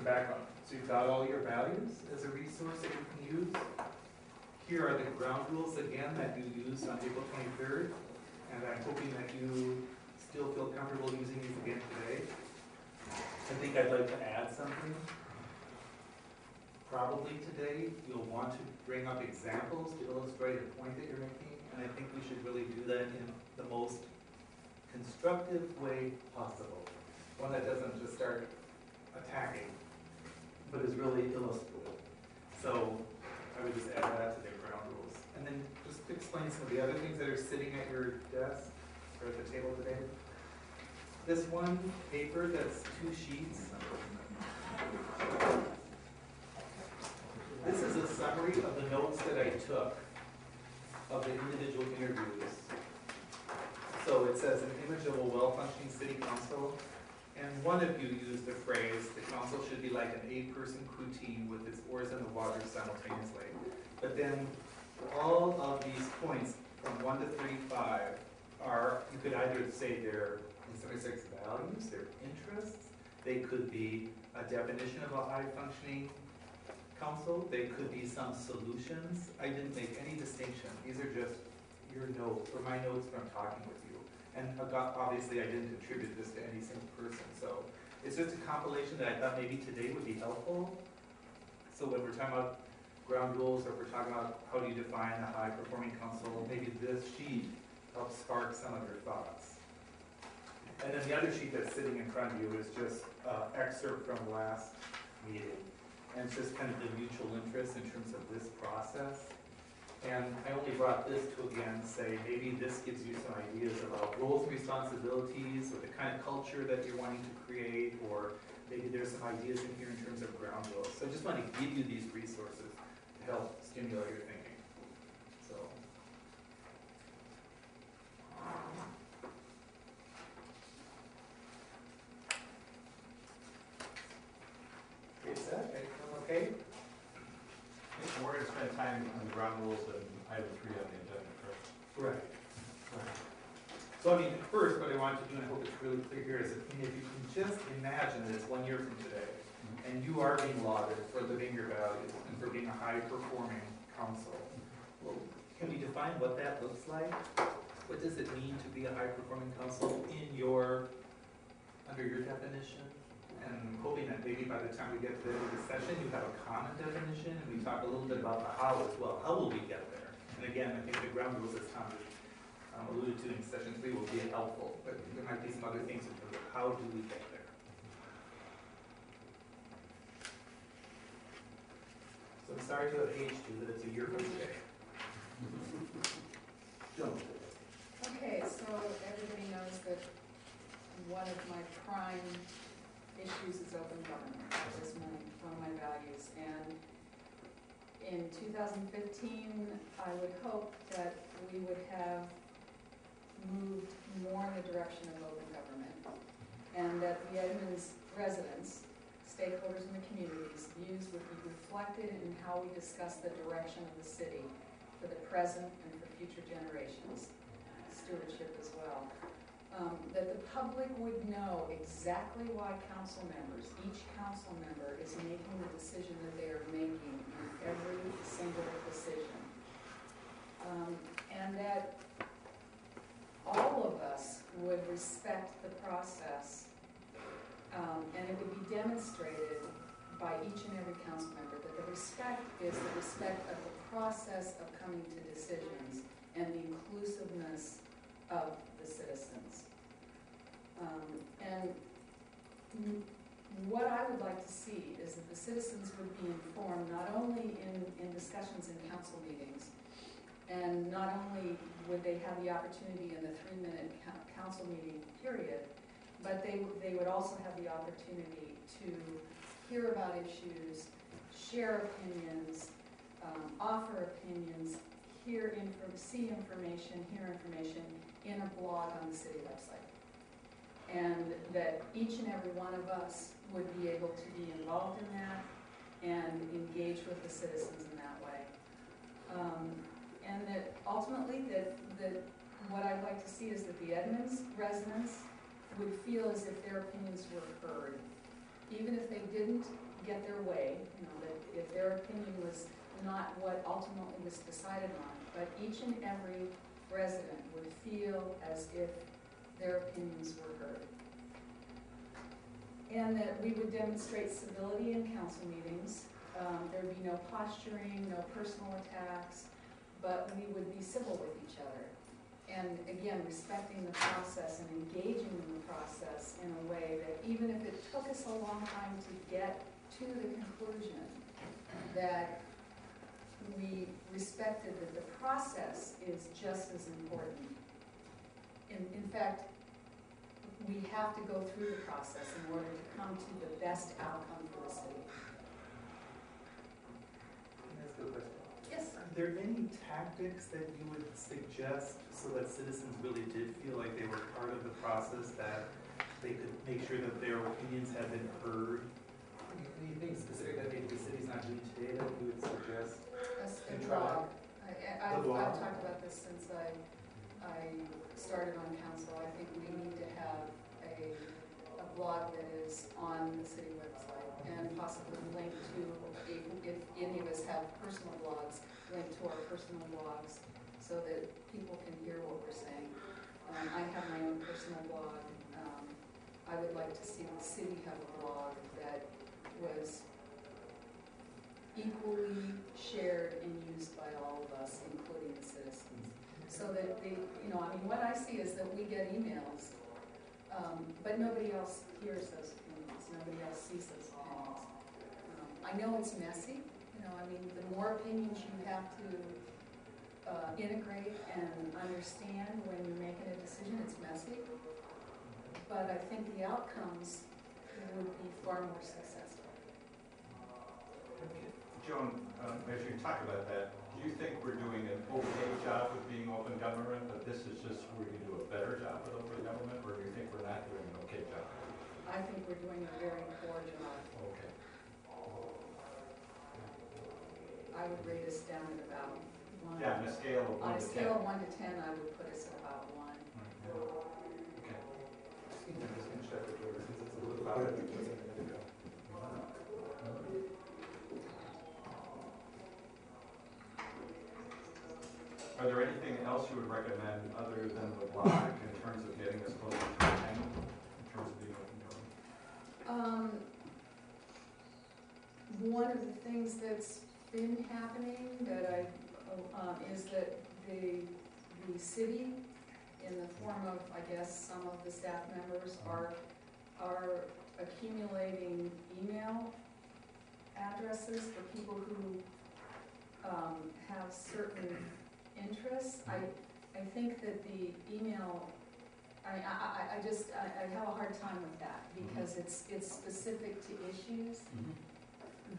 background. So you've got all your values as a resource that you can use. Here are the ground rules again that you used on April 23rd, and I'm hoping that you still feel comfortable using these again today. I think I'd like to add something. Probably today you'll want to bring up examples to illustrate a point that you're making, and I think we should really do that in the most constructive way possible. One that doesn't just start attacking, but is really illustrative. So I would just add that to the ground rules. And then just explain some of the other things that are sitting at your desk or at the table today. This one paper that's 2 sheets. This is a summary of the notes that I took of the individual interviews. So it says an image of a well-functioning city council, and one of you used the phrase, the council should be like an 8-person crew team with its oars in the water simultaneously. But then all of these points from 1 to 3, 5 are, you could either say they're in 76 values, their interests, they could be a definition of a high-functioning council, they could be some solutions. I didn't make any distinction. These are just your notes, or my notes from talking with you. And obviously I didn't attribute this to any single person. So it's just a compilation that I thought maybe today would be helpful. So when we're talking about ground rules, or if we're talking about how do you define a high-performing council, maybe this sheet helps spark some of your thoughts. And then the other sheet that's sitting in front of you is just an excerpt from last meeting. And it's just kind of the mutual interest in terms of this process. And I only brought this to again say maybe this gives you some ideas about roles and responsibilities, or the kind of culture that you're wanting to create, or maybe there's some ideas in here in terms of ground rules. So I just want to give you these resources to help stimulate your thinking. So. Okay, set? Okay? So we're going to spend time on the ground rules and item 3 on the agenda first. Right. So I mean, first, what I want to do, and I hope it's really clear here, is if you can just imagine that it's 1 year from today, and you are being lauded for living your values and for being a high-performing council. Well, can we define what that looks like? What does it mean to be a high-performing council under your definition? And I'm hoping that maybe by the time we get to the end of the session, you have a common definition, and we talk a little bit about the how as well. How will we get there? And again, I think the ground rules, as Tom alluded to in session 3, will be helpful, but there might be some other things in terms of how do we get there. So I'm sorry to have aged you that it's a year from today. Joan. Okay, so everybody knows that one of my prime issues is open government. That was one of my values. And in 2015, I would hope that we would have moved more in the direction of open government, and that the Edmonds residents, stakeholders in the community's views would be reflected in how we discuss the direction of the city for the present and for future generations, stewardship as well. That the public would know exactly why each council member is making the decision that they are making in every single decision. And that all of us would respect the process, and it would be demonstrated by each and every council member that the respect is the respect of the process of coming to decisions and the inclusiveness of the citizens. And what I would like to see is that the citizens would be informed not only in discussions in council meetings, and not only would they have the opportunity in the 3-minute council meeting period, but they would also have the opportunity to hear about issues, share opinions, offer opinions, see information, hear information in a blog on the city website. And that each and every one of us would be able to be involved in that and engage with the citizens in that way. And that ultimately that what I'd like to see is that the Edmonds residents would feel as if their opinions were heard. Even if they didn't get their way, that if their opinion was not what ultimately was decided on, but each and every resident would feel as if their opinions were heard. And that we would demonstrate civility in council meetings. There would be no posturing, no personal attacks, but we would be civil with each other. And again, respecting the process and engaging in the process in a way that even if it took us a long time to get to the conclusion, that we respected that the process is just as important. In fact, we have to go through the process in order to come to the best outcome for the city. Can I ask you a question? Yes. Are there any tactics that you would suggest so that citizens really did feel like they were part of the process, that they could make sure that their opinions had been heard? Anything specific that maybe the city's not doing today that you would suggest? A And try blog. I've blog? talked about this since I started on council. I think we need to have a blog that is on the city website and possibly link to, if any of us have personal blogs, link to our personal blogs so that people can hear what we're saying. I have my own personal blog. I would like to see the city have a blog that was equally shared and used by all of us, including the citizens. So that they, what I see is that we get emails, but nobody else hears those opinions, nobody else sees those opinions. I know it's messy, the more opinions you have to integrate and understand when you're making a decision, it's messy. But I think the outcomes would be far more successful. Joan, as you talk about that, do you think we're doing an okay job of being open government, but this is just we can do a better job with open government, or do you think we're not doing an okay job? I think we're doing a very poor job. Okay. I would rate us down at about 1. Yeah, on a scale of 1 On a to 10. scale of 1 to 10, I would put us at about 1. Okay. I'm just going to shut the door since it's a little louder. Are there anything else you would recommend other than the blog in terms of getting us closer to 10, in terms of being open government? One of the things that's been happening that is that the city, in the form of, I guess, some of the staff members are accumulating email addresses for people who have certain interests. I think that the email, I have a hard time with that because it's specific to issues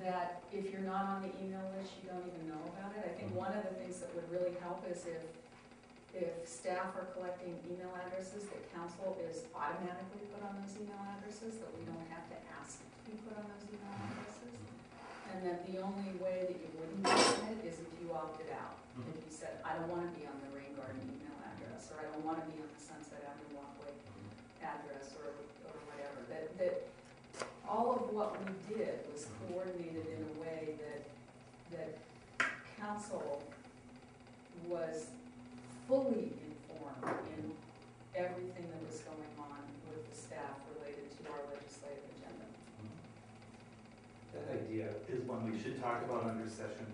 that if you're not on the email list, you don't even know about it. I think one of the things that would really help is if staff are collecting email addresses, that council is automatically put on those email addresses, that we don't have to ask to be put on those email addresses. And that the only way that you wouldn't be on it is if you opted out. If you said, I don't want to be on the Rain Garden email address, or I don't want to be on the Sunset Avenue Walkway address, or whatever. That all of what we did was coordinated in a way that council was fully informed in everything that was going on with the staff related to our legislative agenda. That idea is one we should talk about under session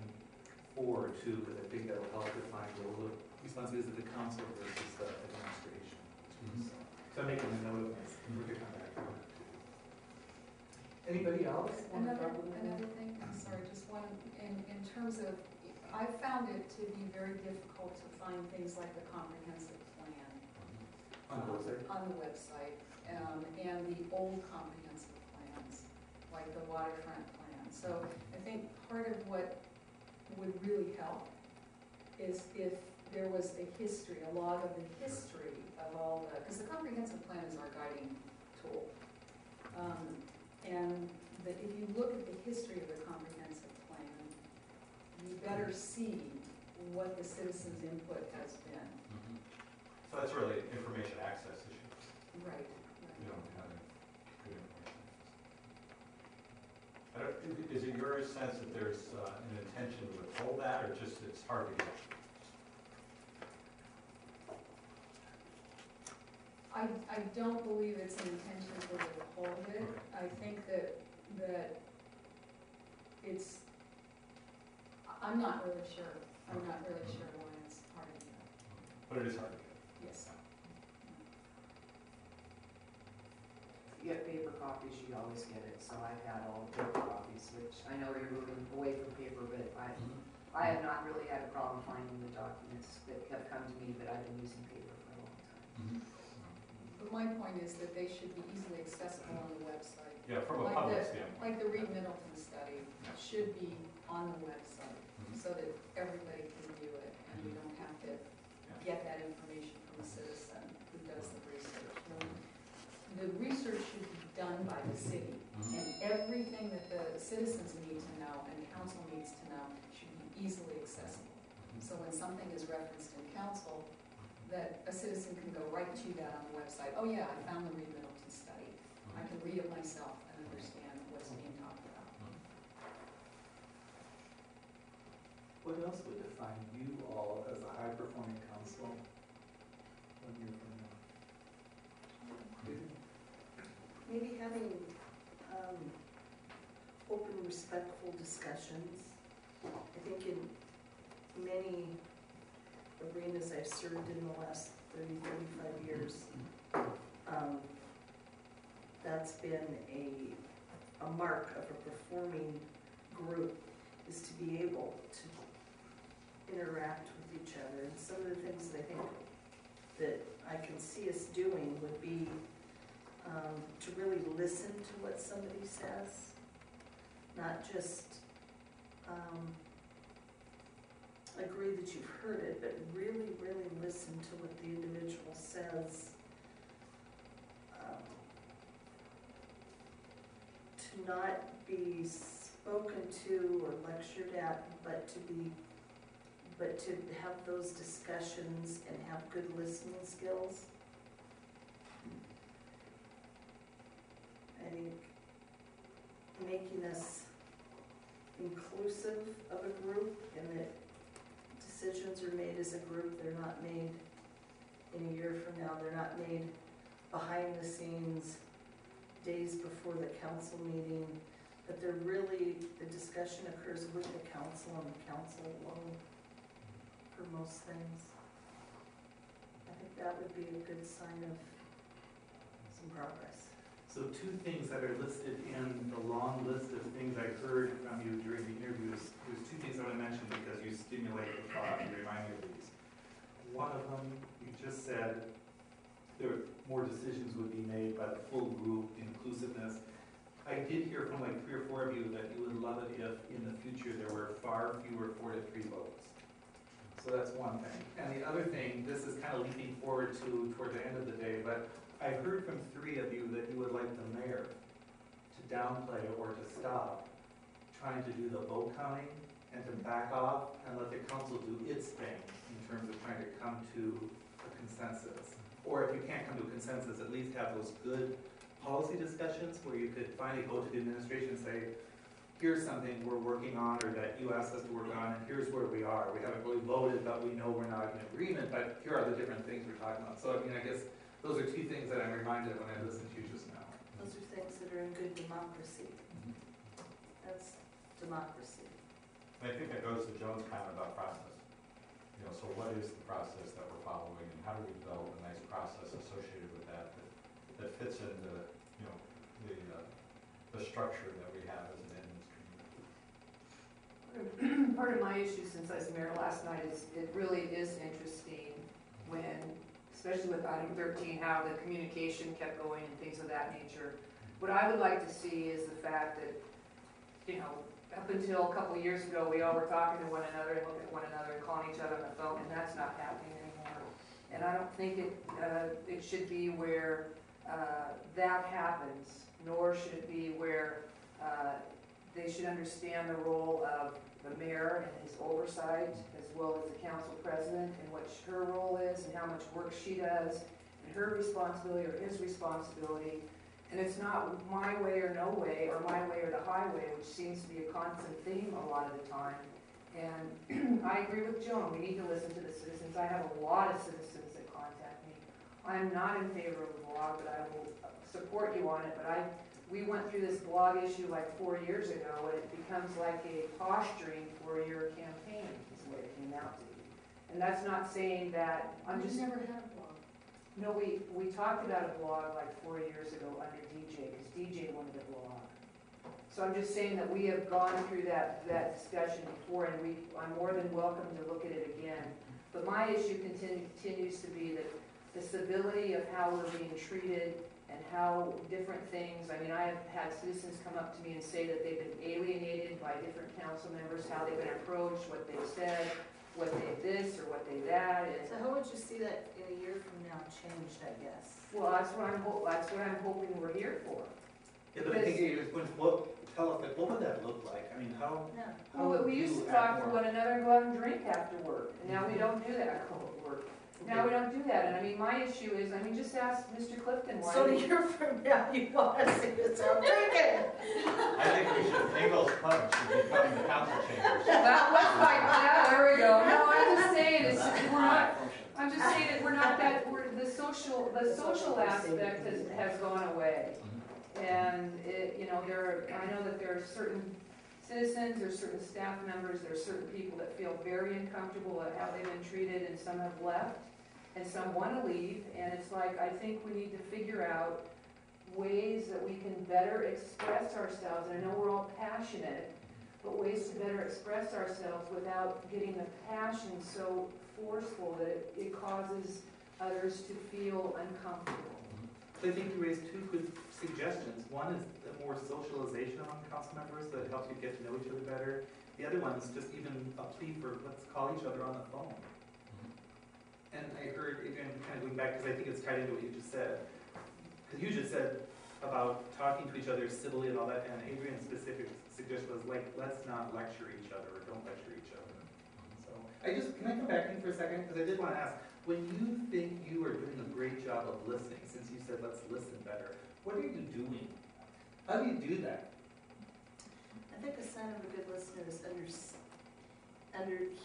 4 too, because I think that'll help define the role of responsibilities of the council versus the administration. So I'm making a note of this, and we're going to come back to it. Anybody else? Another thing, I'm sorry, just one, in terms of, I found it to be very difficult to find things like the comprehensive plan On the website? on the website, and the old comprehensive plans, like the waterfront plan. So I think part of what would really help is if there was a history, a log of the history of all the, because the comprehensive plan is our guiding tool. And that if you look at the history of the comprehensive plan, you better see what the citizens' input has been. So that's really information access issue. Right. You don't have good information access. is it your sense that there's an intention to withhold that, or just it's hard to get? I don't believe it's an intention to withhold it. I think that it's, I'm not really sure. I'm not really sure why it's hard to get. But it is hard to get. Yes. If you get paper copies, you always get it, so I've had all the paper copies, which I know you're moving away from paper, but I have not really had a problem finding the documents that have come to me, but I've been using paper for a long time. But my point is that they should be easily accessible on the website. Yeah, from a Like public the- standpoint. Like the Reed Middleton study should be on the website so that everybody can view it and we don't have to get that information from a citizen who does the research. The research should be done by the city and everything that the citizens need to know and council needs to know should be easily accessible. So when something is referenced in council, that a citizen can go right to that on the website. Oh yeah, I found the Reed Middleton study. I can read it myself and understand what's being talked about. What else would define you all as a high-performing council 1 year from now? Maybe having open, respectful discussions. I think in many arenas I've served in the last 30, 35 years, that's been a mark of a performing group, is to be able to interact with each other. And some of the things that I think that I can see us doing would be to really listen to what somebody says, not just agree that you've heard it, but really, really listen to what the individual says. To not be spoken to or lectured at, but to have those discussions and have good listening skills. I think making us inclusive of a group and that decisions are made as a group. They're not made in a year from now. They're not made behind the scenes days before the council meeting, but they're really, the discussion occurs with the council and the council alone for most things. I think that would be a good sign of some progress. So two things that are listed in the long list of things I heard from you during the interviews. There's two things I want to mention because you stimulated the thought and remind me of these. One of them, you just said more decisions would be made by the full group, inclusiveness. I did hear from like 3 or 4 of you that you would love it if in the future there were far fewer 4-3 votes. So that's one thing. And the other thing, this is kind of leaping forward toward the end of the day, but I heard from 3 of you that you would like the mayor to downplay or to stop trying to do the vote counting and to back off and let the council do its thing in terms of trying to come to a consensus. Or if you can't come to a consensus, at least have those good policy discussions where you could finally go to the administration and say, here's something we're working on or that you asked us to work on and here's where we are. We haven't really voted, but we know we're not in agreement, but here are the different things we're talking about. So I mean, I guess those are 2 things that I'm reminded of when I listen to you just now. Those are things that are in good democracy. That's democracy. And I think that goes to Joan's comment about process. You know, so what is the process that we're following and how do we develop a nice process associated with that that fits into, you know, the structure that we have as an Edmonds community. Part of my issue since I was mayor last night is it really is interesting when, especially with item 13, how the communication kept going and things of that nature. What I would like to see is the fact that, you know, up until a couple of years ago, we all were talking to one another and looking at one another and calling each other on the phone, and that's not happening anymore. And I don't think it should be where that happens, nor should it be where they should understand the role of the mayor and his oversight, as well as the council president, and what her role is, and how much work she does, and her responsibility or his responsibility, And it's not my way or no way, or my way or the highway, which seems to be a constant theme a lot of the time. And I agree with Joan, we need to listen to the citizens. I have a lot of citizens that contact me. I'm not in favor of a blog, but I will support you on it. But we went through this blog issue like 4 years ago, and it becomes like a posturing for your campaign, is the way it came out to be. And that's not saying that, I'm just. Never had a blog. No, we talked about a blog like 4 years ago under DJ, because DJ wanted a blog. So I'm just saying that we have gone through that discussion before, and I'm more than welcome to look at it again. But my issue continues to be that the civility of how we're being treated and how different things, I mean, I have had citizens come up to me and say that they've been alienated by different council members, how they've been approached, what they've said, what they this or what they that. And So how would you see that in a year from now changed, I guess? well, that's what I'm hoping we're here for. Yeah, but I think you're going to tell us, like, what would that look like? I mean, how? No. how Well, would we used you to add talk to more? one another and go out and drink after work, and now we don't do that at work. Now we don't do that, and I mean, my issue is, I mean, just ask Mr. Clifton why. So a year from now, you want to see us out drinking? I think we should, Engel's Pub should become the council chambers. That was like, yeah, there we go. No, I'm just saying, we're not, I'm just saying that we're not that, the social aspect has gone away. And it, you know, I know that there are certain citizens, there's certain staff members, there's certain people that feel very uncomfortable at how they've been treated, and some have left, and some want to leave, and it's like, I think we need to figure out ways that we can better express ourselves, and I know we're all passionate, but ways to better express ourselves without getting the passion so forceful that it causes others to feel uncomfortable. So I think you raised two good suggestions. One is the more socialization among council members that helps you get to know each other better. The other one is just even a plea for let's call each other on the phone. And I heard, again, kind of going back, because I think it's tied into what you just said. Because you just said about talking to each other civilly and all that, and Adrian's specific suggestion was like, let's not lecture each other, or don't lecture each other. So can I come back to you for a second? Because I did want to ask, when you think you are doing a great job of listening, since you said let's listen better, what are you doing? How do you do that? I think a sign of a good listener is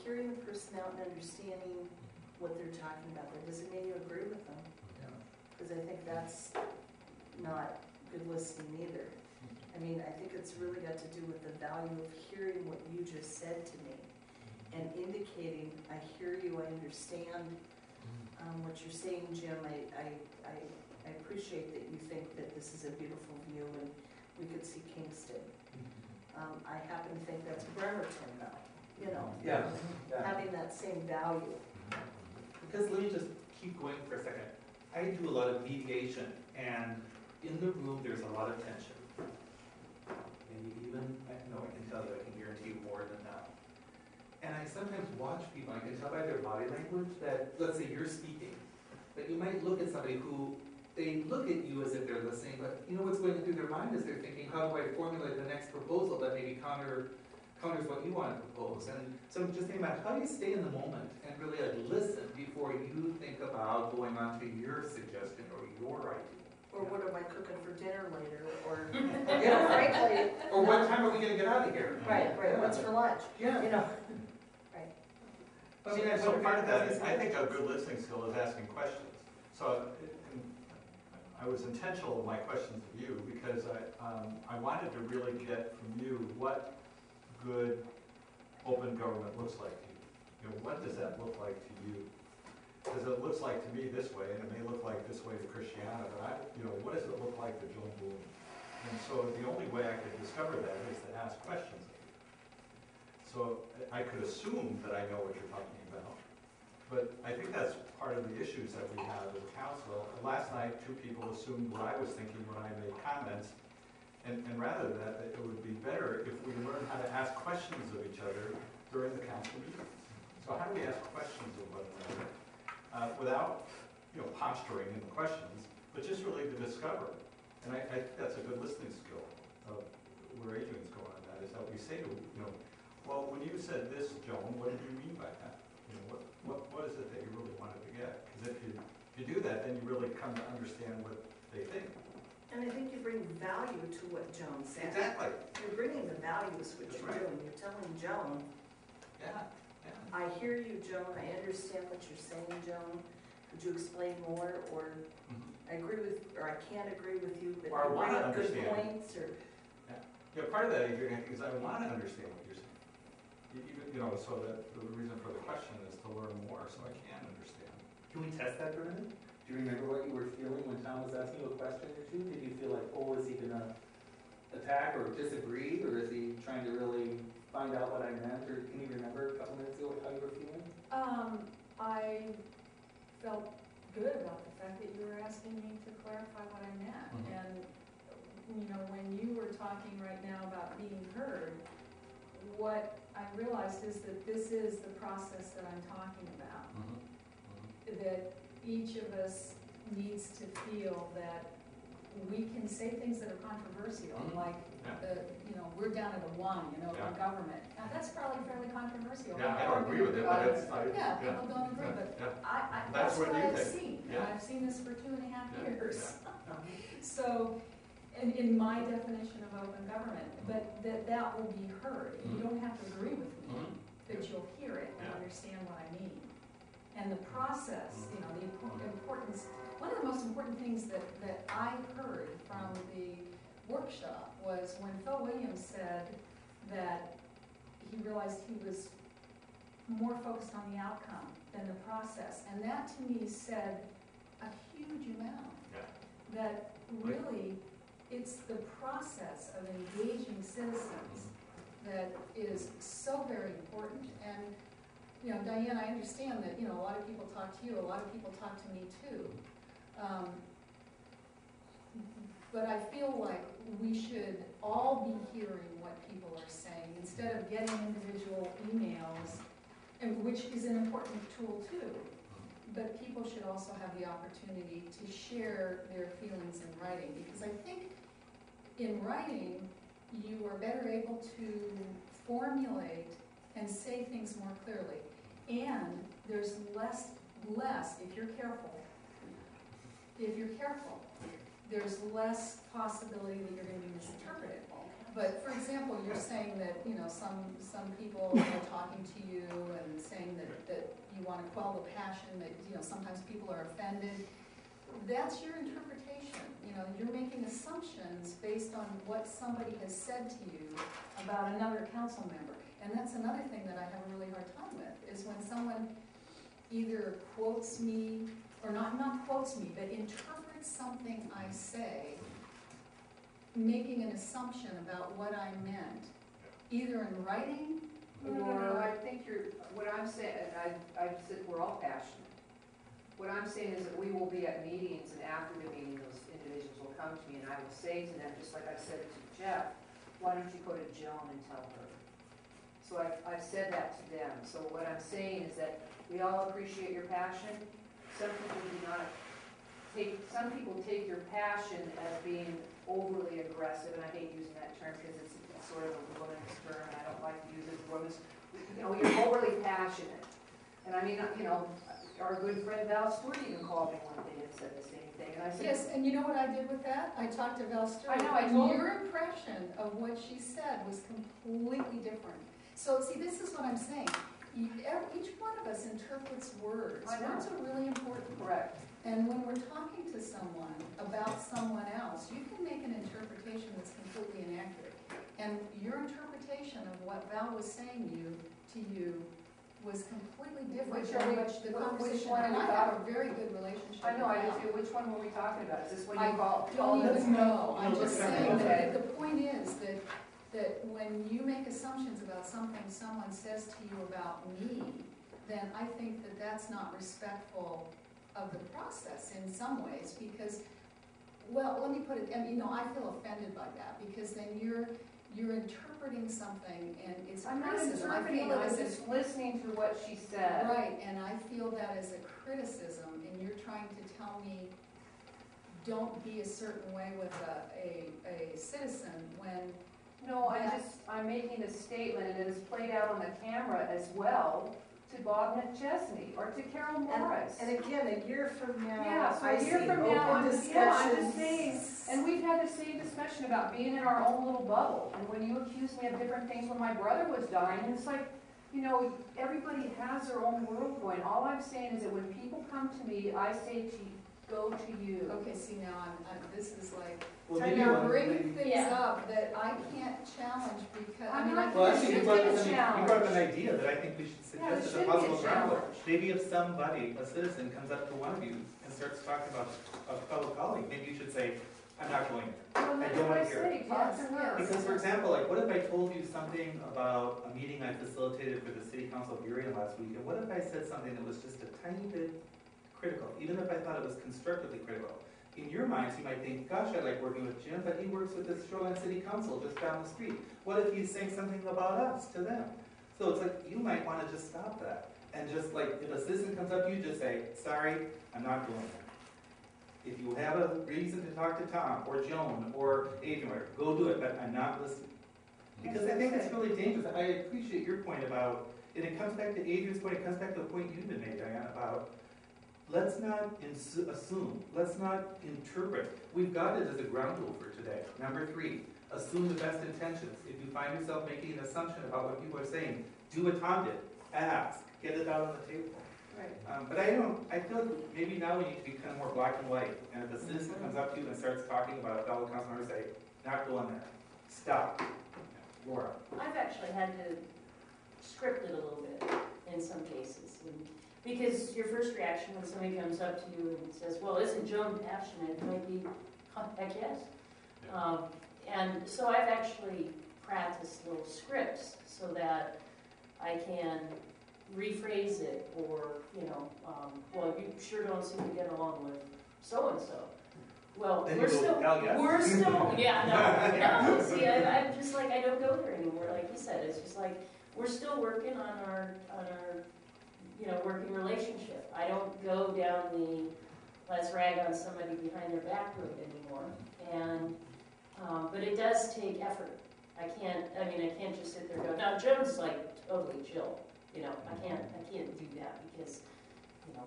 hearing the person out and understanding what they're talking about. That doesn't mean you agree with them, because I think that's not good listening either. I mean, I think it's really got to do with the value of hearing what you just said to me and indicating, I hear you, I understand what you're saying, Jim. I appreciate that you think that this is a beautiful view and we could see Kingston. I happen to think that's Bremerton though, you know, having that same value. Because let me just keep going for a second. I do a lot of mediation, and in the room there's a lot of tension. Maybe even, I can tell you, I can guarantee you more than that. And I sometimes watch people, I can tell by their body language that, let's say you're speaking, but you might look at somebody who, they look at you as if they're listening, but you know what's going through their mind is they're thinking, how do I formulate the next proposal that maybe counters what you want to propose? And so just think about how do you stay in the moment and really listen before you think about going on to your suggestion or your idea. Or what am I cooking for dinner later? Or, you know, frankly. Or what time are we going to get out of here? Right. What's for lunch? Yeah. You know. I mean, So part of that is, I think a good listening skill is asking questions. So I was intentional in my questions of you because I wanted to really get from you what good open government looks like to you. You know, what does that look like to you? Because it looks like to me this way, and it may look like this way to Christiana, but what does it look like to Joan Bloom? And so the only way I could discover that is to ask questions of you. So I could assume that I know what you're talking about, but I think that's part of the issues that we have as a council. And last night, two people assumed what I was thinking when I made comments, and rather than that, it would be better if we learn how to ask questions of each other during the council meetings. So how do we ask questions of one another without, posturing in the questions, but just really to discover? And I think that's a good listening skill of where Adrian's going on that, is that we say to, well, when you said this, Joan, what did you mean by that? What is it that you really wanted to get? Because if you do that, then you really come to understand what they think. And I think you bring value to what Joan said. Exactly. You're bringing the values, which That's you're right. doing. You're telling Joan, Yeah, yeah. I hear you, Joan, I understand what you're saying, Joan. Could you explain more, or I agree with, or I can't agree with you, but Or I you bring wanna up good understand. points, or, Yeah, part of that, Adrian, is I want to understand what you're saying. You know, so that the reason for the question is to learn more, so I can understand. Can we test that, Brendan? Do you remember what you were feeling when Tom was asking you a question or two? Did you feel like, oh, is he gonna attack or disagree, or is he trying to really find out what I meant? Or can you remember a couple minutes ago how you were feeling? I felt good about the fact that you were asking me to clarify what I meant. Mhm. And, you know, when you were talking right now about being heard, what I realized is that this is the process that I'm talking about. That each of us needs to feel that we can say things that are controversial, Mhm. like, Yeah. you know, we're down at a 1 in open Yeah. government. Now, that's probably fairly controversial. Yeah, I don't agree with it, but it's, Yeah, people don't agree, but yeah. that's That's what what you I've think. seen, and Yeah. I've seen this for 2.5 Yeah, years. yeah. So, in my definition of open government, but that will be heard. You don't have to agree with me, Mhm. but you'll hear it and Yeah. understand what I mean. And the process, you know, the importance, one of the most important things that I heard from the workshop was when Phil Williams said that he realized he was more focused on the outcome than the process. And that to me said a huge amount. Yeah. That really, it's the process of engaging citizens that is so very important. And, you know, Diane, I understand that, you know, a lot of people talk to you, a lot of people talk to me too. But I feel like we should all be hearing what people are saying instead of getting individual emails, and which is an important tool too. But people should also have the opportunity to share their feelings in writing, because I think in writing, you are better able to formulate and say things more clearly. And there's less, if you're careful, there's less possibility that you're going to be misinterpreted. But for example, you're saying that, you know, some people are talking to you and saying that you want to quell the passion, that, you know, sometimes people are offended. That's your interpretation. You know, you're making assumptions based on what somebody has said to you about another council member. And that's another thing that I have a really hard time with, is when someone either quotes me, or not quotes me, but interprets something I say, making an assumption about what I meant, either in writing No, or... I think what I'm saying, and I said we're all passionate. What I'm saying is that we will be at meetings, and after the meeting, those individuals will come to me, and I will say to them, just like I said to Jeff, why don't you go to Joan and tell her? So I've said that to them. So what I'm saying is that we all appreciate your passion. Some people do not some people take your passion as being overly aggressive, and I hate using that term because it's sort of a woman's term, and I don't like to use it as women's. You know, you're overly passionate. And I mean, you know, our good friend Val Stewart even called me one day and said the same thing. And I said, Yes, and you know what I did with that? I talked to Val Stewart. I know, I and told your impression of what she said was completely different. So, see, this is what I'm saying. Each one of us interprets words. I know. Words are really important. correct. And when we're talking to someone about someone else, you can make an interpretation that's completely inaccurate. And your interpretation of what Val was saying to you was completely different Which than are we- which the which conversation. one are And we I have a talking- very good relationship I know, with I Val. do too. Which one were we talking about? Is this when I you call? don't even know. I'm No, just let's saying not. that the point is that when you make assumptions about something someone says to you about me, then I think that that's not respectful of the process in some ways, because, well, let me put it, and you know, I feel offended by that, because then you're interpreting something and it's I'm not criticism. I interpreting, feel it I'm as a just listening to what she said. Right, and I feel that as a criticism, and you're trying to tell me, don't be a certain way with a citizen when... No, I'm making a statement, and it is played out on the camera as well, to Bob McChesney or to Carol Morris. And again, a year from now, Yeah, so I a year see from now, open I'm just discussions. saying, and we've had the same discussion about being in our own little bubble. And when you accuse me of different things when my brother was dying, and it's like, you know, everybody has their own world going. All I'm saying is that when people come to me, I say to you, go to you. Okay, see, now this is like, Well, trying maybe to one- bring maybe- things Yeah. up that I can't challenge because, I I'm mean, not- I Well, can't. actually, you should brought be a up an challenge. idea that I think we should Yeah, there suggest as should a be a possible groundwork. challenge. Maybe if somebody, a citizen, comes up to one of you and starts talking about a fellow colleague, maybe you should say, I'm not going there. Well, that's don't what I wanna hear say, talk to Yes, her. yes. Because, for example, like, what if I told you something about a meeting I facilitated for the city council of Urian last week, and what if I said something that was just a tiny bit critical, even if I thought it was constructively critical? In your minds, you might think, gosh, I like working with Jim, but he works with the Shoreline City Council just down the street. What if he's saying something about us to them? So it's like, you might wanna just stop that, and just like, if a citizen comes up to you, just say, sorry, I'm not going there. If you have a reason to talk to Tom, or Joan, or Adrian, go do it, but I'm not listening. Because I think it's really dangerous. I appreciate your point about, and it comes back to Adrian's point, it comes back to the point you've been made, Diane, about let's not assume, let's not interpret. We've got it as a ground rule for today. Number 3, assume the best intentions. If you find yourself making an assumption about what people are saying, do what Tom did. Ask, get it out on the table. Right. But I feel like maybe now we need to be kind of more black and white. And if a citizen comes up to you and starts talking about a fellow council member, say, not going there. Stop. Laura. I've actually had to script it a little bit in some cases. Because your first reaction when somebody comes up to you and says, well, isn't Joan passionate? It might be, heck yes. And so I've actually practiced little scripts so that I can rephrase it, or, you know, well, you sure don't seem to get along with so-and-so. Well, Then we're you go, still, "Hell yes." we're still, yeah, no, see, I'm just like, I don't go there anymore, like you said, it's just like, we're still working on our, you know, working relationship. I don't go down the, let's rag on somebody behind their back route anymore, and, but it does take effort. I can't just sit there and go, now Joan's like totally chill. You know, I can't do that because, you know,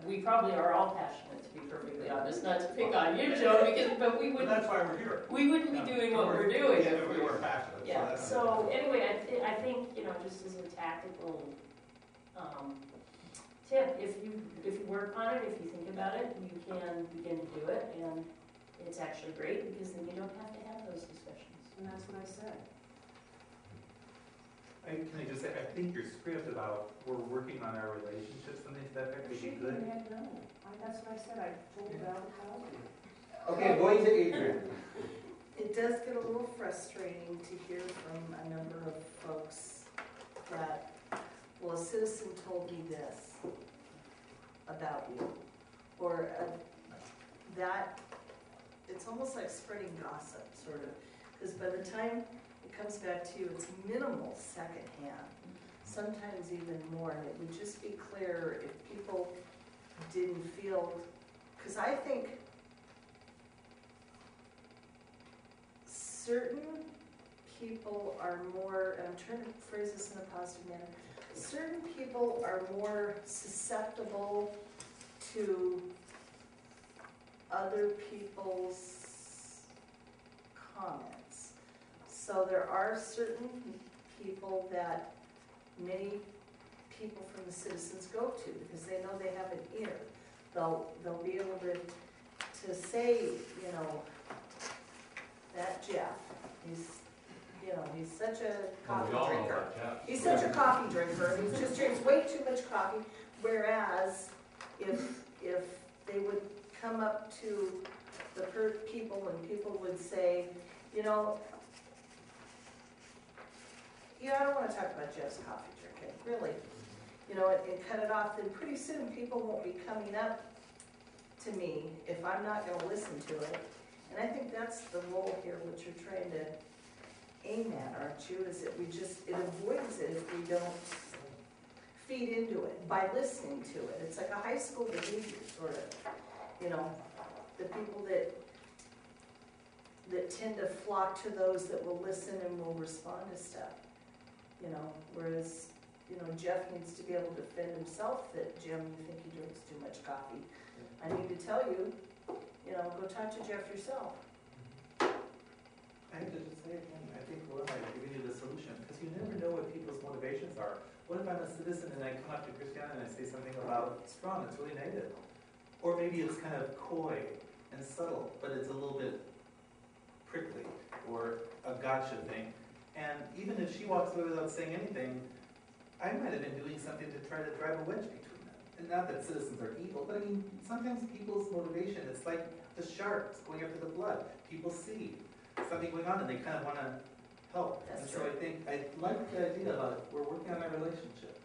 we probably are all passionate, to be perfectly honest, not to pick on you, Joe, but we But wouldn't, that's why we're here. we wouldn't be doing what we're doing. Yeah, if we were passionate. Yeah, that's- so anyway, I think, you know, just as a tactical, tip, if you work on it, if you think about it, you can begin to do it, and it's actually great because then you don't have to have those discussions. And that's what I said. Can I just say, I think your script about we're working on our relationship, something to that effect would be Shaking good. your head no. That's what I said, I told Val to call you. Okay, going to Adrian. It does get a little frustrating to hear from a number of folks that, well, a citizen told me this about you, or that, it's almost like spreading gossip, sort of, because by the time it comes back to you, it's minimal secondhand, sometimes even more, and it would just be clear if people didn't feel, because I think certain people are more, and I'm trying to phrase this in a positive manner, certain people are more susceptible to other people's comments. So there are certain people that many people from the citizens go to because they know they have an ear. They'll be able to say, you know, that Jeff, he's such a coffee We all know drinker. about Jeff. He's such a coffee drinker, he just drinks way too much coffee, whereas if they would come up to the people and people would say, I don't wanna talk about Jeff's coffee drinking, really, and cut it off, then pretty soon people won't be coming up to me if I'm not gonna listen to it. And I think that's the role here, what you're trying to aim at, aren't you? Is that it avoids it if we don't feed into it by listening to it. It's like a high school behavior, sort of. The people that tend to flock to those that will listen and will respond to stuff. Whereas you know, Jeff needs to be able to defend himself that, Jim, you think he drinks too much coffee. I need to tell you, you know, go talk to Jeff yourself. I have to just say again, I think we're like giving you the solution, because you never know what people's motivations are. What if I'm a citizen and I come up to Christiana and I say something about strong, it's really negative? Or maybe it's kind of coy and subtle, but it's a little bit prickly, or a gotcha thing. And even if she walks away without saying anything, I might have been doing something to try to drive a wedge between them. And not that citizens are evil, but I mean, sometimes people's motivation, it's like the sharks going after the blood. People see something going on and they kind of want to help. That's and so I think, I like the idea about we're working on our relationship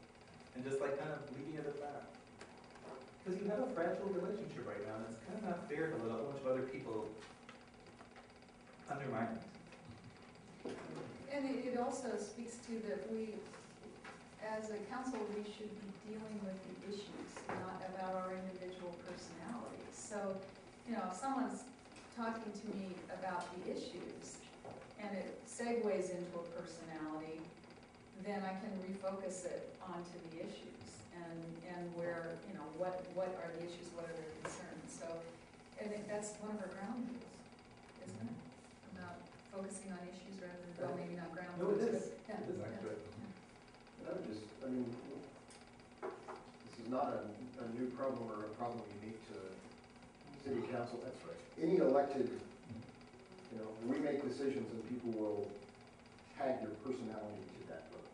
and just like kind of leaving it at that. Because you have a fragile relationship right now and it's kind of not fair to let a bunch of other people undermine it. And it also speaks to that we, as a council, we should be dealing with the issues, not about our individual personalities. So, you know, if someone's talking to me about the issues and it segues into a personality, then I can refocus it onto the issues and where, you know, what are the issues, what are their concerns. So I think that's one of our ground rules, isn't it? About focusing on issues rather than, well, maybe not ground No, rules. it is. but- yeah, It is yeah. actually. I mean, this is not a new problem or a problem unique to city council. That's right. Any elected, you know, we make decisions and people will tag your personality to that vote,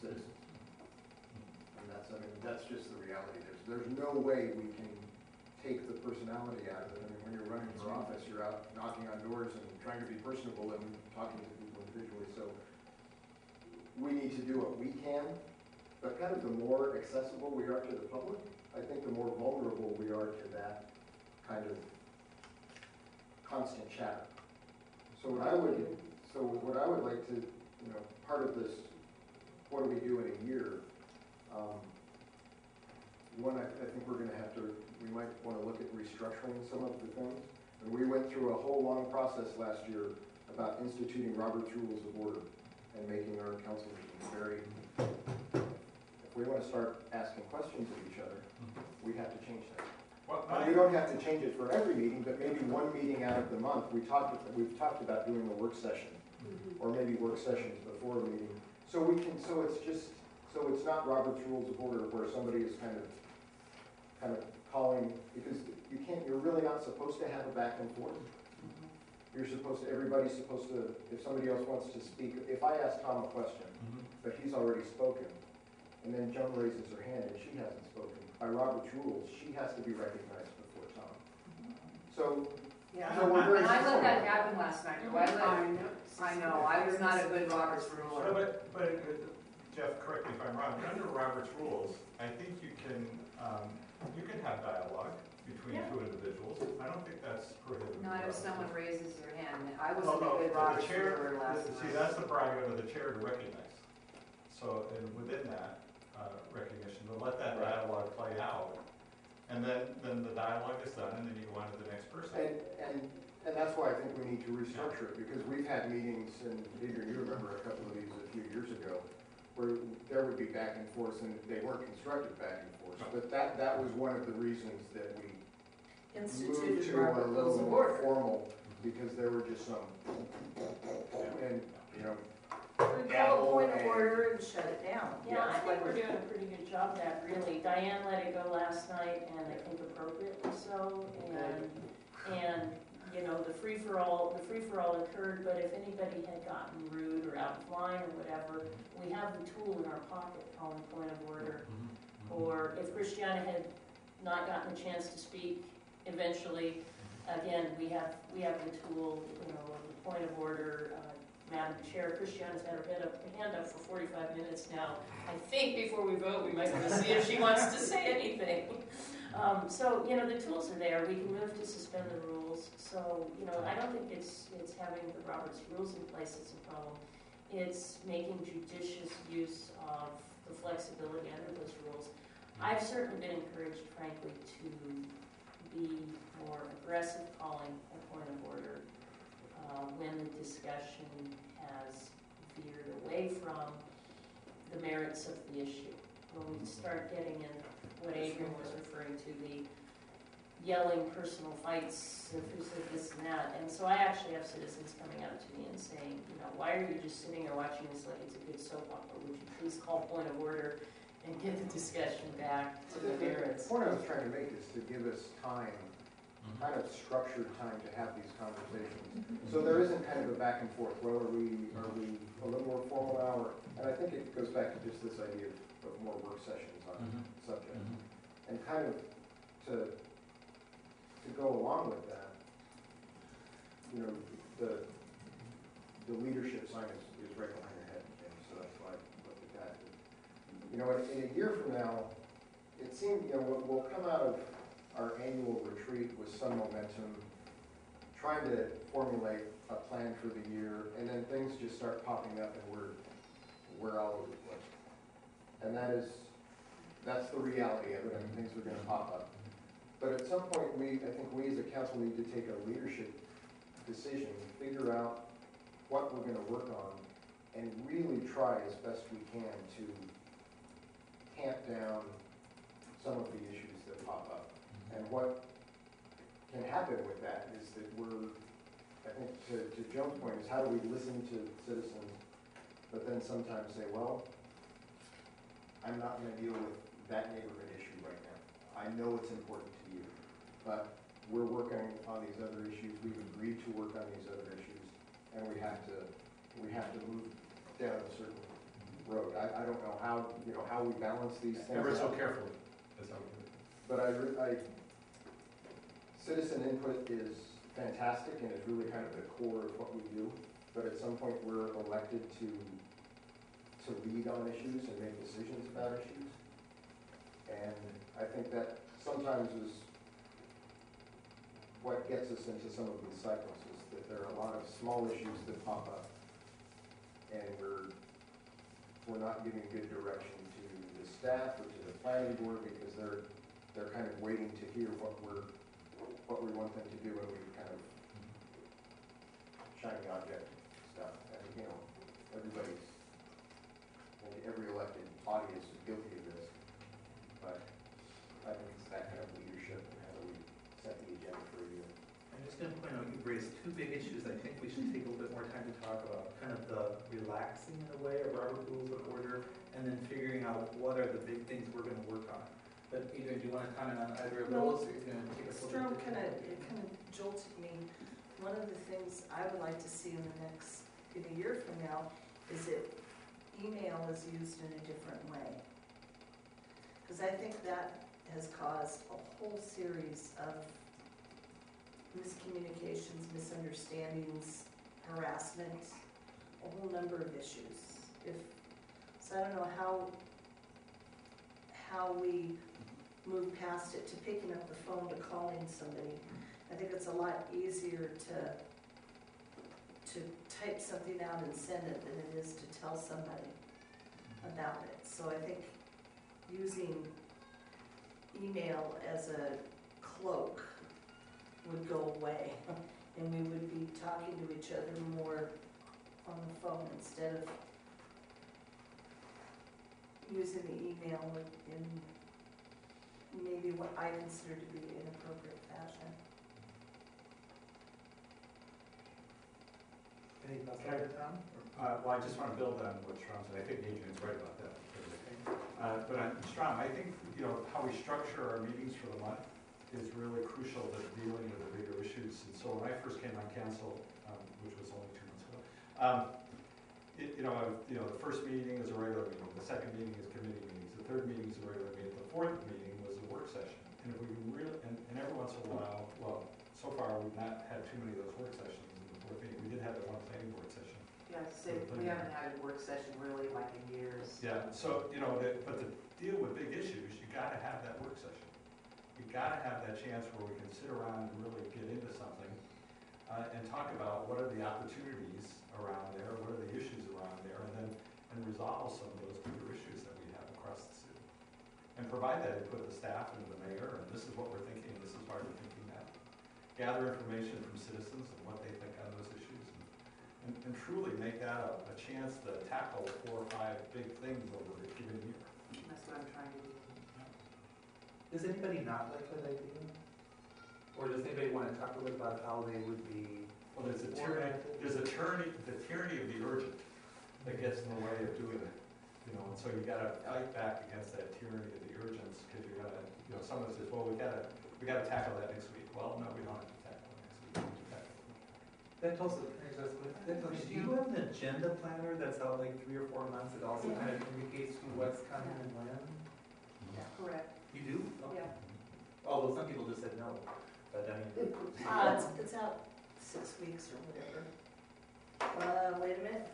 citizens. And that's, I mean, that's just the reality. There's no way we can take the personality out of it. I mean, when you're running for office, you're out knocking on doors and trying to be personable and talking to people individually. So we need to do what we can. But kind of the more accessible we are to the public, I think the more vulnerable we are to that kind of constant chatter. So what I would like to, you know, part of this, what do we do in a year? One, I think we're going to have to, we might want to look at restructuring some of the things. And we went through a whole long process last year about instituting Robert's Rules of Order and making our council meetings very. If we want to start asking questions of each other, we have to change that. Well, And we don't have to change it for every meeting, but maybe one meeting out of the month, we've talked about doing a work session, or maybe work sessions before a meeting. So we can, so it's not Robert's Rules of Order where somebody is kind of calling, because you're really not supposed to have a back and forth. Everybody's supposed to, if somebody else wants to speak, if I ask Tom a question, but he's already spoken, and then Joan raises her hand and she hasn't spoken, by Robert's rules, she has to be recognized before Tom. So, Yeah. so we're very. And I let that happen last night. I know, I was not a good Robert's rule. So, but Jeff, correct me if I'm wrong, but under Robert's rules, I think you can have dialogue between two individuals. I don't think that's prohibited. Not if someone raises their hand. I Well, wasn't a no, good the Robert's chair- ruler last See, night. that's the prerogative of the chair to recognize. So, and within that recognition, to let that dialogue play out, and then the dialogue is done, and then you go on to the next person. And that's why I think we need to restructure it, because we've had meetings, and Adrian, you remember a couple of these a few years ago, where there would be back and forth, and they weren't constructive back and forth. But that was one of the reasons that we moved Instituted to a Robert's little Rules of more Order. formal, because there were just some, and, you know, We call a point of order and shut it down. Yeah, I think we're doing a pretty good job of that, really. Diane let it go last night, and I think appropriately so, and, you know, the free-for-all occurred, but if anybody had gotten rude or out of line or whatever, we have the tool in our pocket, calling point of order. Or if Christiana had not gotten a chance to speak eventually, again, we have the tool, you know, of the point of order. Madam Chair, Christiana's had her hand up for 45 minutes now. I think before we vote, we might want to see if she wants to say anything. So, you know, the tools are there. We can move to suspend the rules. So, you know, I don't think it's having the Robert's rules in place that's a problem. It's making judicious use of the flexibility under those rules. I've certainly been encouraged, frankly, to be more aggressive calling a point of order when the discussion has veered away from the merits of the issue. When we start getting in what Adrian was referring to, the yelling personal fights of who said this and that. And so I actually have citizens coming out to me and saying, you know, why are you just sitting there watching this like it's a good soap opera? Would you please call point of order and get the discussion back to the merits? The point I was trying to make is to give us time, kind of structured time to have these conversations. So there isn't kind of a back and forth, well, are we a little more formal now? And I think it goes back to just this idea of more work sessions on the subject. And kind of to go along with that, you know, the leadership sign is right behind your head, Jim, so that's why I looked at that. You know, in a year from now, it seems, you know, we'll come out of our annual retreat with some momentum, trying to formulate a plan for the year, and then things just start popping up and we're all over the place. And that's the reality of it. I mean, things are gonna pop up. But at some point, I think we as a council need to take a leadership decision, figure out what we're gonna work on, and really try as best we can to tamp down some of the issues that pop up. And what can happen with that is that I think to Joan's point, is how do we listen to citizens, but then sometimes say, well, I'm not gonna deal with that neighborhood issue right now. I know it's important to you, but we're working on these other issues. We've agreed to work on these other issues, and we have to move down a certain road. I don't know how we balance these things. Ever so out. carefully. That's how we do it. But citizen input is fantastic and is really kind of the core of what we do. But at some point, we're elected to lead on issues and make decisions about issues. And I think that sometimes is what gets us into some of these cycles, is that there are a lot of small issues that pop up, and we're not giving good direction to the staff or to the planning board, because they're kind of waiting to hear what we want them to do, and we kind of shiny object stuff. And you know, every elected body is guilty of this, but I think it's that kind of leadership and how do we set the agenda for a year. I'm just gonna point out, you've raised two big issues I think we should take a little bit more time to talk about. Kind of the relaxing in a way of Robert Rules of Order, and then figuring out what are the big things we're gonna work on. But Adrian, do you wanna comment on either of those, or you're gonna take us a little Strom bit? it kind of jolted me. One of the things I would like to see in a year from now, is that email is used in a different way. Because I think that has caused a whole series of miscommunications, misunderstandings, harassment, a whole number of issues. So I don't know how we move past it to picking up the phone to calling somebody. I think it's a lot easier to type something out and send it than it is to tell somebody about it. So I think using email as a cloak would go away, and we would be talking to each other more on the phone instead of using the email in maybe what I consider to be inappropriate fashion. Any thoughts on it, Tom? Well, I just want to build on what Strom said. I think Adrian's right about that. But Strom, I think, you know, how we structure our meetings for the month is really crucial to dealing with the bigger issues. And so when I first came on council, which was only 2 months ago, the first meeting is a regular meeting, the second meeting is committee meetings, the third meeting is a regular meeting, the fourth meeting was a work session. And if we really, and every once in a while, well, so far we've not had too many of those work sessions in the fourth meeting. We did have the one planning board session. Yeah, we haven't had a work session really like in years. Yeah, so, you know, but to deal with big issues, you gotta have that work session. You gotta have that chance where we can sit around and really get into something and talk about what are the opportunities around there, what are the issues around there, and resolve some of those bigger issues that we have across the city. And provide that input to the staff and to the mayor, and this is what we're thinking, this is why we're thinking that. Gather information from citizens and what they think on those issues, and truly make that a chance to tackle 4 or 5 big things over Does anybody not like that idea? Or does anybody want to talk a little about how they would be? Well, there's a tyranny of the urgent that gets in the way of doing it, you know, and so you gotta fight back against that tyranny of the urgents, because you gotta, you know, someone says, well, we gotta tackle that next week. Well, no, we don't have to tackle it next week. We have to tackle it. That also, do you have an agenda planner that's out like 3 or 4 months? It also kind of indicates to what's coming and when? Correct, You do? Okay. yeah. Although some people just said no, but I mean. It's out 6 weeks or whatever. Wait a minute.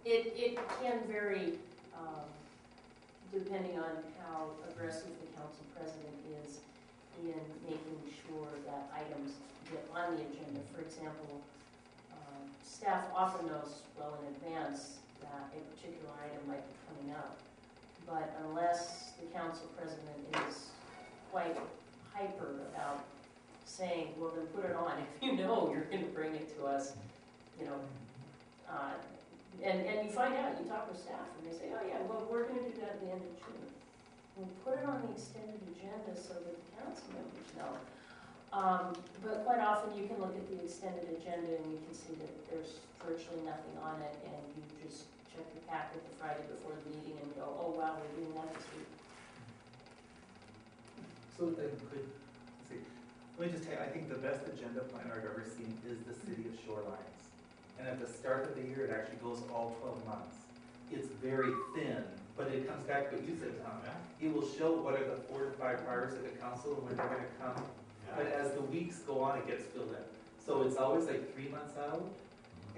It can vary, depending on how aggressive the council president is in making sure that items get on the agenda. For example, staff often knows well in advance that a particular item might be coming up. But unless the council president is quite hyper about saying, well, then put it on, if you know you're gonna bring it to us, you know, and you find out, you talk with staff, and they say, oh yeah, well, we're gonna do that at the end of June. We'll put it on the extended agenda so that the council members know. But quite often, you can look at the extended agenda and you can see that there's virtually nothing on it, and you just check your packet the Friday before the meeting and go, oh wow, we're doing that this week. So then let me just tell you, I think the best agenda planner I've ever seen is the City of Shorelines. And at the start of the year, it actually goes all 12 months. It's very thin, but it comes back to what you said, Tom. It will show what are the 4 to 5 priorities of the council and when they're gonna come. But as the weeks go on, it gets filled in. So it's always like 3 months out.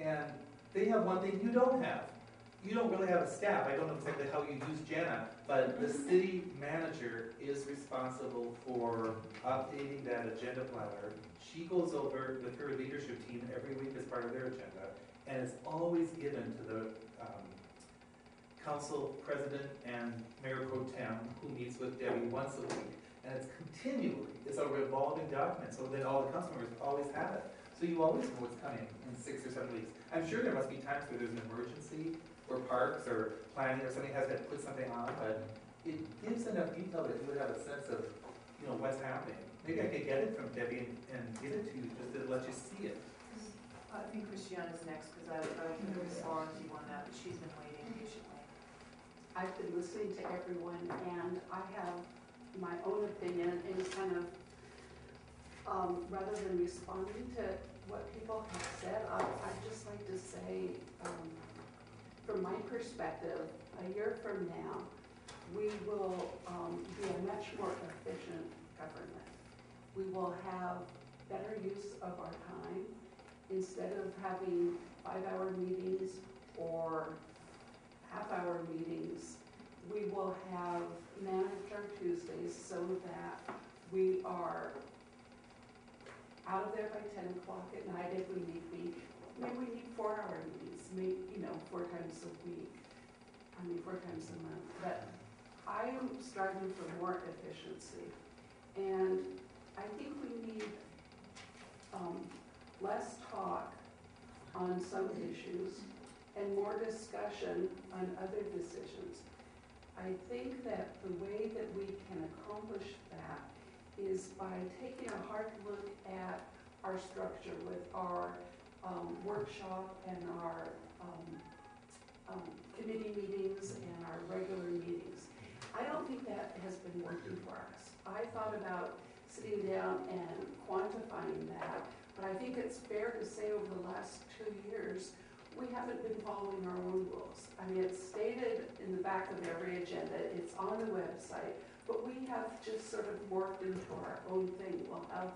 And they have one thing you don't have. You don't really have a staff. I don't know exactly how you use Jana, but the city manager is responsible for updating that agenda planner. She goes over with her leadership team every week as part of their agenda, and it's always given to the council president and Mayor Pro Tem, who meets with Debbie once a week. And it's continually, it's a revolving document, so that all the council members always have it. So you always know what's coming in 6 or 7 weeks. I'm sure there must be times where there's an emergency, or parks, or planning, or somebody has to put something on, but it gives enough detail that you would have a sense of, you know, what's happening. Maybe I could get it from Debbie and get it to you, just to let you see it. I think Christiana's next, because I was going to respond to you on that, but she's been waiting patiently. I've been listening to everyone, and I have my own opinion, and it's kind of, rather than responding to what people have said, I'd just like to say, from my perspective, a year from now, we will be a much more efficient government. We will have better use of our time. Instead of having 5-hour meetings or half-hour meetings, we will have managed our Tuesdays so that we are out of there by 10 o'clock at night if we need be. Maybe we need 4-hour meetings, maybe, 4 times a week. 4 times a month. But I am striving for more efficiency. And I think we need less talk on some issues and more discussion on other decisions. I think that the way that we can accomplish that is by taking a hard look at our structure with our workshop and our committee meetings and our regular meetings. I don't think that has been working for us. I thought about sitting down and quantifying that, but I think it's fair to say over the last 2 years, we haven't been following our own rules. It's stated in the back of every agenda, it's on the website, but we have just sort of morphed into our own thing. We'll have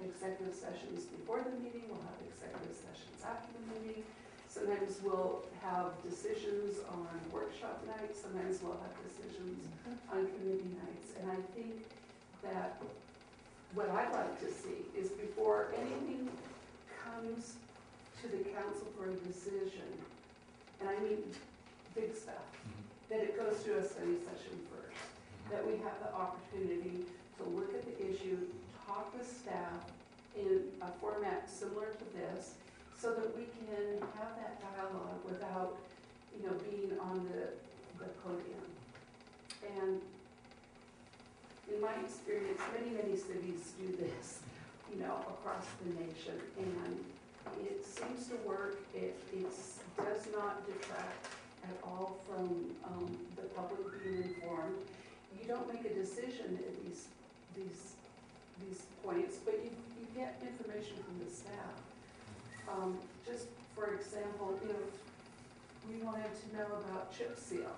executive sessions before the meeting, we'll have executive sessions after the meeting. Sometimes we'll have decisions on workshop nights, sometimes we'll have decisions on committee nights. And I think that what I'd like to see is before anything comes to the council for a decision, and I mean big stuff, that it goes through a study session first, that we have the opportunity to look at the issue, talk with staff in a format similar to this, so that we can have that dialogue without, being on the podium. And in experience, many cities do this, you know, across the nation, and it seems to work. It does not detract at all from the public being informed. You don't make a decision at these points, but you get information from the staff. Just for example, you know, we wanted to know about chip seal.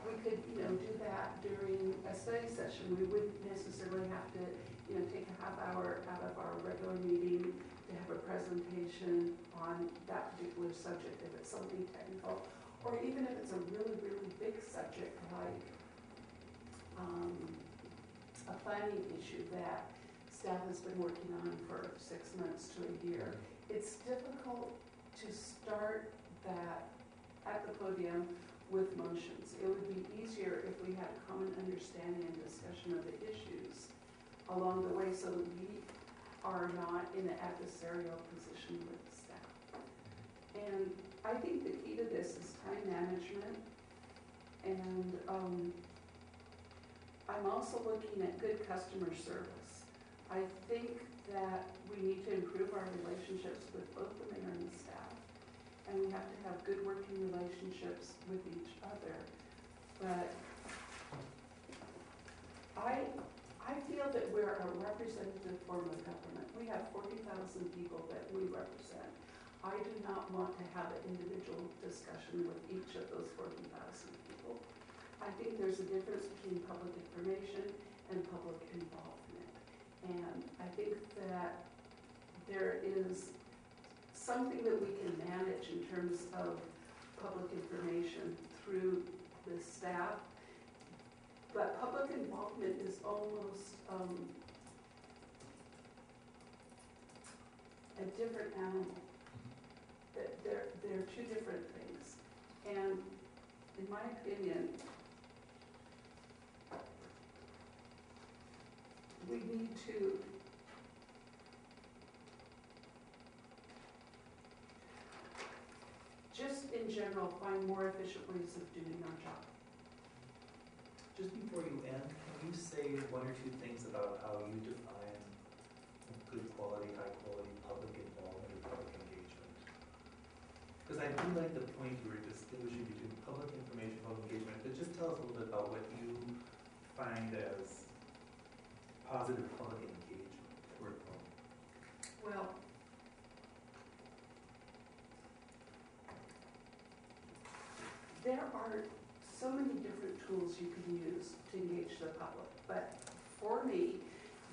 We could, you know, do that during a study session. We wouldn't necessarily have to, you know, take a half hour out of our regular meeting to have a presentation on that particular subject if it's something technical, or even if it's a really, really big subject like a planning issue that staff has been working on for 6 months to a year. It's difficult to start that at the podium with motions. It would be easier if we had common understanding and discussion of the issues along the way so that we are not in an adversarial position with the staff. And I think the key to this is time management, and I'm also looking at good customer service. I think that we need to improve our relationships with both the mayor and the staff, and we have to have good working relationships with each other. But I feel that we're a representative form of government. We have 40,000 people that we represent. I do not want to have an individual discussion with each of those 40,000 people. I think there's a difference between public information and public involvement. And I think that there is something that we can manage in terms of public information through the staff. But public involvement is almost a different animal. They're two different things. And in my opinion, we need to just in general find more efficient ways of doing our job. Just before you end, can you say one or two things about how you define good quality, high quality public involvement or public engagement? Because I do like the point you were distinguishing between public information, public engagement, but just tell us a little bit about what you find as positive public engagement. Well, there are so many different tools you can use to engage the public, but for me,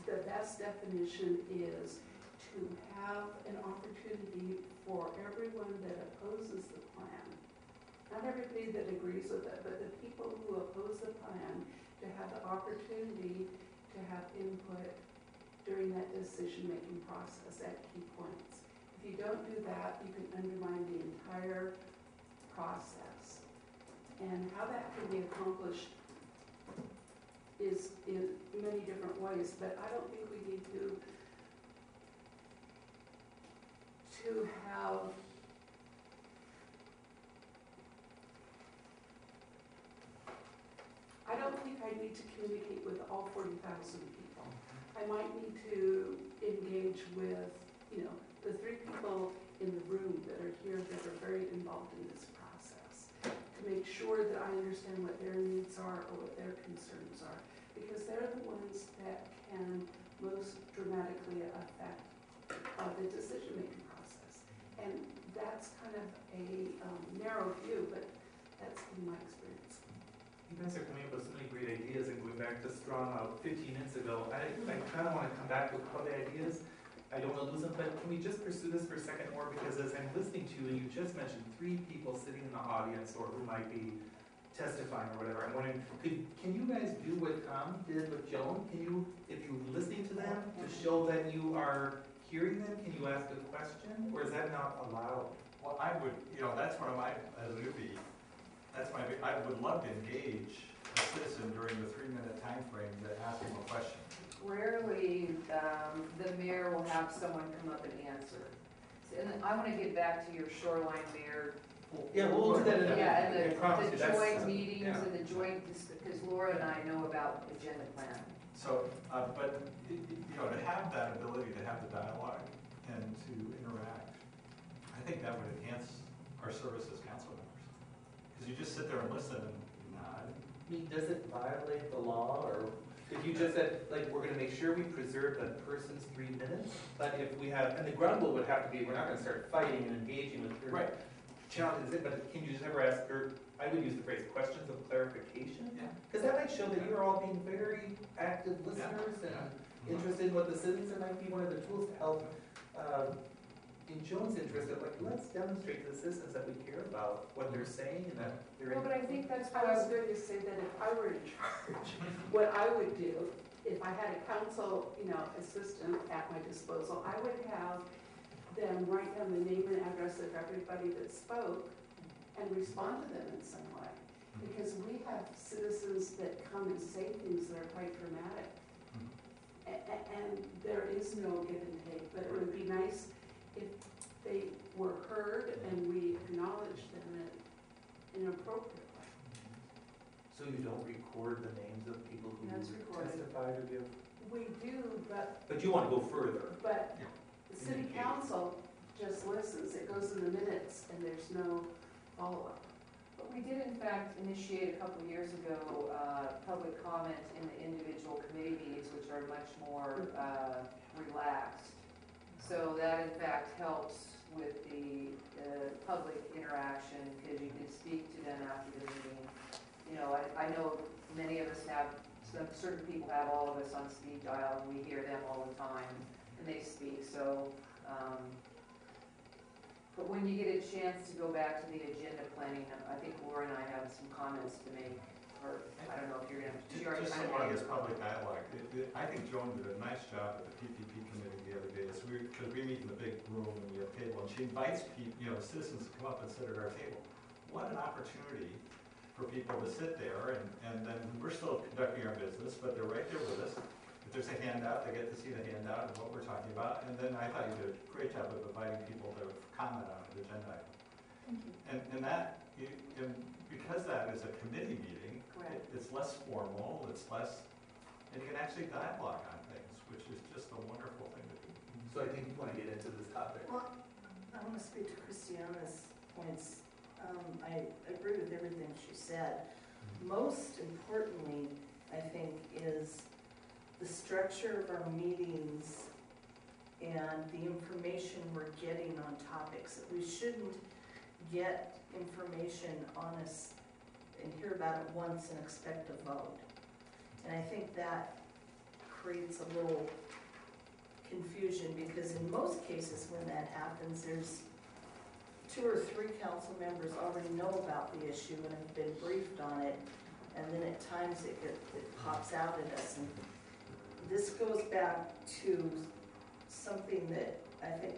the best definition is to have an opportunity for everyone that opposes the plan, not everybody that agrees with it, but the people who oppose the plan, to have the opportunity to have input during that decision-making process at key points. If you don't do that, you can undermine the entire process. And how that can be accomplished is in many different ways, but I don't think we need to have I don't think I need to communicate with all 40,000 people. I might need to engage with, you know, the 3 people in the room that are here that are very involved in this process, to make sure that I understand what their needs are or what their concerns are, because they're the ones that can most dramatically affect the decision-making process. And that's kind of a narrow view, but that's been my experience. You guys are coming up with so many great ideas, and going back to Strong 15 minutes ago, I kind of want to come back with all the ideas. I don't want to lose them, but can we just pursue this for a second more? Because as I'm listening to you, and you just mentioned 3 people sitting in the audience or who might be testifying or whatever, I'm wondering, can you guys do what Tom did with Joan? Can you, if you're listening to them, to show that you are hearing them, can you ask a question, or is that not allowed? Well, I would, you know, that's one of my, as a newbie, I would love to engage a citizen during the 3-minute time frame to ask them a question. Rarely, the mayor will have someone come up and answer. And I want to get back to your shoreline mayor Yeah, we'll do that in a Yeah, minute. I and promise the you, that's, joint meetings yeah. and the joint, because Laura and I know about agenda plan. So, but, you know, to have that ability to have the dialogue and to interact, I think that would enhance our service as council members. Because you just sit there and listen and nod. I mean, does it violate the law, or if you just said, like, we're gonna make sure we preserve that person's 3 minutes, but if we have, and the grumble would have to be, we're not gonna start fighting and engaging with her. Right. Challenges it, but can you just ever ask her, I would use the phrase, questions of clarification? Yeah. Because that might show that you're all being very active listeners and interested in what the citizens, it might be one of the tools to help, in Joan's interest of like, let's demonstrate to the citizens that we care about what they're saying and that they're. No, but I think that's I why was going to say that if I were in charge, what I would do, if I had a council, assistant at my disposal, I would have them write down the name and address of everybody that spoke and respond to them in some way. Because we have citizens that come and say things that are quite dramatic. And there is no give and take, but it would be nice if they were heard and we acknowledged them in an appropriate way. So you don't record the names of people who That's recorded. testified or give? We do, but But you want to go further. the city council just listens, it goes in the minutes, and there's no follow-up. But we did in fact initiate a couple of years ago, public comment in the individual committee meetings, which are much more relaxed. So that in fact helps with the public interaction, because you can speak to them after the meeting. I know many of us have, certain people have all of us on speed dial, and we hear them all the time, and they speak, so, but when you get a chance to go back to the agenda planning, I think Laura and I have some comments to make, or, I don't know if you're gonna. Just along this public dialogue, I think Joan did a nice job at the PPP committee the other day, because we meet in the big room and we have table, and she invites people, citizens to come up and sit at our table. What an opportunity for people to sit there, and then we're still conducting our business, but they're right there with us. If there's a handout, they get to see the handout and what we're talking about, and then I thought you did a great job of inviting people to comment on an agenda item. Thank you. And that, and because that is a committee meeting, Correct. it's less formal, it's less, and you can actually dialogue on things, which is just a wonderful thing to do. So I think you want to get into this topic. Well, I want to speak to Christiana's points. I agree with everything she said. Most importantly, I think, is the structure of our meetings and the information we're getting on topics. That we shouldn't get information on us and hear about it once and expect a vote. And I think that creates a little confusion, because in most cases when that happens, there's 2 or 3 council members already know about the issue and have been briefed on it, and then at times it pops out at us. And this goes back to something that I think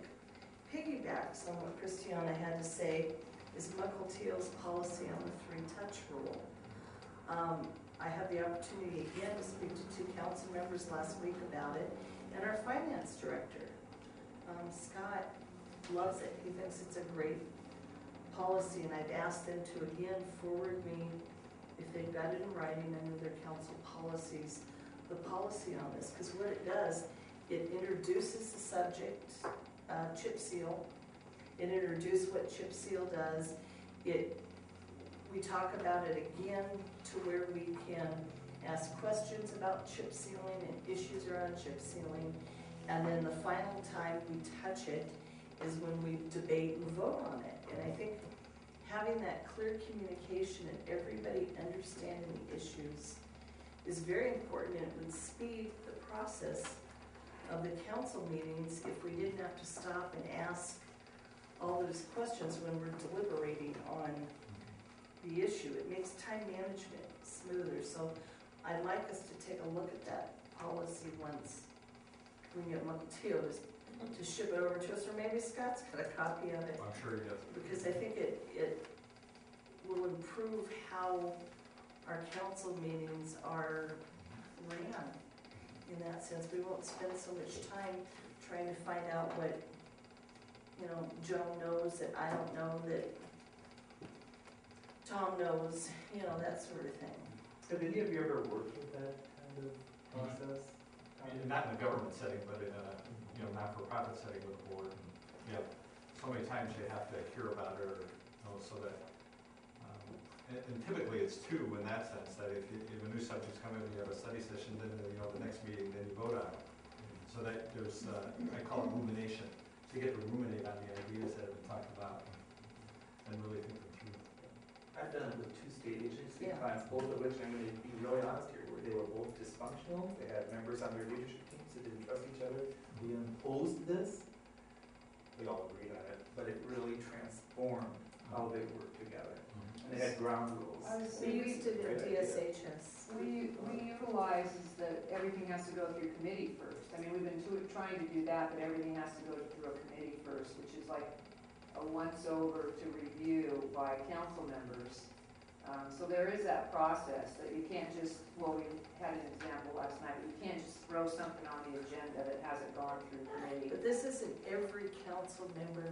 piggybacks on what Christiana had to say, is Michael Teal's policy on the 3-touch rule. I had the opportunity again to speak to 2 council members last week about it, and our finance director. Scott loves it. He thinks it's a great policy, and I've asked them to again forward me, if they've got it in writing under their council policies, the policy on this, because what it does, it introduces the subject, chip seal. It introduces what chip seal does. We talk about it again to where we can ask questions about chip sealing and issues around chip sealing. And then the final time we touch it is when we debate and vote on it. And I think having that clear communication and everybody understanding the issues is very important, and it would speed the process of the council meetings if we didn't have to stop and ask all those questions when we're deliberating on the issue. It makes time management smoother. So I'd like us to take a look at that policy once we get Montiel to ship it over to us, or maybe Scott's got a copy of it. I'm sure he does. Because I think it will improve how our council meetings are ran. In that sense, we won't spend so much time trying to find out what, Joan knows that I don't know, that Tom knows, you know, that sort of thing. Have any of you ever worked with that kind of process? I mean, not in a government setting, but in a, not-for-profit setting with a board. And, so many times you have to hear about it, or, so that, and typically it's two in that sense, that if a new subject's coming, you have a study session, then, the next meeting, then you vote on it. So that there's, I call it rumination. So you get to ruminate on the ideas that have been talked about and really think them through. I've done it with two state agency Yeah. clients, both of which I'm going to be really honest here, where they were both dysfunctional. They had members on their leadership teams that didn't trust each other. We imposed this. We all agreed on it, but it really transformed how they worked together. And they had ground rules. We used to do Great idea. DSHS. We utilize is that everything has to go through committee first. I mean, we've been trying to do that, but everything has to go through a committee first, which is like a once-over to review by council members. So there is that process that you can't just, well, we had an example last night, you can't just throw something on the agenda that hasn't gone through committee. But this isn't every council member,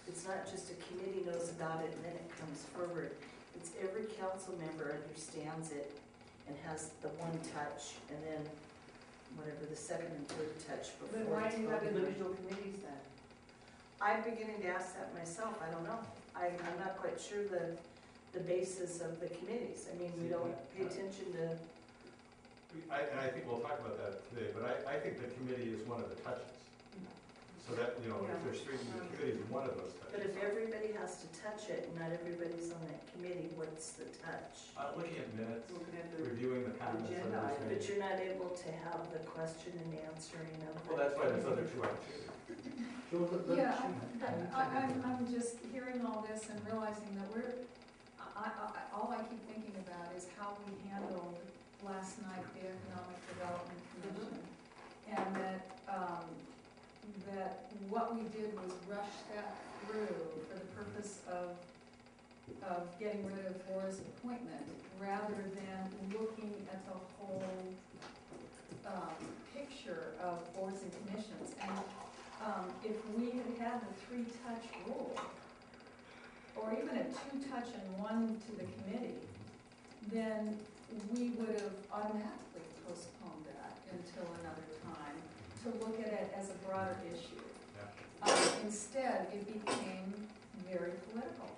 it's not just a committee knows about it and then it comes forward. It's every council member understands it and has the one touch and then whatever the second and third touch before. Then why it's do you have voted on. individual committees then? I'm beginning to ask that myself, I don't know. I'm not quite sure the basis of the committees. I mean, we don't pay attention to, And I think we'll talk about that today, but I think the committee is one of the touches. So that, if there's three committees, one of those but touches. if everybody has to touch it and not everybody's on that committee, what's the touch? Looking at minutes, Looking at the reviewing the comments that agenda are item. But you're not able to have the question and answering of. Well, that's why there's other two opportunities. Yeah, I'm just hearing all this and realizing that all I keep thinking about is how we handled last night the Economic Development Commission. And that what we did was rush that through for the purpose of getting rid of Laura's appointment, rather than looking at the whole picture of boards and commissions. And if we had had the three-touch rule, or even a two-touch and one to the committee, then we would have automatically postponed that until another time to look at it as a broader issue. Instead, it became very political.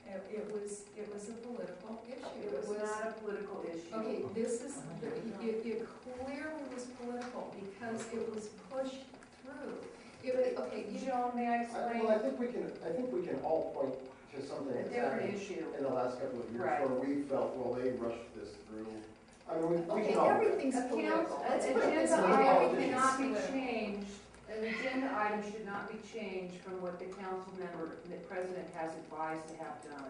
It was a political issue. It was not a political issue. Okay, it clearly was political because it was pushed through. Joan, may I explain? Well, I think we can all point to something A that's different happened issue. in the last couple of years Right. where we felt, well, they rushed this through. I mean, we Okay, can all. everything's An political. Let's put it agenda this way, item everything's cannot be political. changed, an agenda item should not be changed from what the council member, the president has advised to have done.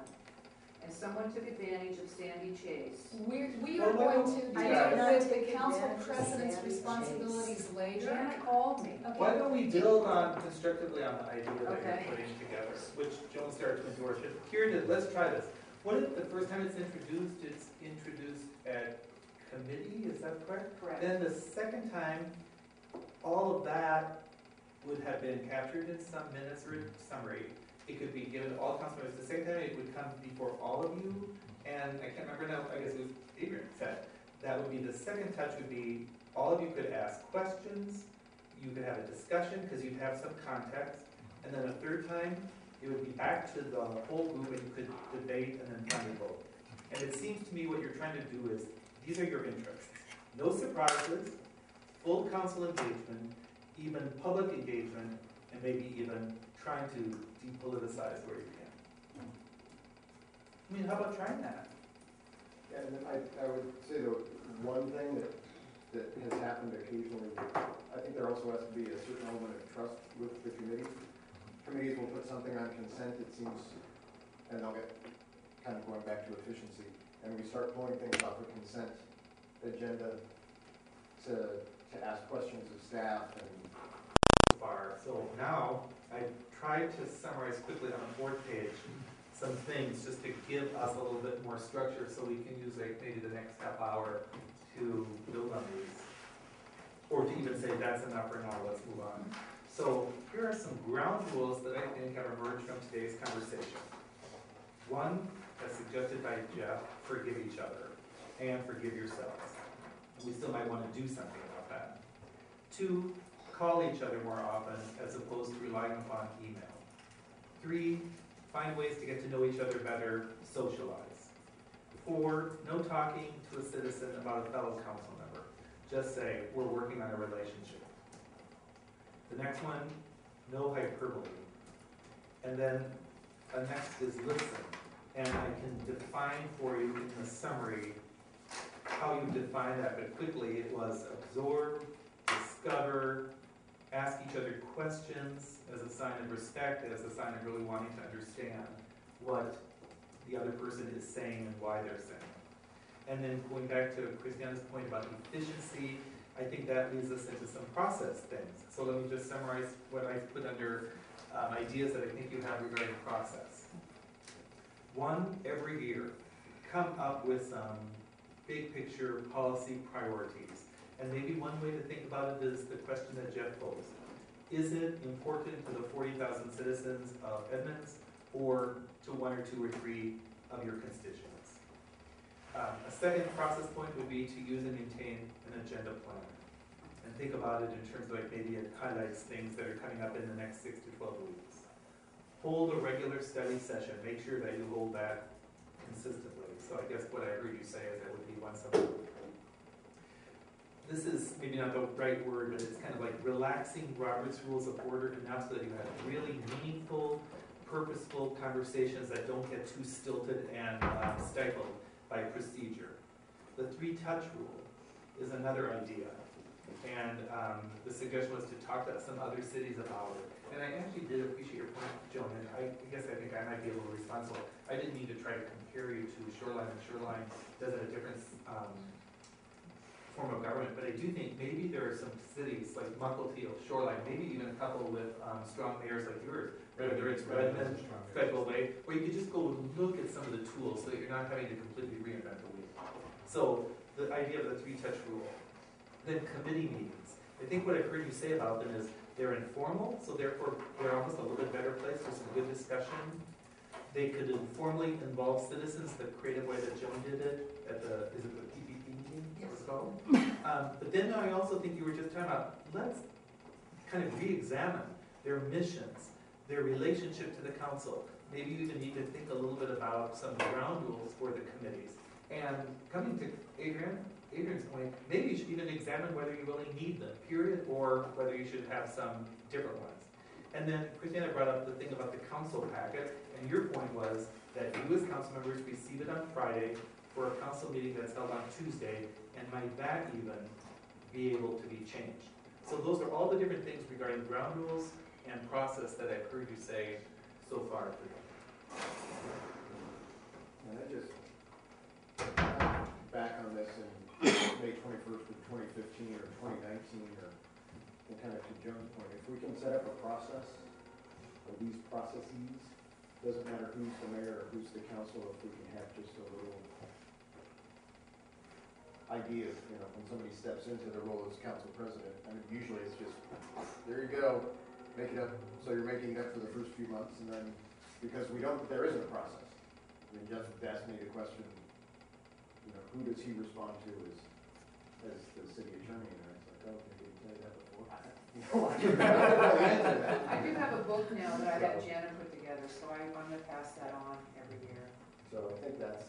And someone took advantage of Sandy Chase. We Well, are going to I deal did not with the take council advantage of president's Sandy's responsibilities later. Janet called me. Okay. Why don't we build on constructively on the idea that Okay. you're putting together, which Joan started to endorse. Here, let's try this. What if the first time it's introduced at committee, is that correct? Correct. Then the second time, all of that would have been captured in some minutes or summary. It could be given to all council members. The second time, it would come before all of you, and I can't remember now, I guess it was Adrian said, that would be the second touch would be, all of you could ask questions, you could have a discussion, because you'd have some context, and then a third time, it would be back to the whole group, and you could debate and then finally vote. And it seems to me what you're trying to do is, these are your interests. No surprises, full council engagement, even public engagement, and maybe even trying to depoliticize where you can. I mean, how about trying that? And I would say the one thing that has happened occasionally, I think there also has to be a certain element of trust with the committee. Committees will put something on consent, it seems, and they'll get kind of going back to efficiency. And we start pulling things off the consent agenda to ask questions of staff and. Far. So now, I tried to summarize quickly on the fourth page some things just to give us a little bit more structure so we can use like maybe the next half hour to build on these. Or to even say that's enough for now, let's move on. So here are some ground rules that I think have emerged from today's conversation. One, as suggested by Jeff, forgive each other and forgive yourselves. We still might want to do something about that. 2, call each other more often as opposed to relying upon email. 3, find ways to get to know each other better, socialize. 4, no talking to a citizen about a fellow council member. Just say, we're working on a relationship. The next one, no hyperbole. And then next is listen. And I can define for you in the summary how you define that, but quickly it was absorb, discover, ask each other questions as a sign of respect, as a sign of really wanting to understand what the other person is saying and why they're saying it. And then going back to Christiana's point about efficiency, I think that leads us into some process things. So let me just summarize what I put under ideas that I think you have regarding process. 1, every year, come up with some big picture policy priorities. And maybe one way to think about it is the question that Jeff posed. Is it important to the 40,000 citizens of Edmonds or to 1 or 2 or 3 of your constituents? A second process point would be to use and maintain an agenda plan. And think about it in terms of like maybe it highlights things that are coming up in the next 6 to 12 weeks. Hold a regular study session. Make sure that you hold that consistently. So I guess what I heard you say is that would be once a month. This is maybe not the right word, but it's kind of like relaxing Robert's Rules of Order enough so that you have really meaningful, purposeful conversations that don't get too stilted and stifled by procedure. The 3-touch rule is another idea. And the suggestion was to talk to some other cities about it. And I actually did appreciate your point, Joan, and I guess I think I might be a little responsible. I didn't mean to try to compare you to Shoreline, and Shoreline does have a different form of government, but I do think maybe there are some cities like Mukilteo, Shoreline, maybe even a couple with strong mayors like yours, whether it's Redmond, Federal Way, where you could just go and look at some of the tools so that you're not having to completely reinvent the wheel. So the idea of the 3-touch rule. Then committee meetings. I think what I've heard you say about them is they're informal, so therefore they're almost a little bit better place for some good discussion. They could informally involve citizens the creative way that Joan did it at the, is it the PPP meeting? Yes. It was called? But then I also think you were just talking about, let's kind of re-examine their missions, their relationship to the council. Maybe you even need to think a little bit about some ground rules for the committees. And coming to Adrian's point, maybe you should even examine whether you really need them, period, or whether you should have some different ones. And then Christina brought up the thing about the council packet, and your point was that you as council members receive it on Friday for a council meeting that's held on Tuesday, and might that even be able to be changed? So those are all the different things regarding ground rules and process that I've heard you say so far today. And I just, back on this in May 21st of 2015 or 2019, or kind of to Joan's point, if we can set up a process, or these processes, doesn't matter who's the mayor or who's the council, if we can have just a little idea, when somebody steps into the role as council president, I mean, usually it's just, there you go, make it up, so you're making it up for the first few months, and then, because there isn't a process. I mean, Jeff asked me the question, who does he respond to as the city attorney? And I was like, oh, maybe you say that before. I do have a book now that I had Jana put together, so I'm going to pass that on every year. So I think that's,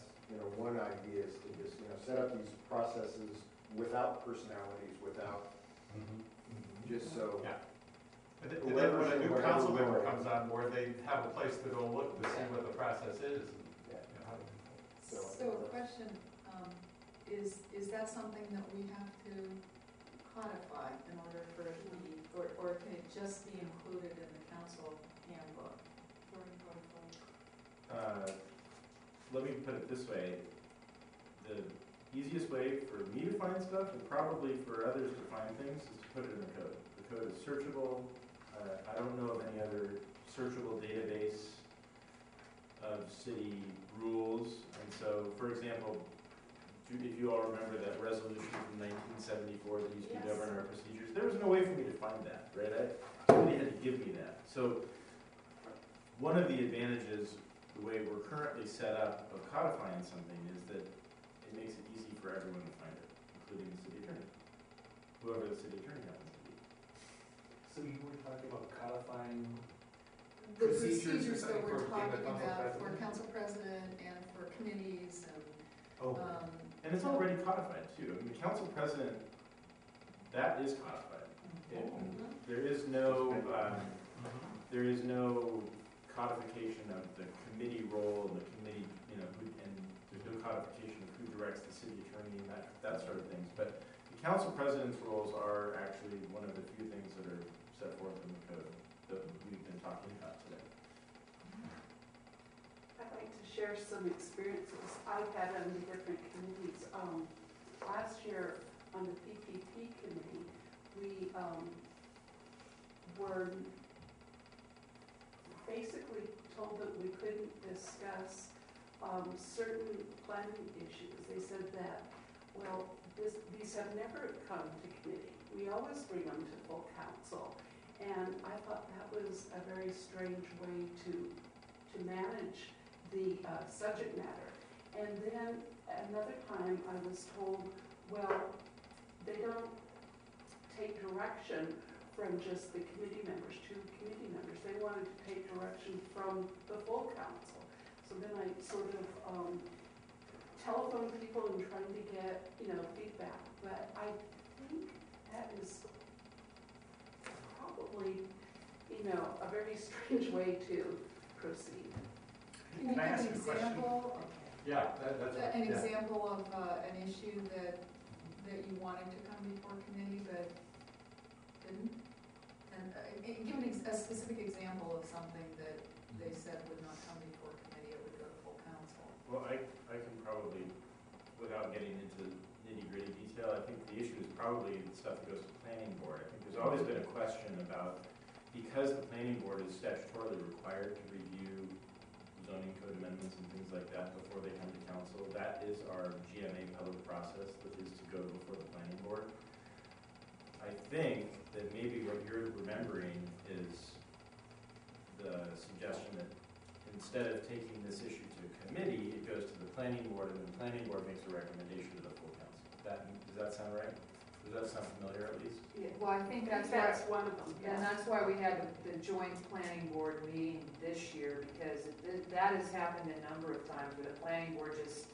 one idea is to just, set up these processes without personalities, without, just so. Yeah. And then when a new council member comes on board, they have a place to go look to see what the process is. And, how to So the question, is that something that we have to codify in order for it to be, or can it just be included in the council handbook? Let me put it this way. The easiest way for me to find stuff, and probably for others to find things, is to put it in the code. The code is searchable. I don't know of any other searchable database of city rules. And so, for example, if you all remember that resolution from 1974 that used to govern our procedures, there was no way for me to find that, right? Somebody had to give me that. So one of the advantages the way we're currently set up of codifying something is that it makes it easy for everyone to find it, including the city attorney, whoever the city attorney happens to be. So you were talking about codifying The procedures or procedures that something we're for being a talking council about for president? council president and for committees and, Oh, And it's already codified too. I mean, the council president, that is codified. There is no, codification of the committee role and the committee, you know, and there's no codification of who directs the city attorney and that sort of things. But the council president's roles are actually one of the few things that are set forth in the code that we've been talking about today. I'd like to share some experiences I've had on the different committees. Last year on the PPP committee, we were basically told that we couldn't discuss certain planning issues. They said that, well, these have never come to committee. We always bring them to full council. And I thought that was a very strange way to manage the subject matter. And then another time I was told, well, they don't take direction from just the committee members, 2 committee members. They wanted to take direction from the full council. So then I sort of telephoned people and trying to get, feedback. But I think that is probably, a very strange way to proceed. can you give Can I an ask a question? example? Yeah, that's. An example of an issue that you wanted to come before committee but didn't? And give a specific example of something that they said would not come before committee, it would go to full council. Well, I can probably, without getting into nitty-gritty detail, I think the issue is probably the stuff that goes to planning board. I think there's always been a question about, because the planning board is statutorily required to review zoning code amendments and things like that before they come to council, that is our GMA public process that is to go before the planning board. I think that maybe what you're remembering is the suggestion that instead of taking this issue to committee, it goes to the planning board, and the planning board makes a recommendation to the full council. Does that sound right? Does that sound familiar at least? Yeah, well, I think that's one of them. and that's why we had the joint planning board meeting this year, because that has happened a number of times where the planning board just,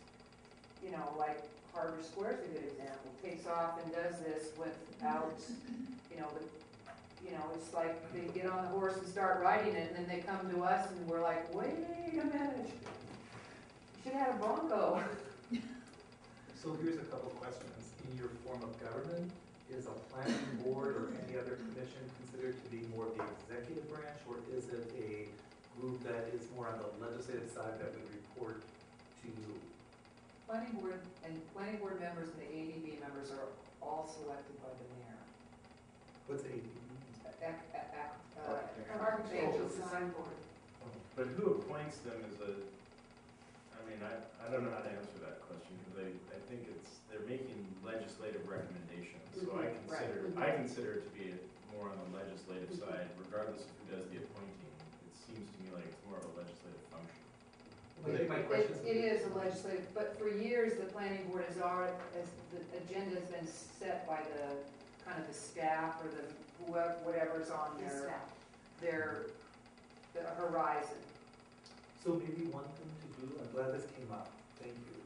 like Harbor Square is a good example, takes off and does this without, it's like they get on the horse and start riding it, and then they come to us and we're like, wait a minute, you should have had a Bronco. so here's a couple questions. In your form of government, is a planning board or any other commission considered to be more of the executive branch, or is it a group that is more on the legislative side that would report to you? Planning board members and the ADB members are all selected by the mayor. What's AD? Architectural design board. But who appoints them is I don't know how to answer that question, because I think they're making legislative recommendations. So I consider it to be more on the legislative side, regardless of who does the appointing. It seems to me like it's more of a legislative function. It is a legislative, but for years, the planning board the agenda has been set by the staff or whatever's on their horizon. So maybe one thing to do, I'm glad this came up, thank you.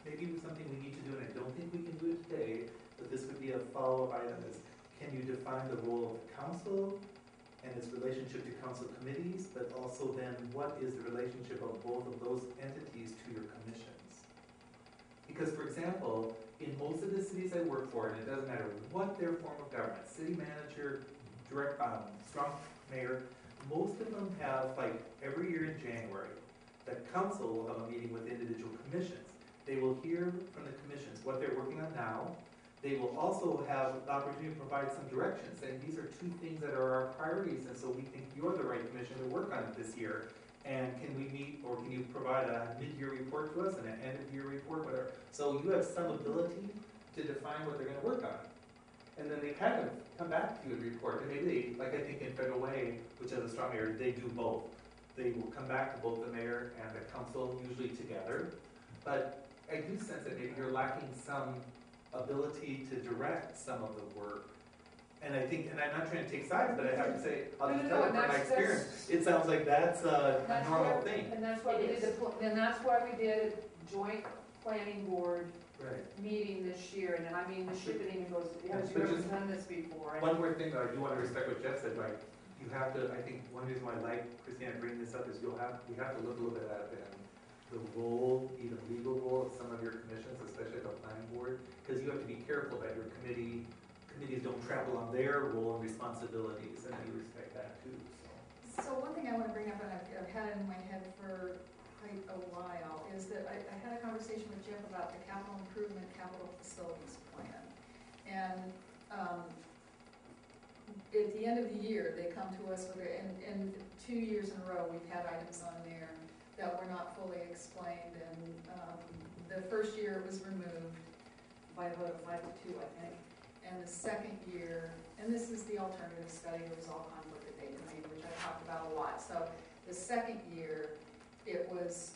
Maybe something we need to do, and I don't think we can do it today, but this would be a follow-up item, is can you define the role of the council and its relationship to council committees, but also then what is the relationship of both of those entities to your commissions? Because, for example, in most of the cities I work for, and it doesn't matter what their form of government, city manager, strong mayor, most of them have, like, every year in January, the council will have a meeting with individual commissions. They will hear from the commissions what they're working on now. They will also have the opportunity to provide some direction, saying these are 2 things that are our priorities, and so we think you're the right commission to work on it this year. And can we meet, or can you provide a mid-year report to us and an end-of-year report, whatever. So you have some ability to define what they're going to work on. And then they kind of come back to you and report. And maybe they, like I think in Federal Way, which has a strong area, they do both. They will come back to both the mayor and the council, usually together. But I do sense that maybe you're lacking some ability to direct some of the work. And I think, and I'm not trying to take sides, but I have to say, I'll just tell you from my experience, it sounds like that's a normal thing. And that's why we did a joint planning board Right. meeting this year, and I mean, the ship even goes, have you But ever just done this before? One more thing, though, I do want to respect what Jeff said, like, you have to, I think, one reason why I like Christina bringing this up is we have to look a little bit at the role, even legal role of some of your commissions, especially the planning board, because you have to be careful that your committees don't trample on their role and responsibilities, and that you respect that too, so. So one thing I want to bring up, and I've had it in my head for quite a while, is that I had a conversation with Jeff about the capital improvement, capital facilities plan. And at the end of the year, they come to us with, and 2 years in a row, we've had items on there that were not fully explained. And the first year it was removed by a vote of 5 to 2, I think. And the second year, and this is the alternative study, it was all conflict of data, which I talked about a lot. So the second year, it was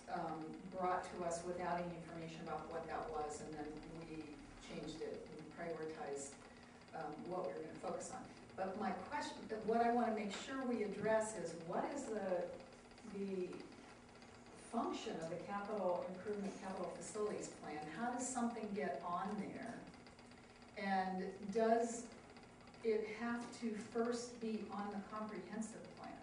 brought to us without any information about what that was, and then we changed it and prioritized what we were going to focus on. But my question, what I want to make sure we address is, what is the function of the capital improvement, capital facilities plan? How does something get on there? And does it have to first be on the comprehensive plan?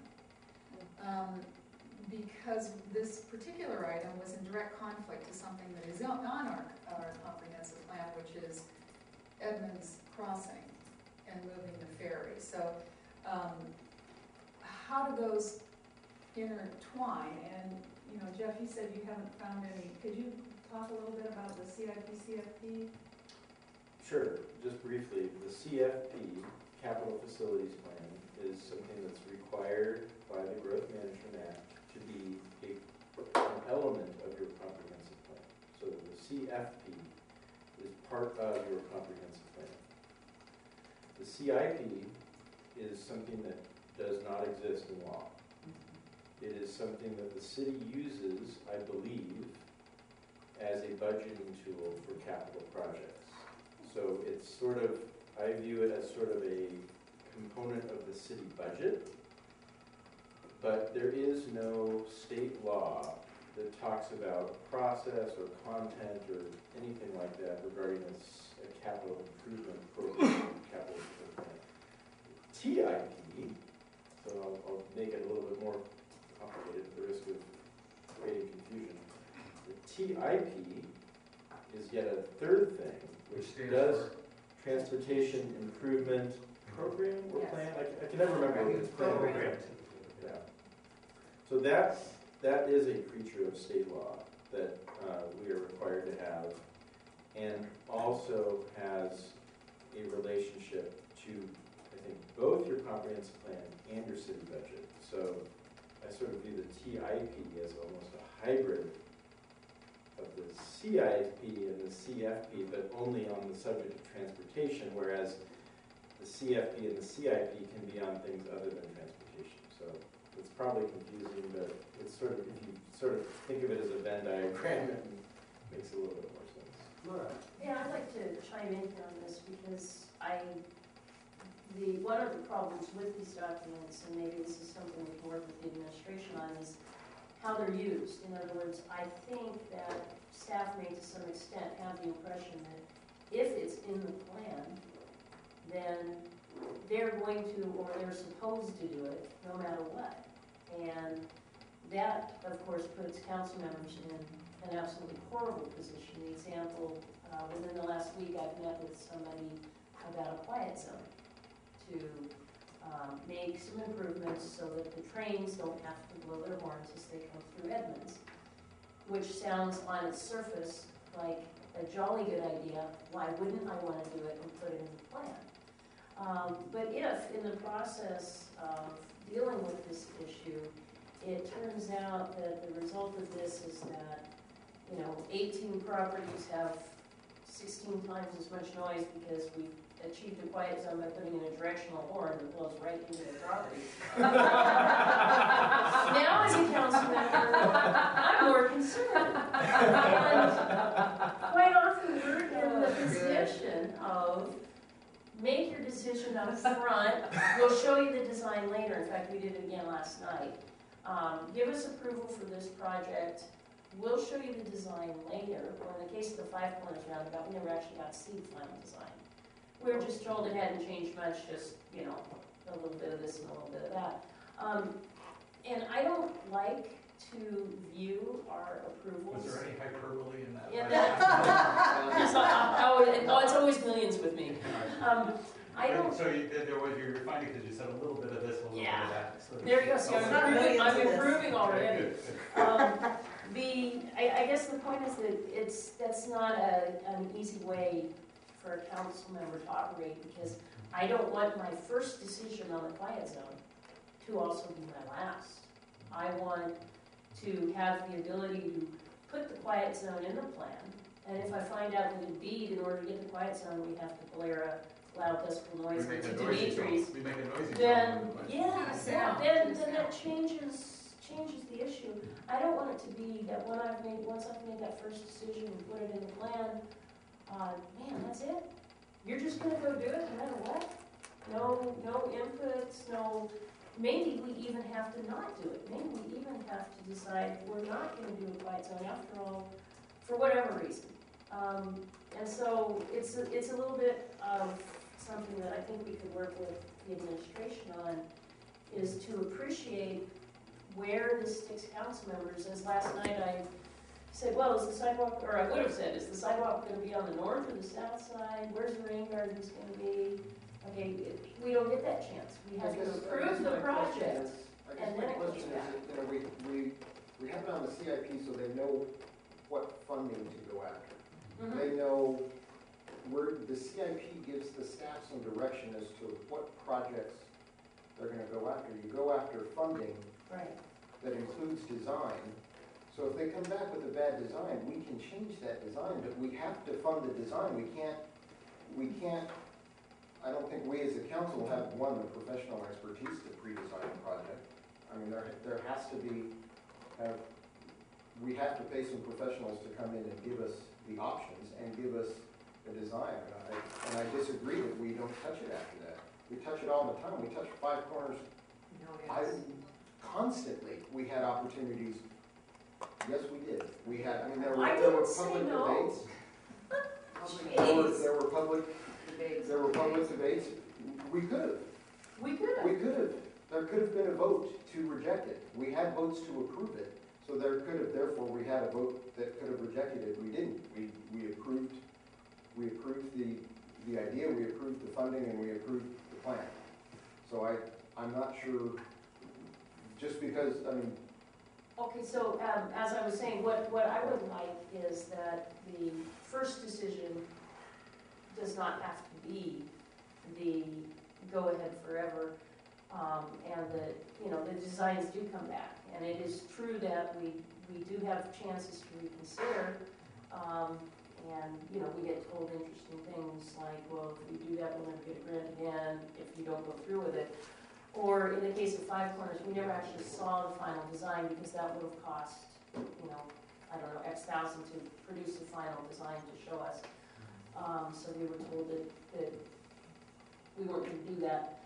Because this particular item was in direct conflict to something that is on our comprehensive plan, which is Edmonds Crossing and moving the ferry. So how do those intertwine? And, you know, Jeff, you said you haven't found any. Could you talk a little bit about the CIP-CFP? Sure, just briefly, the CFP, Capital Facilities Plan, is something that's required by the Growth Management Act to be an element of your comprehensive plan. So the CFP is part of your comprehensive plan. The CIP is something that does not exist in law. It is something that the city uses, I believe, as a budgeting tool for capital projects. So it's sort of, I view it as sort of a component of the city budget, but there is no state law that talks about process or content or anything like that regarding a capital improvement program, capital improvement plan. TIP, so I'll make it a little bit more complicated at the risk of creating confusion. The TIP is yet a third thing, which does transportation improvement program or Yes. plan. I can never remember what it's called. Program. Yeah. So that is a creature of state law that we are required to have, and also has a relationship to, I think, both your comprehensive plan and your city budget. So I sort of view the TIP as almost a hybrid of the CIP and the CFP, but only on the subject of transportation, whereas the CFP and the CIP can be on things other than transportation. So it's probably confusing, but it's sort of, if you sort of think of it as a Venn diagram, it makes a little bit more sense. Laura. Yeah, I'd like to chime in here on this because one of the problems with these documents, and maybe this is something we can work with the administration on, is how they're used. In other words, I think that staff may to some extent have the impression that if it's in the plan, then they're going to, or they're supposed to do it no matter what. And that, of course, puts council members in an absolutely horrible position. The example, within the last week, I've met with somebody about a quiet zone to make some improvements so that the trains don't have to blow their horns as they come through Edmonds, which sounds on its surface like a jolly good idea. Why wouldn't I want to do it and put it in the plan? But if in the process of dealing with this issue, it turns out that the result of this is that, 18 properties have 16 times as much noise because we've achieved a quiet zone by putting in a directional horn that blows right into their property. Now as a council member, I'm more concerned. And quite often we're in the position of make your decision up front. We'll show you the design later. In fact, we did it again last night. Give us approval for this project. We'll show you the design later. Or in the case of the Five Corners roundabout, we never actually got to see the final design. We were just told it hadn't changed much, just, you know, a little bit of this and a little bit of that. And I don't like to view our approvals. Was there any hyperbole in that? In that, it's always millions with me. I don't. So there was, you're finding because you said a little bit of this, a little bit of that. So There you go. See, I'm improving already. Good. I guess the point is that that's not an easy way for a council member to operate, because I don't want my first decision on the quiet zone to also be my last. I want to have the ability to put the quiet zone in the plan, and if I find out that indeed, in order to get the quiet zone, we have to blare a loud decibel noise We make into a noisy Dimitri's, zone. We make a noisy then, zone. then that changes the issue. I don't want it to be that once I've made that first decision and put it in the plan, man, that's it? You're just gonna go do it no matter what? No inputs, no, maybe we even have to not do it. Maybe we even have to decide we're not gonna do a quiet zone after all, for whatever reason. And so it's a little bit of something that I think we could work with the administration on, is to appreciate where this sticks council members. As last night I said, well, is the sidewalk, or I would have said, is the sidewalk going to be on the north or the south side? Where's the rain gardens going to be? Okay, we don't get that chance. We have to approve the project. And then it goes back. You know, we have it on the CIP so they know what funding to go after. Mhm. They know where the CIP gives the staff some direction as to what projects they're gonna go after. You go after funding Right. that includes design. So if they come back with a bad design, we can change that design, but we have to fund the design. We can't, I don't think we as a council have, the professional expertise to pre-design a project. I mean, there has to be, we have to pay some professionals to come in and give us the options and give us the design. And I disagree that we don't touch it after that. We touch it all the time. We touch Five Corners constantly. We had opportunities. Yes, we did. We had, I mean, there were didn't say public no. debates. Jeez. There were public debates. We could have. We could have. We could have. There could have been a vote to reject it. We had votes to approve it. So there could have, therefore, we had a vote that could have rejected it. We didn't. We approved the idea, we approved the funding, and we approved the plan. So I'm not sure, just because, I mean. Okay, so as I was saying, what I would like is that the first decision does not have to be the go-ahead forever, and that, you know, the designs do come back. And it is true that we do have chances to reconsider, and, you know, we get told interesting things like, well, if you do that, we'll never get a grant again if you don't go through with it. Or in the case of Five Corners, we never actually saw the final design because that would have cost, you know, I don't know, X thousand to produce the final design to show us. So we were told that we weren't going to do that.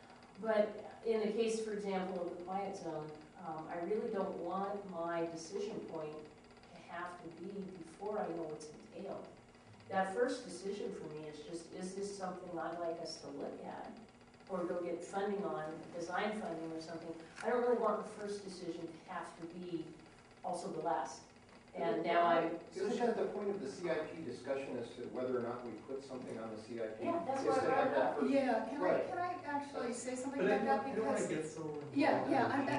But in the case, for example, of the quiet zone, I really don't want my decision point to have to be before I know what's entailed. That first decision for me is just, is this something I'd like us to look at? Or go get funding on, design funding or something. I don't really want the first decision to have to be also the last. And now Isn't that the point of the CIP discussion as to whether or not we put something on the CIP? Yeah, that's Is what to I have brought that up. first- Yeah, Right. can I actually say something But I about that? don't want Because, to get so.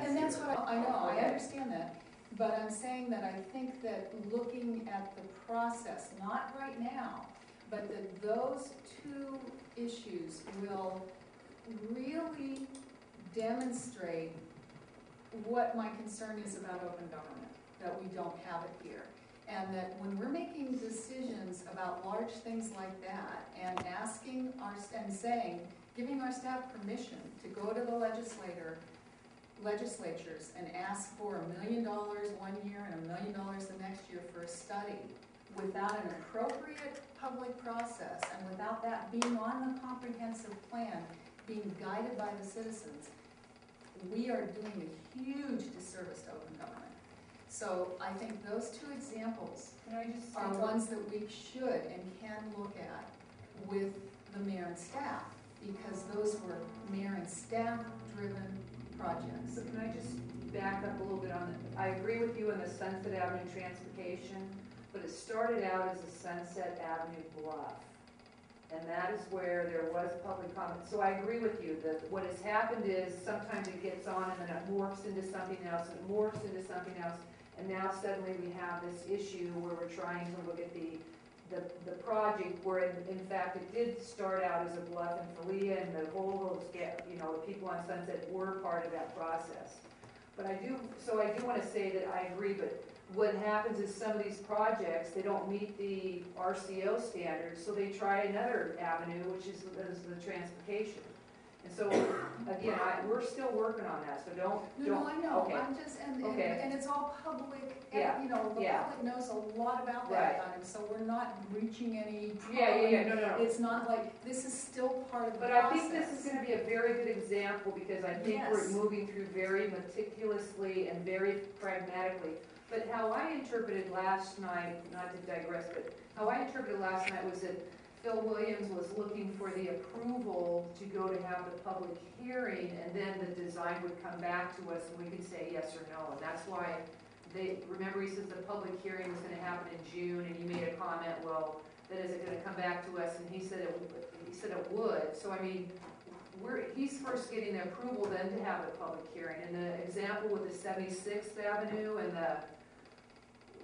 and that's what I know, I understand that. But I'm saying that I think that looking at the process, not right now, but that those two issues will really demonstrate what my concern is about open government, that we don't have it here. And that when we're making decisions about large things like that and asking our, and saying, giving our staff permission to go to the legislatures and ask for $1 million one year and $1 million the next year for a study without an appropriate public process and without that being on the comprehensive plan, being guided by the citizens, we are doing a huge disservice to open government. So I think those two examples Can I just are ones that we should and can look at with the mayor and staff, because those were mayor and staff-driven projects. So can I just back up a little bit on it? I agree with you on the Sunset Avenue transportation, but it started out as a Sunset Avenue bluff. And that is where there was public comment. So I agree with you that what has happened is sometimes it gets on and then it morphs into something else, and it morphs into something else. And now suddenly we have this issue where we're trying to look at the project where in fact it did start out as a bluff in Falia, and the whole, you know, the people on Sunset were part of that process. But I do want to say that I agree, but what happens is some of these projects, they don't meet the RCO standards, so they try another avenue, which is the transportation. And so, again, we're still working on that, so don't. No, I know, okay. I'm just, and it's all public, Yeah, and, you know, the yeah. public knows a lot about Right. that item, so we're not reaching any. Yeah, no. It's not like, this is still part of the But process. I think this is gonna be a very good example, because I think we're Yes. moving through very meticulously and very pragmatically. But how I interpreted last night, not to digress, but how I interpreted last night was that Phil Williams was looking for the approval to go to have the public hearing, and then the design would come back to us and we could say yes or no. And that's why remember he says the public hearing was gonna happen in June, and he made a comment, well, then is it gonna come back to us? And he said it would. So I mean, he's first getting the approval then to have the public hearing. And the example with the 76th Avenue and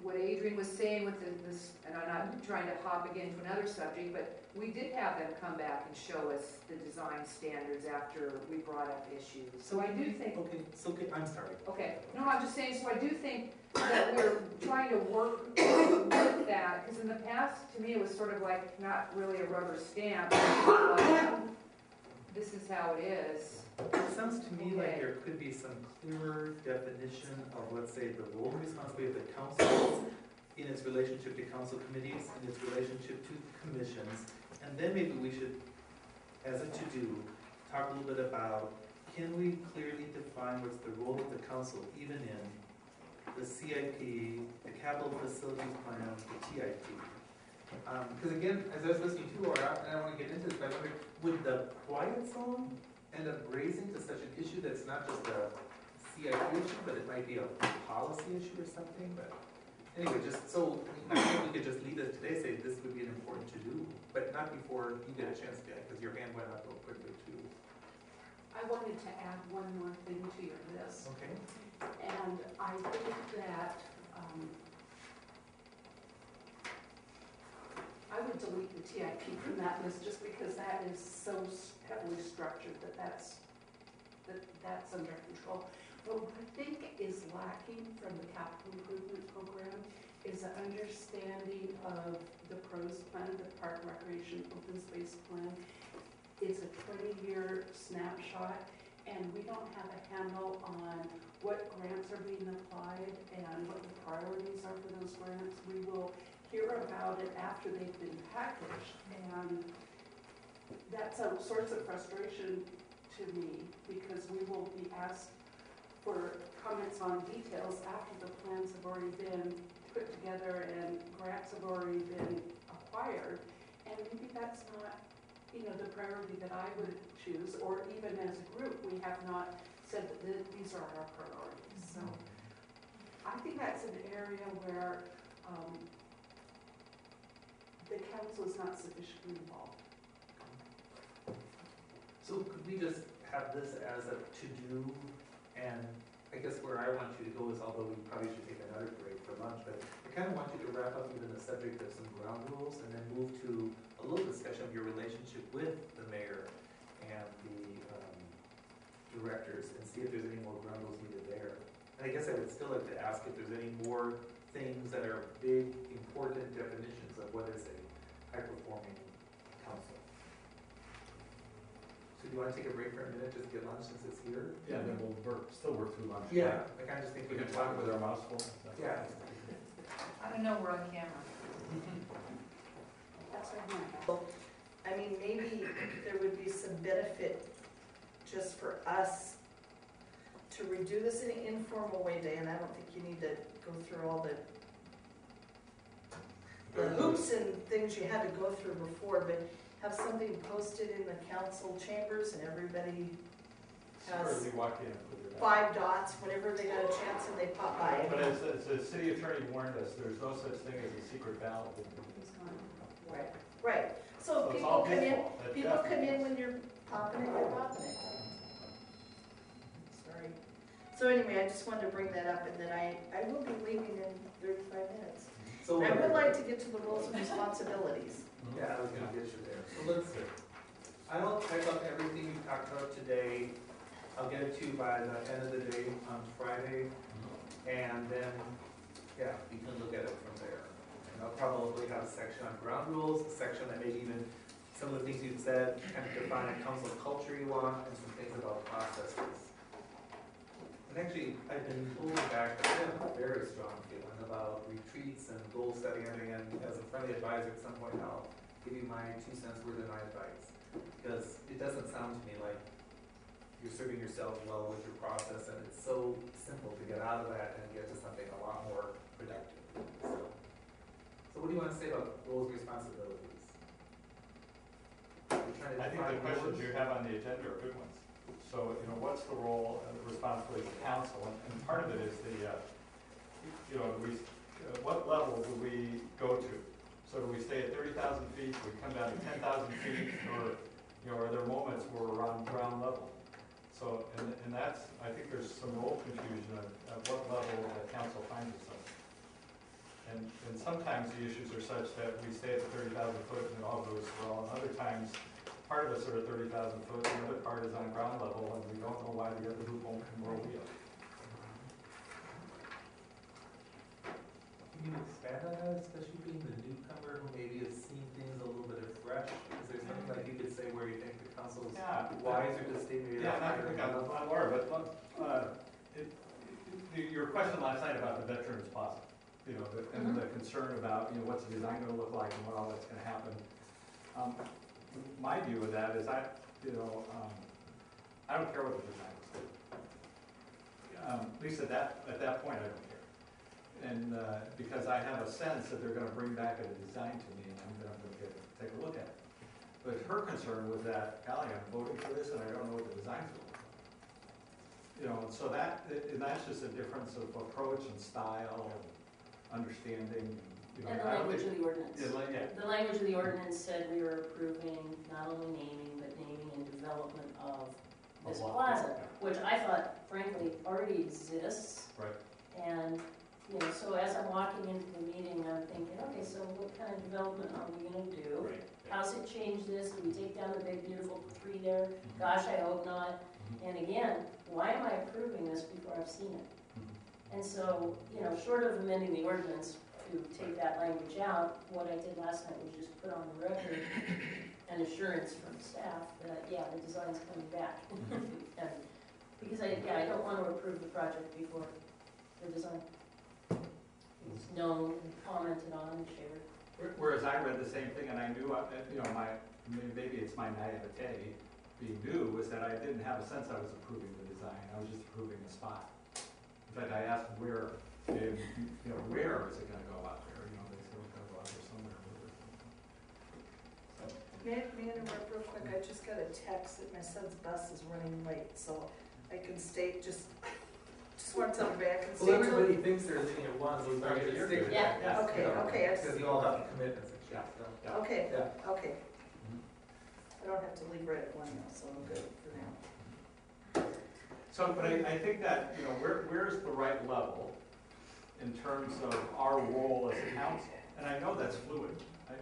what Adrian was saying with this, and I'm not trying to hop again to another subject, but we did have them come back and show us the design standards after we brought up issues. So I do think. Okay, I'm sorry. Okay, no, I'm just saying, so I do think that we're trying to work with that, because in the past, to me, it was sort of like not really a rubber stamp. Like, this is how it is. It sounds to me like Okay. there could be some clearer definition of, let's say, the role and responsibility of the council in its relationship to council committees, in its relationship to commissions, and then maybe we should, as a to-do, talk a little bit about, can we clearly define what's the role of the council, even in the CIP, the capital facilities plan, the TIP? Because again, as I was listening to, and I don't want to get into this, but I wonder, would the quiet zone end up raising to such an issue that's not just a CIP issue, but it might be a policy issue or something? But anyway, just so, I think we could just leave it today, say this would be an important to-do, but not before you get a chance to, because your hand went up real quickly too. I wanted to add one more thing to your list, Okay. and I think that I would delete the TIP from that list just because that is so heavily structured that's under control. But what I think is lacking from the capital improvement program is an understanding of the PROS plan, the Park Recreation Open Space Plan. It's a 20-year snapshot, and we don't have a handle on what grants are being applied and what the priorities are for those grants. We will hear about it after they've been packaged, and that's a source of frustration to me, because we will be asked for comments on details after the plans have already been put together and grants have already been acquired, and maybe that's not, you know, the priority that I would choose, or even as a group, we have not said that these are our priorities. So I think that's an area where the council is not sufficiently involved. So could we just have this as a to-do, and I guess where I want you to go is, although we probably should take another break for lunch, but I kind of want you to wrap up even the subject of some ground rules and then move to a little discussion of your relationship with the mayor and the directors, and see if there's any more ground rules needed there. And I guess I would still like to ask if there's any more things that are big, important definitions of what is a high-performing council. So do you want to take a break for a minute, just get lunch since it's here? Yeah, then we'll still work through lunch. Yeah, like I just think We can talk with our mouths full. Yeah. I don't know, we're on camera. That's right. I mean, maybe there would be some benefit just for us to redo this in an informal way, Dan. I don't think you need to go through all the hoops and things you had to go through before, but have something posted in the council chambers and everybody Sure, has you walk in with your. 5 dots whenever they got a chance and they pop by. But as the city attorney warned us, there's no such thing as a secret ballot. He's gone. Right, right. So So it's people all come in, visual. That's people definitely- come in when you're popping it, you're popping it. Sorry. So anyway, I just wanted to bring that up, and then I will be leaving in 35 minutes. So I would like to get to the roles and responsibilities. Yeah, I was gonna get you there. So let's, I will type up everything we talked about today. I'll get it to you by the end of the day on Friday. And then, yeah, you can look at it from there. And I'll probably have a section on ground rules, a section that maybe even some of the things you've said, kind of define a council culture you want, and some things about processes. And actually, I've been holding back, I have a very strong feeling about retreats and goal setting, and as a friendly advisor, at some point I'll give you my 2 cents worth of my advice. Because it doesn't sound to me like you're serving yourself well with your process, and it's so simple to get out of that and get to something a lot more productive. So what do you want to say about roles and responsibilities? You're trying to I think define the questions roles? you have on the agenda are good ones. So, what's the role and the responsibility of the council? And part of it is what level do we go to? So do we stay at 30,000 feet, do we come down to 10,000 feet, or, are there moments where we're on ground level? So, and that's, I think there's some role confusion at what level the council finds itself. And sometimes the issues are such that we stay at the 30,000 foot and it all goes well, and other times, part of us are at 30,000 foot, the other part is on ground level, and we don't know why the other group won't come where we are. Can you expand on that, especially being the newcomer who maybe has seen things a little bit afresh? Is there something like you could say where you think the council's wiser to stay maybe Yeah, that not to pick on Laura, but your question last night about the Veterans Plaza, and the concern about, what's the design gonna look like and what all that's gonna happen. My view of that is I don't care what the design looks like. At least at that point, I don't care. And, because I have a sense that they're gonna bring back a design to me and I'm gonna take a look at it. But her concern was that, golly, I'm voting for this and I don't know what the design's gonna look like. And so that's just a difference of approach and style and understanding. And the language of the ordinance. Yeah. The language of the ordinance said we were approving not only naming, but naming and development of this plaza, which I thought frankly already exists. Right. And, so as I'm walking into the meeting, I'm thinking, okay, so what kind of development are we gonna do? Right. How's it change this? Do we take down the big beautiful tree there? Gosh, I hope not. And again, why am I approving this before I've seen it? And so, short of amending the ordinance to take that language out, what I did last night was just put on the record an assurance from staff that, yeah, the design's coming back. And because I don't want to approve the project before the design is known, and commented on, and shared. Whereas I read the same thing, and I knew, maybe it's my naivete being new, was that I didn't have a sense I was approving the design. I was just approving the spot. In fact, I asked where is it going to go out there? They said it's going to go out there somewhere. May I interrupt real quick? I just got a text that my son's bus is running late, so I can stay, just want to tell everybody I can stay Well, till. everybody thinks they're leaving at 1, so we better You're stick good. with that. Yeah. Okay, okay, I just, Because you all have commitments and shit, so. Yeah. okay, Yeah. okay. I don't have to leave right at 1 now, so I'm good for now. So, but I think that, where's the right level in terms of our role as a council? And I know that's fluid.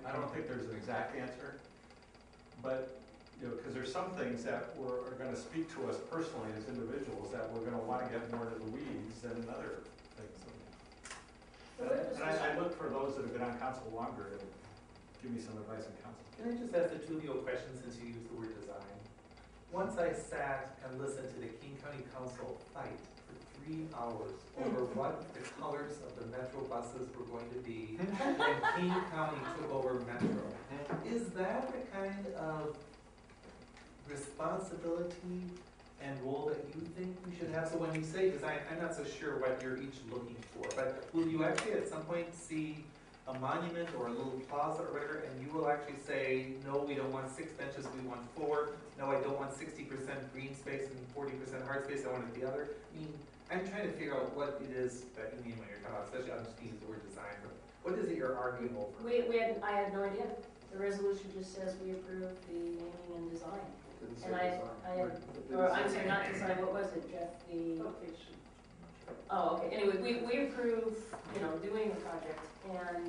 I don't think there's an exact answer. But, because there's some things that are going to speak to us personally as individuals that we're going to want to get more into the weeds than other things. And I look for those that have been on council longer to give me some advice on council. Can I just ask the two of you a question since you used the word design? Once I sat and listened to the King County Council fight for 3 hours over what the colors of the Metro buses were going to be when King County took over Metro, is that the kind of responsibility and role that you think we should have? So when you say design, I'm not so sure what you're each looking for, but will you actually at some point see a monument or a little plaza or whatever, and you will actually say, no, we don't want 6 benches, we want 4. No, I don't want 60% green space and 40% hard space, I want it the other. I mean, I'm trying to figure out what it is that you mean when you're talking about, especially I'm just using the word design, but what is it you're arguing over? I had no idea. The resolution just says we approve the naming and design. Didn't say And design. or I'm sorry, not design, what was it, Jeff? Location. Oh, okay, anyway, we approve, doing the project, and,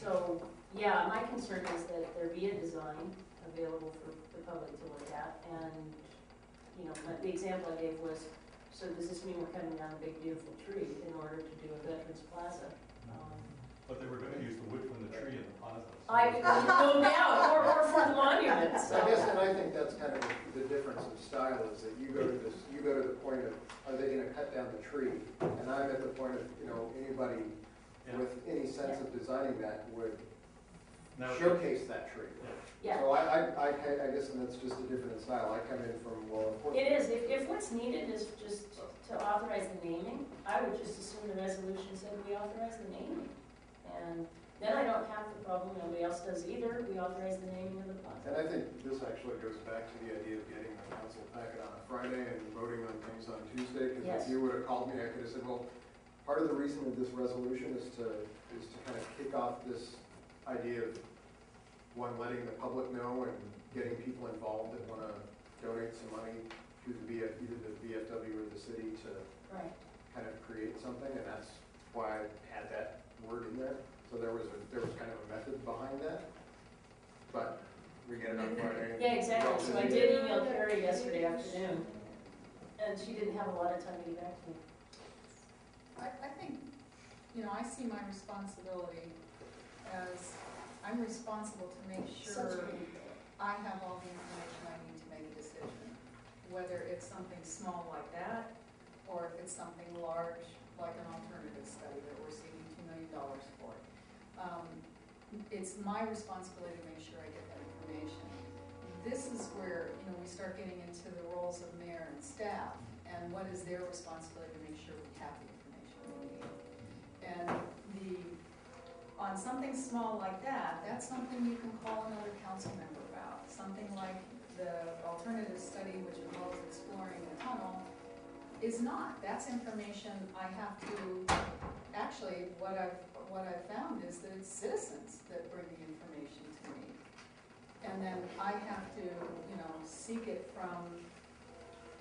so, yeah, my concern is that there be a design available for the public to look at, and, the example I gave was, so does this mean we're cutting down a big beautiful tree in order to do a Veterans Plaza? But they were gonna use the wood from the tree in the plaza. So No doubt, or for the monument, so. I guess, and I think that's kind of the difference of style, is that you go to the point of, are they gonna cut down the tree? And I'm at the point of, anybody with any sense of designing that would Now, showcase that tree. Yeah, So I guess, and that's just a different style. I come in from, well, of course. it is, if what's needed is just to authorize the naming, I would just assume the resolution said we authorize the naming. And then I don't have the problem, nobody else does either, we authorize the naming of the plaza. And I think this actually goes back to the idea of getting the council packet on a Friday and voting on things on Tuesday. Because Yes. if you would have called me, I could have said, well, part of the reason of this resolution is to kind of kick off this idea of, one, letting the public know and getting people involved that want to donate some money to either the VFW or the city to Right. kind of create something, and that's why I had that word in there. So there was kind of a method behind that, but we get it on Friday. Yeah, exactly, so I did email Carrie yesterday afternoon, and she didn't have a lot of time to get back to me. I think, I see my responsibility as, I'm responsible to make sure I have all the information I need to make a decision. Whether it's something small like that, or if it's something large, like an alternative study that we're seeking $2 million for. It's my responsibility to make sure I get that information. This is where, we start getting into the roles of mayor and staff, and what is their responsibility to make sure we have the information we need. And on something small like that, that's something you can call another council member about. Something like the alternative study, which involves exploring a tunnel, is not. That's information I have to, actually, what I've found is that it's citizens that bring the information to me. And then I have to, seek it from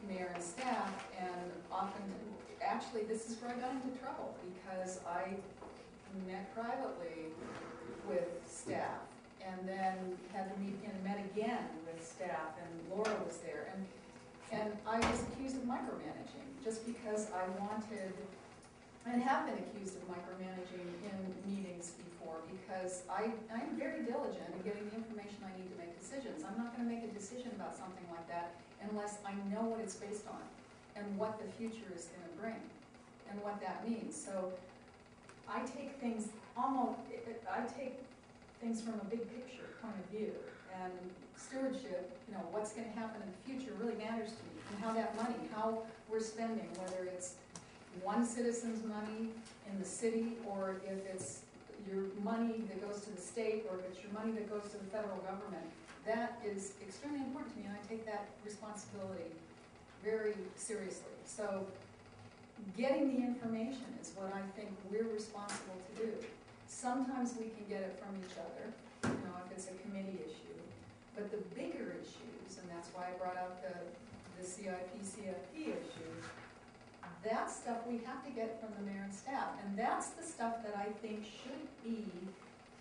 mayor and staff, and often, actually, this is where I got into trouble, because I met privately with staff, and then had to meet and met again with staff, and Laura was there, and I was accused of micromanaging, just because I wanted, and have been accused of micromanaging in meetings before, because I'm very diligent in getting the information I need to make decisions. I'm not going to make a decision about something like that unless I know what it's based on, and what the future is going to bring, and what that means. So I take things from a big picture point of view, and stewardship, what's going to happen in the future really matters to me, and how that money, how we're spending, whether it's one citizen's money in the city, or if it's your money that goes to the state, or if it's your money that goes to the federal government. That is extremely important to me, and I take that responsibility very seriously. So getting the information is what I think we're responsible to do. Sometimes we can get it from each other, if it's a committee issue. But the bigger issues, and that's why I brought out the CIP-CFP issue, that stuff we have to get from the mayor and staff. And that's the stuff that I think should be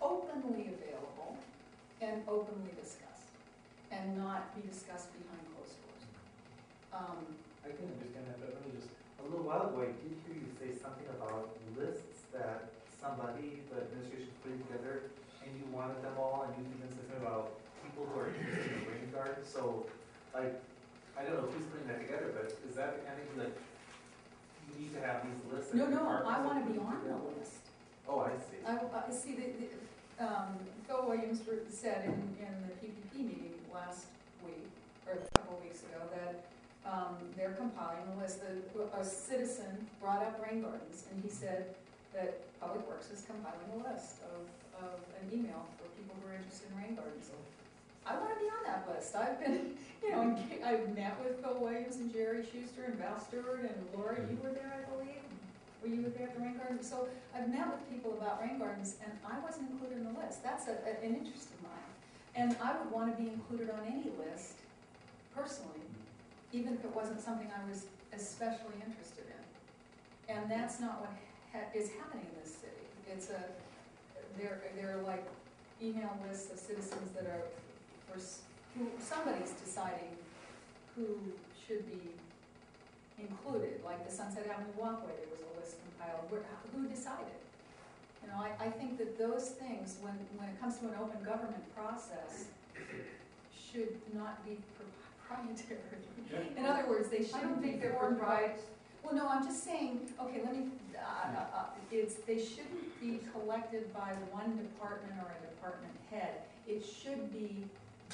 openly available and openly discussed, and not be discussed behind closed doors. I can understand that, but let me just, a little while ago, I did hear you say something about lists that somebody, the administration put together, and you wanted them all, and you even said something about people who are interested in rain gardens, so, like, I don't know who's putting that together, but is that the kind of, like, you need to have these lists? No, of no, I departments wanna that be put on the together? list. Oh, I see. I see Phil Williams said in the PPP meeting last week, or a couple of weeks ago, that they're compiling a list. A citizen brought up rain gardens, and he said that Public Works is compiling a list of an email for people who are interested in rain gardens. I want to be on that list. I've been, I've met with Phil Williams and Jerry Schuster and Val Stewart and Laura, you were there, I believe. Were you there at the rain garden? So I've met with people about rain gardens, and I wasn't included in the list. That's an interest of mine. And I would want to be included on any list, personally, even if it wasn't something I was especially interested in. And that's not what is happening in this city. They're like email lists of citizens that are, who somebody's deciding who should be included, like the Sunset Avenue Walkway, there was a list compiled. Who decided? I think that those things, when it comes to an open government process, should not be proprietary. In other words, they I shouldn't don't be think they're formed by. right. Well, no, I'm just saying. Okay, let me. They shouldn't be collected by one department or a department head. It should be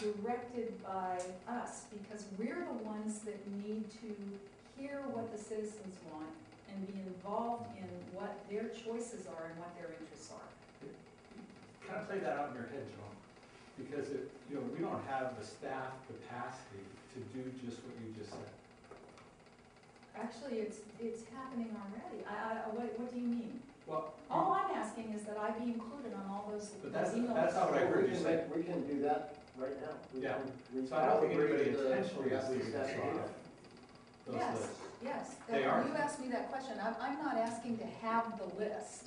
directed by us, because we're the ones that need to hear what the citizens want and be involved in what their choices are and what their interests are. Kind of play that out in your head, Joan, because we don't have the staff capacity to do just what you just said. Actually, it's happening already. What do you mean? Well, All I'm asking is that I be included on all those. But that's emails. not what I heard you say. We can do that right now. Yeah. We So I don't think agree anybody to the- intentionally is ask the leaving staff this to do off. that. Those Yes, lists. yes. They are. You asked me that question. I'm not asking to have the list.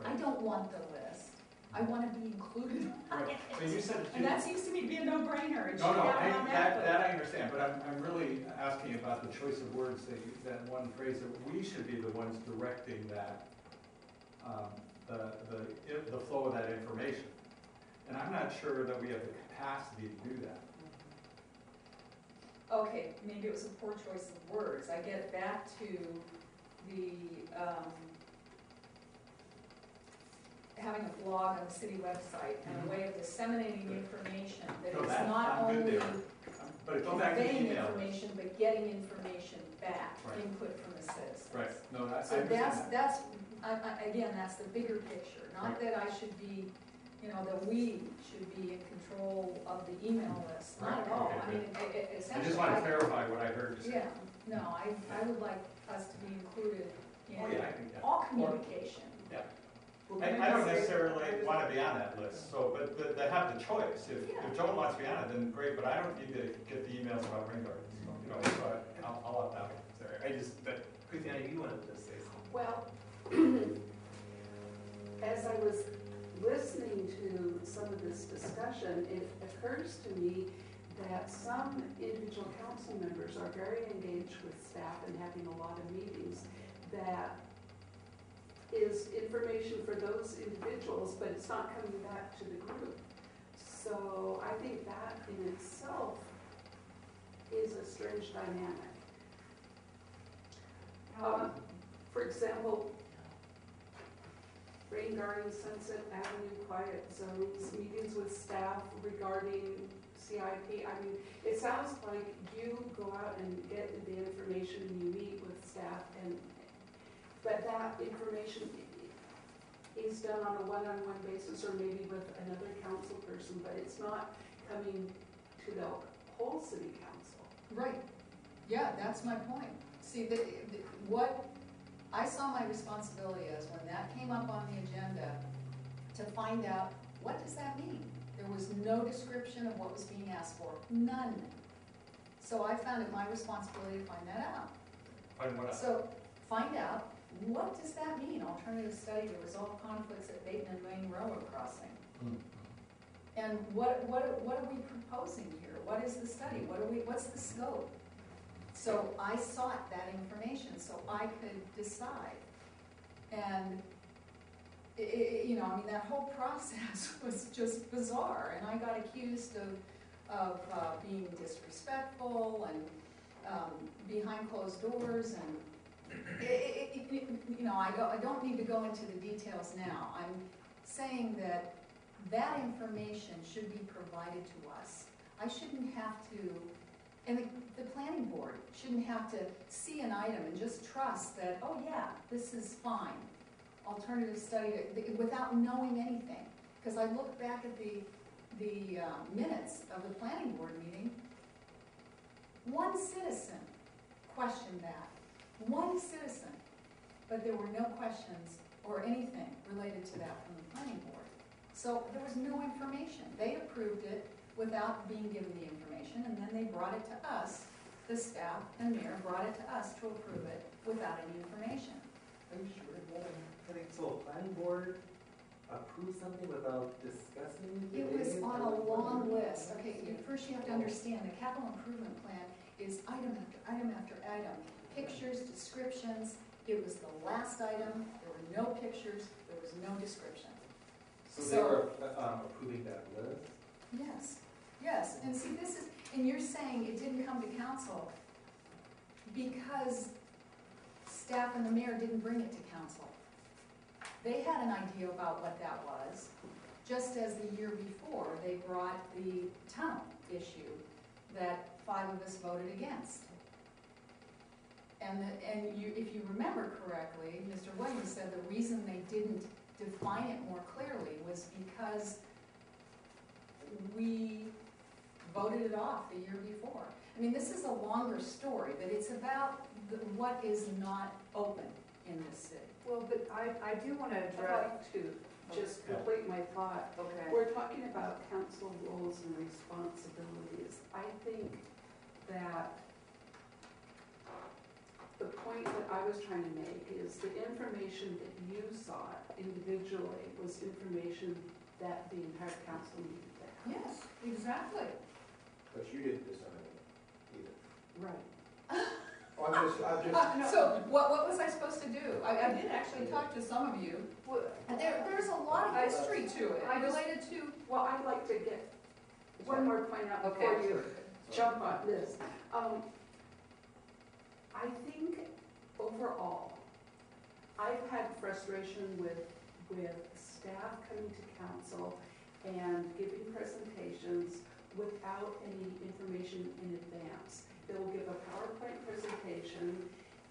I Right. don't want the list. I want to be included. Right. But you said And that seems to me to be a no-brainer. It No, should no, happen on that list. I understand, but I'm really asking about the choice of words, that one phrase, that we should be the ones directing that, the flow of that information. And I'm not sure that we have the capacity to do that. Okay, maybe it was a poor choice of words. I get back to the, having a blog on the city website and a way of disseminating information that No, is that- not I'm good only there. But go back to the conveying email. information, but getting information back, Right. input from the citizens. Right, no, I So understand that. that's, again, that's the bigger picture, not Right. that I should be, that we should be in control of the email list, not Right, at all. okay, I mean, I essentially. just want to clarify what I heard you say. Yeah, no, I would like us to be included Oh, in yeah, I think that. all communication. Yeah. Well, I can don't just say- necessarily want to be on that list, but they have the choice. If Joan wants to be on it, then great, but I don't need to get the emails about rain gardens, so I'll opt out. Sorry, but Christiana, you wanted to say something. Well, as I was listening to some of this discussion, it occurs to me that some individual council members are very engaged with staff and having a lot of meetings that is information for those individuals, but it's not coming back to the group. So I think that in itself is a strange dynamic. For example, rain gardens, Sunset Avenue, quiet zones, meetings with staff regarding CIP. I mean, it sounds like you go out and get the information and you meet with staff, but that information is done on a one-on-one basis or maybe with another council person, but it's not coming to the whole city council. Right, yeah, that's my point. See, what I saw my responsibility as when that came up on the agenda, to find out, what does that mean? There was no description of what was being asked for, none. So I found it my responsibility to find that out. find what So find out, what does that mean, alternative study to resolve conflicts at Dayton and Main Railroad Crossing? And what are we proposing here? What is the study? What's the scope? So I sought that information so I could decide. And you know, I mean, that whole process was just bizarre, and I got accused of being disrespectful and behind closed doors, and you know, I don't need to go into the details now. I'm saying that that information should be provided to us. I shouldn't have to, and the planning board shouldn't have to see an item and just trust that, oh yeah, this is fine. Alternative study, without knowing anything. Because I look back at the minutes of the planning board meeting, one citizen questioned that. One citizen. But there were no questions or anything related to that from the planning board. So there was no information. They approved it without being given the information, and then they brought it to us, the staff and mayor brought it to us to approve it without any information. Are you sure that, I think, so a planning board approved something without discussing it? It was on a long list. Okay, first you have to understand, the capital improvement plan is item after item after item. Pictures, descriptions. It was the last item. There were no pictures. There was no description. So they were approving that list? Yes, yes. And see, this is, and you're saying it didn't come to council because staff and the mayor didn't bring it to council. They had an idea about what that was, just as the year before they brought the tunnel issue that 5 of us voted against. And if you remember correctly, Mr. Williams said the reason they didn't define it more clearly was because we voted it off the year before. I mean, this is a longer story, but it's about what is not open in this city. Well, but I do want to I'd address, like to just complete my thought. Okay. We're talking about council roles and responsibilities. I think that the point that I was trying to make is the information that you sought individually was information that the entire council needed to have. Yes, exactly. But you didn't decide it either. Right. Oh, I'm just, So what was I supposed to do? I did actually talk to some of you. And there's a lot of history to it related to. Well, I'd like to get one more point out before Okay. you jump on this. I think overall, I've had frustration with staff coming to council and giving presentations without any information in advance. They will give a PowerPoint presentation,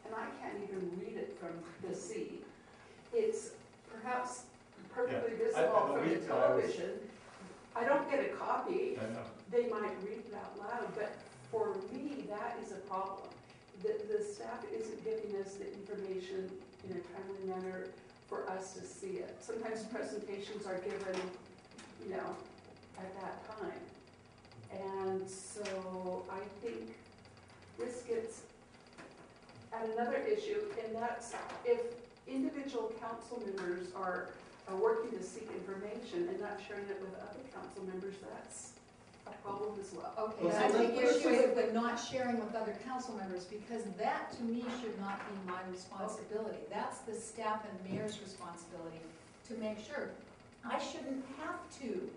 and I can't even read it from the seat. It's perhaps perfectly visible from the television. I don't get a copy. I know. They might read it out loud, but for me, that is a problem. The staff isn't giving us the information in a timely manner for us to see it. Sometimes presentations are given, you know, at that time. And so I think this gets at another issue, and that's if individual council members are working to seek information and not sharing it with other council members, that's a problem as well. Okay, Well, I so take let's- issue with the not sharing with other council members, because that to me should not be my responsibility. That's the staff and mayor's responsibility to make sure. I shouldn't have to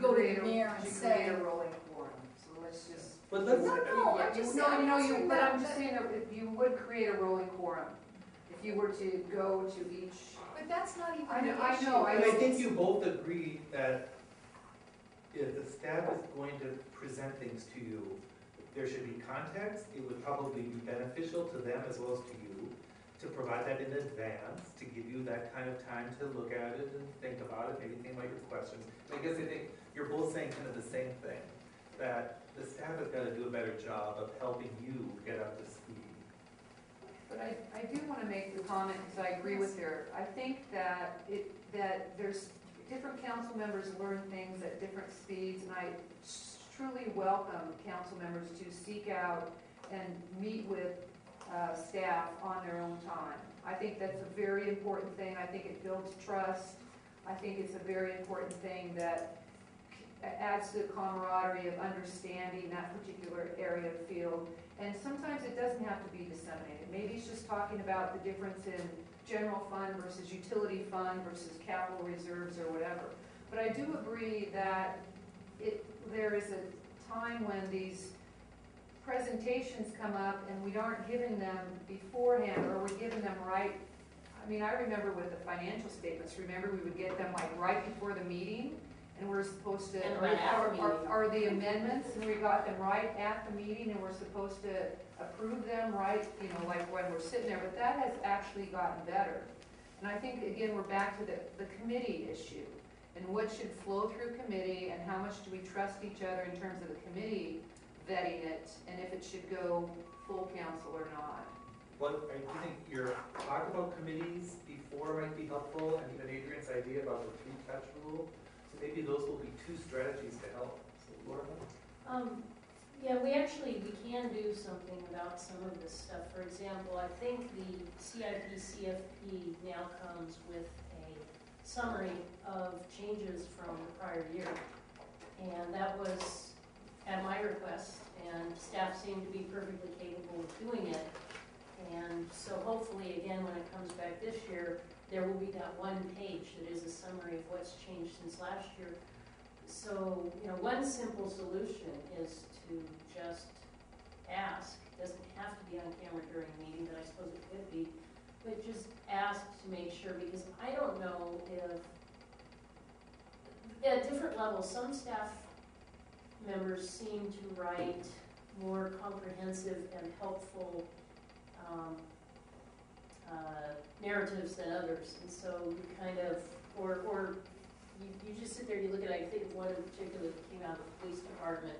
go to the mayor and say. a rolling quorum, so let's just. But let's, No, I'm just No, saying. you, but I'm just saying, if you would create a rolling quorum, if you were to go to each. But that's not even I know- the I issue. know, and I think you both agree that if the staff is going to present things to you, there should be context. It would probably be beneficial to them as well as to you to provide that in advance, to give you that kind of time to look at it and think about it, maybe think about your questions. I guess I think you're both saying kind of the same thing, that the staff has got to do a better job of helping you get up to speed. But I do want to make the comment, because I agree with her. I think that that there's different council members learn things at different speeds, and I truly welcome council members to seek out and meet with staff on their own time. I think that's a very important thing. I think it builds trust. I think it's a very important thing that adds to the camaraderie of understanding that particular area of field. And sometimes it doesn't have to be disseminated. Maybe it's just talking about the difference in general fund versus utility fund versus capital reserves or whatever. But I do agree that there is a time when these presentations come up and we aren't giving them beforehand, or we're giving them right. I mean, I remember with the financial statements, remember we would get them like right before the meeting, and we're supposed to, And right after the meeting. or the amendments, and we got them right at the meeting, and we're supposed to approve them right, you know, like when we're sitting there, but that has actually gotten better. And I think, again, we're back to the committee issue, and what should flow through committee, and how much do we trust each other in terms of the committee vetting it, and if it should go full council or not. Well, I do think your talk about committees before might be helpful, and even Adrian's idea about the three-touch rule. So maybe those will be two strategies to help. So Laura? Yeah, we can do something about some of this stuff. For example, I think the CIP CFP now comes with a summary of changes from the prior year. And that was at my request, and staff seemed to be perfectly capable of doing it. And so hopefully, again, when it comes back this year, there will be that one page that is a summary of what's changed since last year. So, you know, one simple solution is to just ask. It doesn't have to be on camera during a meeting, but I suppose it could be. But just ask to make sure, because I don't know if, at different levels, some staff members seem to write more comprehensive and helpful narratives than others, and so you kind of, or you just sit there, you look at, I think of one in particular that came out of the police department,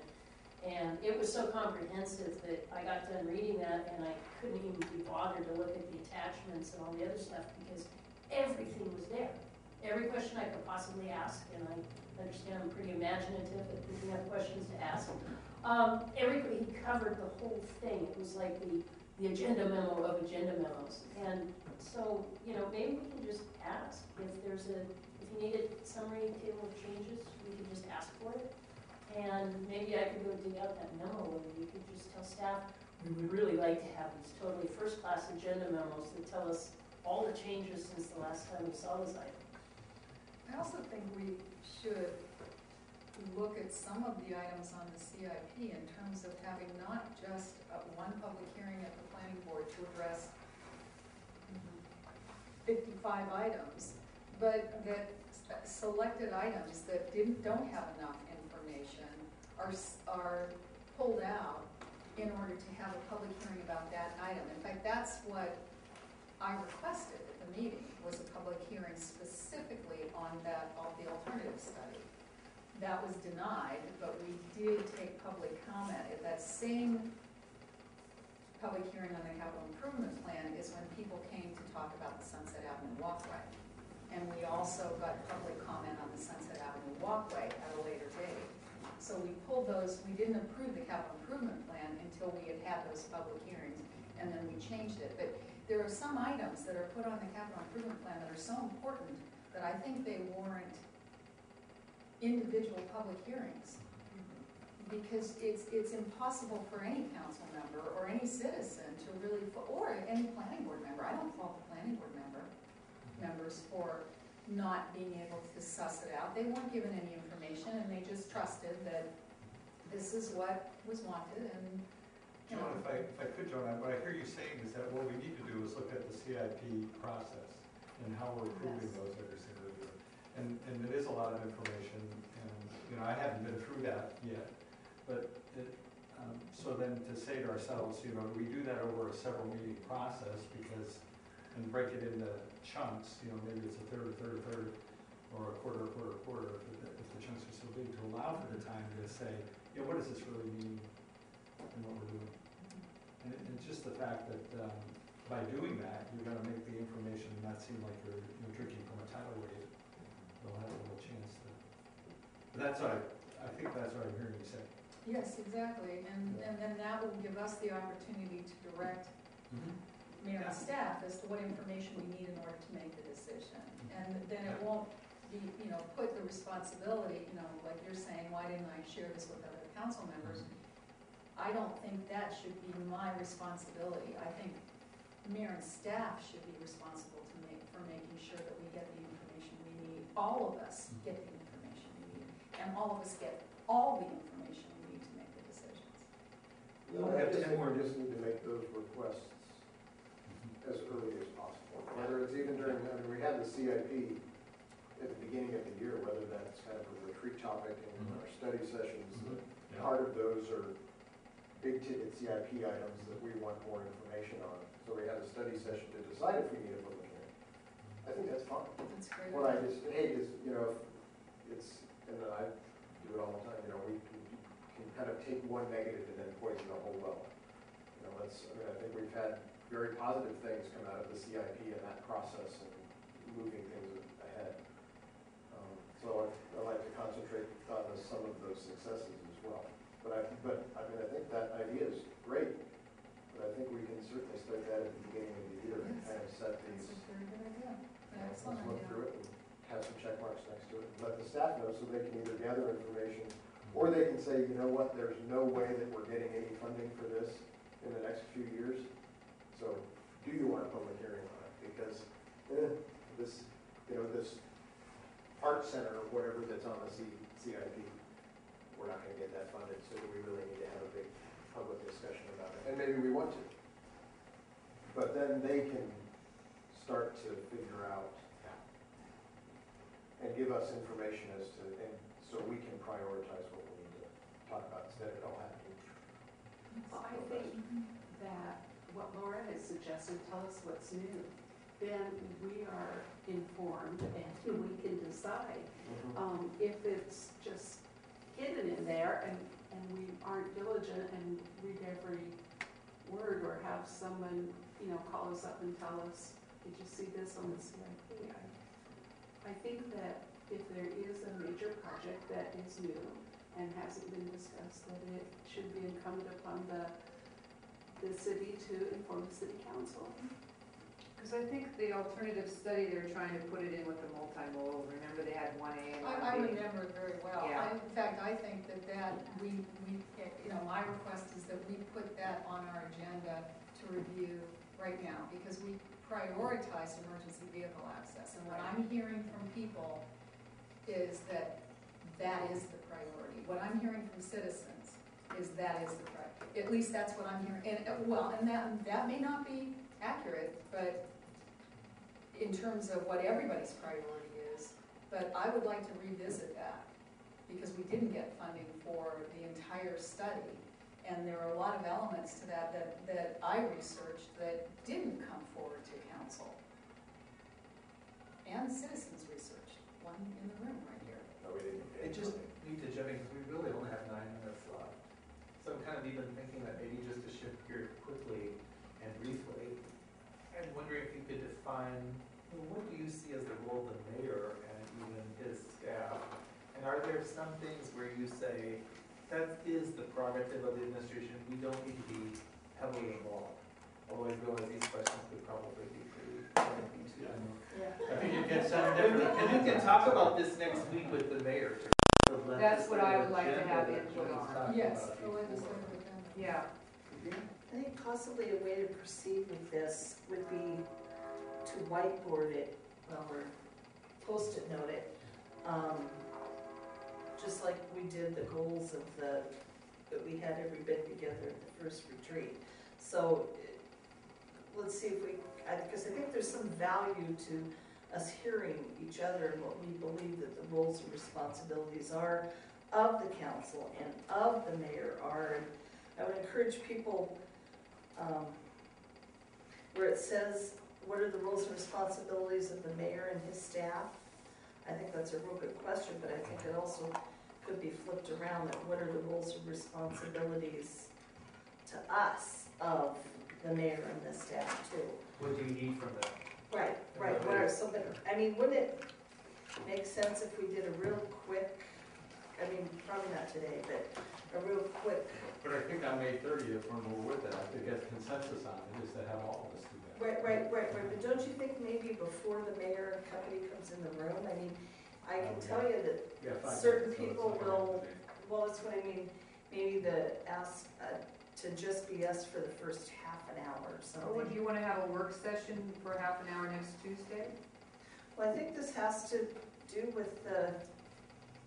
and it was so comprehensive that I got done reading that and I couldn't even be bothered to look at the attachments and all the other stuff, because everything was there. Every question I could possibly ask, and I understand I'm pretty imaginative at thinking of questions to ask. Everybody covered the whole thing. It was like the agenda memo of agenda memos. And so, you know, maybe we can just ask if you need a summary table of changes, we could just ask for it. And maybe I could go dig out that memo, and you could just tell staff, we would really like to have these totally first-class agenda memos that tell us all the changes since the last time we saw this item. I also think we should look at some of the items on the CIP in terms of having not just one public hearing at the planning board to address 55 items, but that selected items that don't have enough information are pulled out in order to have a public hearing about that item. In fact, that's what I requested at the meeting, was a public hearing specifically on the alternative study. That was denied, but we did take public comment. At that same public hearing on the capital improvement plan is when people came to talk about the Sunset Avenue walkway. And we also got public comment on the Sunset Avenue walkway at a later date. So we pulled those, we didn't approve the capital improvement plan until we had those public hearings, and then we changed it. But there are some items that are put on the capital improvement plan that are so important that I think they warrant individual public hearings. Because it's impossible for any council member or any citizen to really, or any planning board member, I don't fault the planning board members for not being able to suss it out. They weren't given any information, and they just trusted that this is what was wanted, and you know. John, if I could, John, what I hear you saying is that what we need to do is look at the CIP process and how we're approving those every single year. And it is a lot of information, and you know, I haven't been through that yet, but so then to say to ourselves, you know, we do that over a several meeting process and break it into chunks, you know, maybe it's a third, or a quarter, if the chunks are so big, to allow for the time to say, you know, what does this really mean in what we're doing? And just the fact that by doing that, you're going to make the information not seem like you're drinking from a tidal wave. They'll have a little chance to. But that's what I think that's what I'm hearing you say. Yes, exactly, and then that will give us the opportunity to direct mayor and staff as to what information we need in order to make the decision. And then it won't be, put the responsibility, like you're saying, why didn't I share this with other council members? I don't think that should be my responsibility. I think mayor and staff should be responsible for making sure that we get the information we need. All of us get the information we need, and all of us get all the information we need to make the decisions. We only have 10 more. We just need to make those requests as early as possible. Whether it's even during, we had the CIP at the beginning of the year, whether that's kind of a retreat topic in our study sessions. Yeah. Part of those are big ticket CIP items that we want more information on. So we had a study session to decide if we need a public hearing. I think that's fine. That's great. What I just hate is, it's, and I do it all the time, we can kind of take one negative and then poison the whole well. I think we've had very positive things come out of the CIP and that process and moving things ahead. So I like to concentrate on some of those successes as well. But I think that idea is great, but I think we can certainly start that at the beginning of the year and kind of set these. That's a very good idea. Let's Excellent look idea. through it and have some check marks next to it, and let the staff know so they can either gather information, or they can say, you know what, there's no way that we're getting any funding for this in the next few years, so do you want a public hearing on it? Because this art center or whatever that's on the CIP, we're not gonna get that funded, so we really need to have a big public discussion about it, and maybe we want to. But then they can start to figure out and give us information as to, and so we can prioritize what we need to talk about instead of it all happening. Well, I think that what Laura has suggested, tell us what's new. Then we are informed and we can decide. If it's just hidden in there and we aren't diligent and read every word or have someone, call us up and tell us, did you see this on the CIP? I think that if there is a major project that is new and hasn't been discussed, that it should be incumbent upon the city to inform the city council. Because I think the alternative study, they're trying to put it in with the multimodal. Remember, they had 1A and 1B. I remember it very well. Yeah. In fact, I think that we, my request is that we put that on our agenda to review right now, because we prioritize emergency vehicle access. And what I'm hearing from people is that is the priority. What I'm hearing from citizens is that is the priority. At least that's what I'm hearing. And that may not be accurate, but in terms of what everybody's priority is, but I would like to revisit that, because we didn't get funding for the entire study, and there are a lot of elements to that I researched that didn't come forward to council. And citizens researched, one in the room right here. No, we didn't. I just need to jump in, because we really only have 9 minutes left. So I'm kind of even thinking that maybe just to shift gears quickly and briefly, I'm wondering if you could define, what do you see as the role of the mayor and even his staff? And are there some things where you say, that is the prerogative of the administration, we don't need to be heavily involved? Although I realize these questions could probably be pretty lengthy too. I think you get some And different. we can talk about this next week with the mayor. That's what I would like to have input on. Yes, the legislative agenda. Yeah. I think possibly a way to proceed with this would be to whiteboard it, or post-it note it, just like we did the goals of that we had everybody together at the first retreat. So let's see if we, because I think there's some value to us hearing each other and what we believe that the roles and responsibilities are of the council and of the mayor are. And I would encourage people, where it says, what are the roles and responsibilities of the mayor and his staff? I think that's a real good question, but I think it also could be flipped around, that what are the roles and responsibilities to us of the mayor and the staff too? What do you need from them? Right, what are some, wouldn't it make sense if we did a real quick, probably not today, but a real quick. But I think on May 30th, when we're with it, I think a consensus on it is to have all of us do that. Right, but don't you think maybe before the mayor and company comes in the room, I can tell you that Yeah, fine. certain So it's people not will, gonna change. well, that's what I mean, maybe to just be us for the first half an hour or Or would something. you wanna have a work session for half an hour next Tuesday? Well, I think this has to do with the,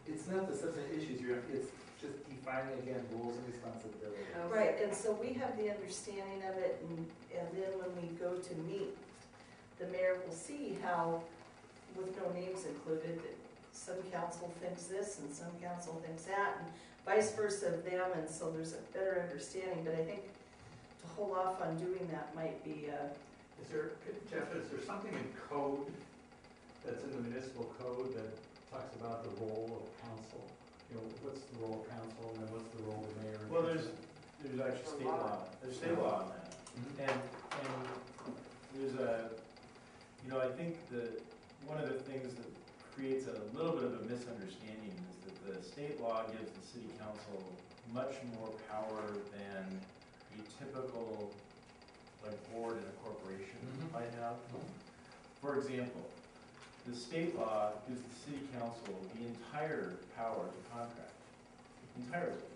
It's not the substantive issues, it's just defining again roles and responsibilities. right, and so we have the understanding of it, and then when we go to meet, the mayor will see how, with no names included, that some council thinks this and some council thinks that, and vice versa of them, and so there's a better understanding, but I think to hold off on doing that might be, Is there, Jeff, is there something in code that's in the municipal code that talks about the role of council? You know, what's the role of council and then what's the role of the mayor? Well, there's actually state law, there's state law on that. Mhm. And there's a, you know, I think one of the things that creates a little bit of a misunderstanding is that the state law gives the city council much more power than a typical, like, board in a corporation Mhm. might have. For example, the state law gives the city council the entire power to contract, entirely.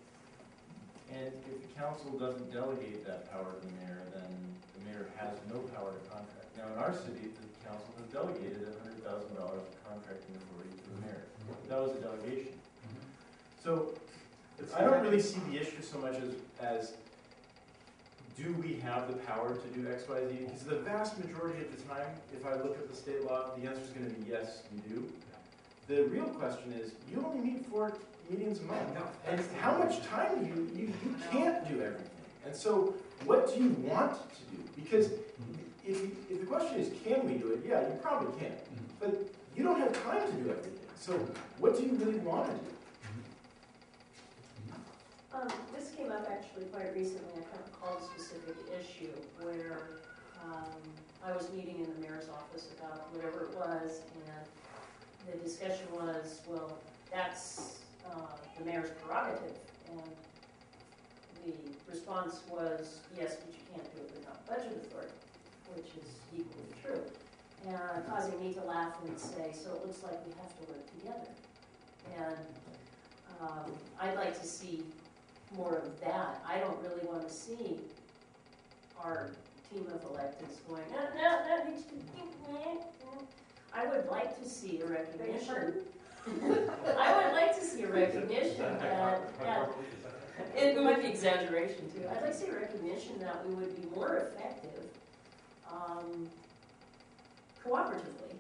And if the council doesn't delegate that power to the mayor, then the mayor has no power to contract. Now, in our city, the council has delegated $100,000 of contracting authority to the mayor. That was a delegation. So It's I don't really see the issue so much as do we have the power to do X, Y, Z? Because the vast majority of the time, if I look at the state law, the answer is going to be yes, you do. The real question is, you only meet 4 meetings a month. No. And how much time do you can't do everything. And so what do you want to do? Because if the question is, can we do it? Yeah, you probably can. But you don't have time to do everything. So what do you really want to do? This came up actually quite recently. I kind of called a specific issue where I was meeting in the mayor's office about whatever it was, and the discussion was, well, that's the mayor's prerogative. And the response was, yes, but you can't do it without budget authority, which is equally true. And causing me to laugh and say, so it looks like we have to work together. And I'd like to see more of that. I don't really want to see our team of electeds going, no, needs to be. I would like to see a recognition. I would like to see a recognition that it might be exaggeration too. I'd like to see a recognition that we would be more effective cooperatively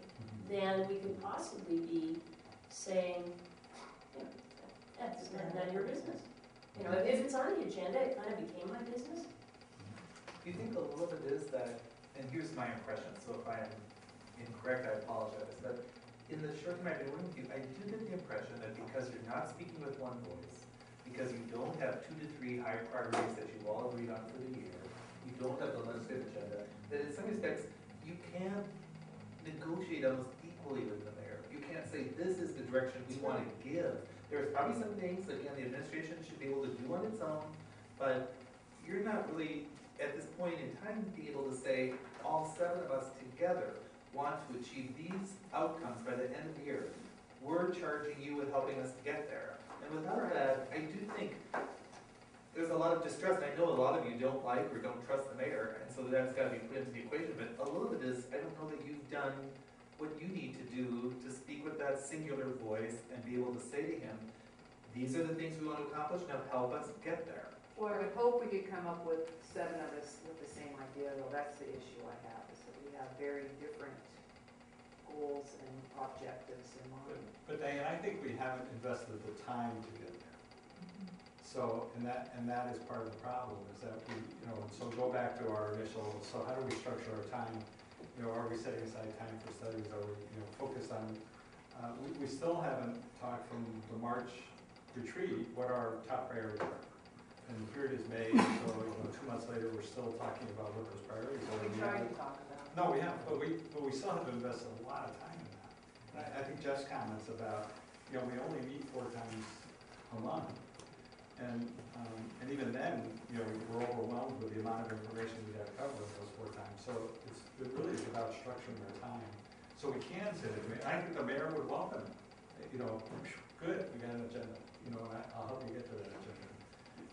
than we could possibly be saying, you know, that's none of your business. You know, if it's on the agenda, it kind of became my business. Do you think a little bit is that, and here's my impression, so if I am incorrect, I apologize, but in the short time I've been working with you, I do get the impression that because you're not speaking with one voice, because you don't have 2 to 3 high priorities that you've all agreed on for the year, you don't have the legislative agenda, that in some respects, you can't negotiate almost equally with the mayor. You can't say, this is the direction we want to give. There's probably some things, again, the administration should be able to do on its own, but you're not really, at this point in time, be able to say, all 7 of us together want to achieve these outcomes by the end of the year. We're charging you with helping us get there. And without that, I do think there's a lot of distress, and I know a lot of you don't like or don't trust the mayor, and so that's got to be put into the equation, but a little bit is, I don't know that you've done what you need to do to speak with that singular voice and be able to say to him, these are the things we want to accomplish, now help us get there. Well, I would hope we could come up with 7 of us with the same idea, though that's the issue I have, is that we have very different goals and objectives in mind. But Diane, I think we haven't invested the time to get there. So, and that is part of the problem, is that we, you know, so go back to our initial, so how do we structure our time? You know, are we setting aside time for studies? Are we, you know, focused on, we still haven't talked from the March retreat what our top priorities are. And here it is May, so, you know, 2 months later, we're still talking about what those priorities are. We tried to talk about it. No, we haven't, but we still have to invest a lot of time in that. And I think Jeff's comments about, you know, we only meet 4 times a month. And even then, you know, we're overwhelmed with the amount of information we got to cover those 4 times. So it really is about structuring our time. So we can say that, I think the mayor would welcome it. you know, good, we got an agenda, you know, and I'll help you get to that agenda.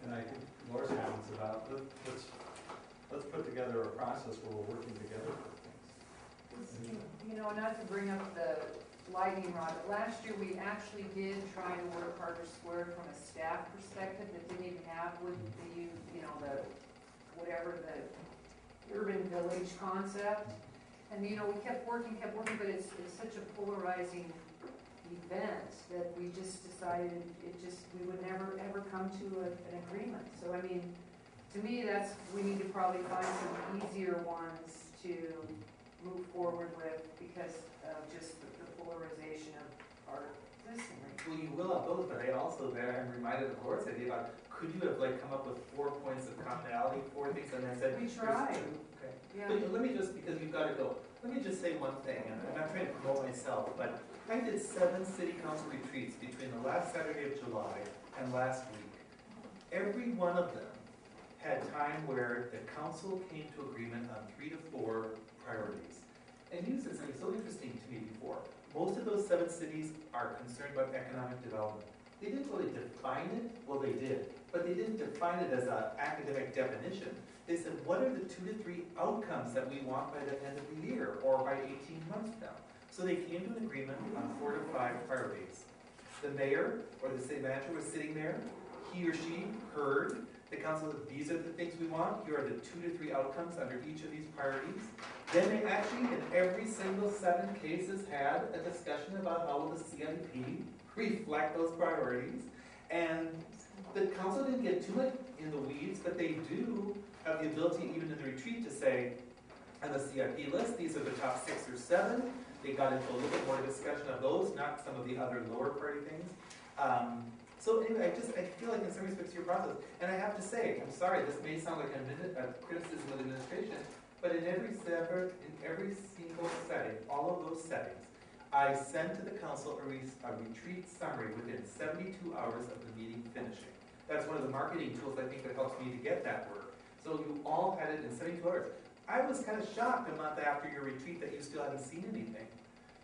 And I think Laura's comments about, let's put together a process where we're working together for things. You know, not to bring up the lightning rod, but last year we actually did try to work harder squared from a staff perspective that didn't even have with the, you know, the, whatever, the urban village concept. And, you know, we kept working, but it's such a polarizing event that we just decided we would never, ever come to an agreement. So, I mean, to me, we need to probably find some easier ones to move forward with because of just the polarization of our existing. Well, you will have those, but I also I'm reminded of Laura's idea about, could you have like come up with 4 points of commonality for things and then said. We there's tried. 2. Okay. Yeah. But let me just, because you've got to go, let me just say one thing, and I'm not trying to promote myself, but I did 7 city council retreats between the last Saturday of July and last week. Every one of them had time where the council came to agreement on 3 to 4 priorities. And you said something so interesting to me before. Most of those 7 cities are concerned about economic development. They didn't really define it, well they did, but they didn't define it as an academic definition. They said, what are the 2 to 3 outcomes that we want by the end of the year or by 18 months from now? So they came to an agreement on 4 to 5 priorities. The mayor or the city manager was sitting there. He or she heard the council that these are the things we want. Here are the 2 to 3 outcomes under each of these priorities. Then they actually, in every single 7 cases, had a discussion about how will the CIP reflect those priorities. And the council didn't get too much in the weeds, but they do have the ability, even in the retreat, to say, on the CIP list, these are the top 6 or 7. They got into a little bit more discussion of those, not some of the other lower priority things. So anyway, I feel like in some respects your process, and I have to say, I'm sorry, this may sound like a criticism of the administration, but in every single setting, all of those settings, I sent to the council a retreat summary within 72 hours of the meeting finishing. That's one of the marketing tools I think that helps me to get that work. So you all had it in 72 hours. I was kind of shocked a month after your retreat that you still haven't seen anything.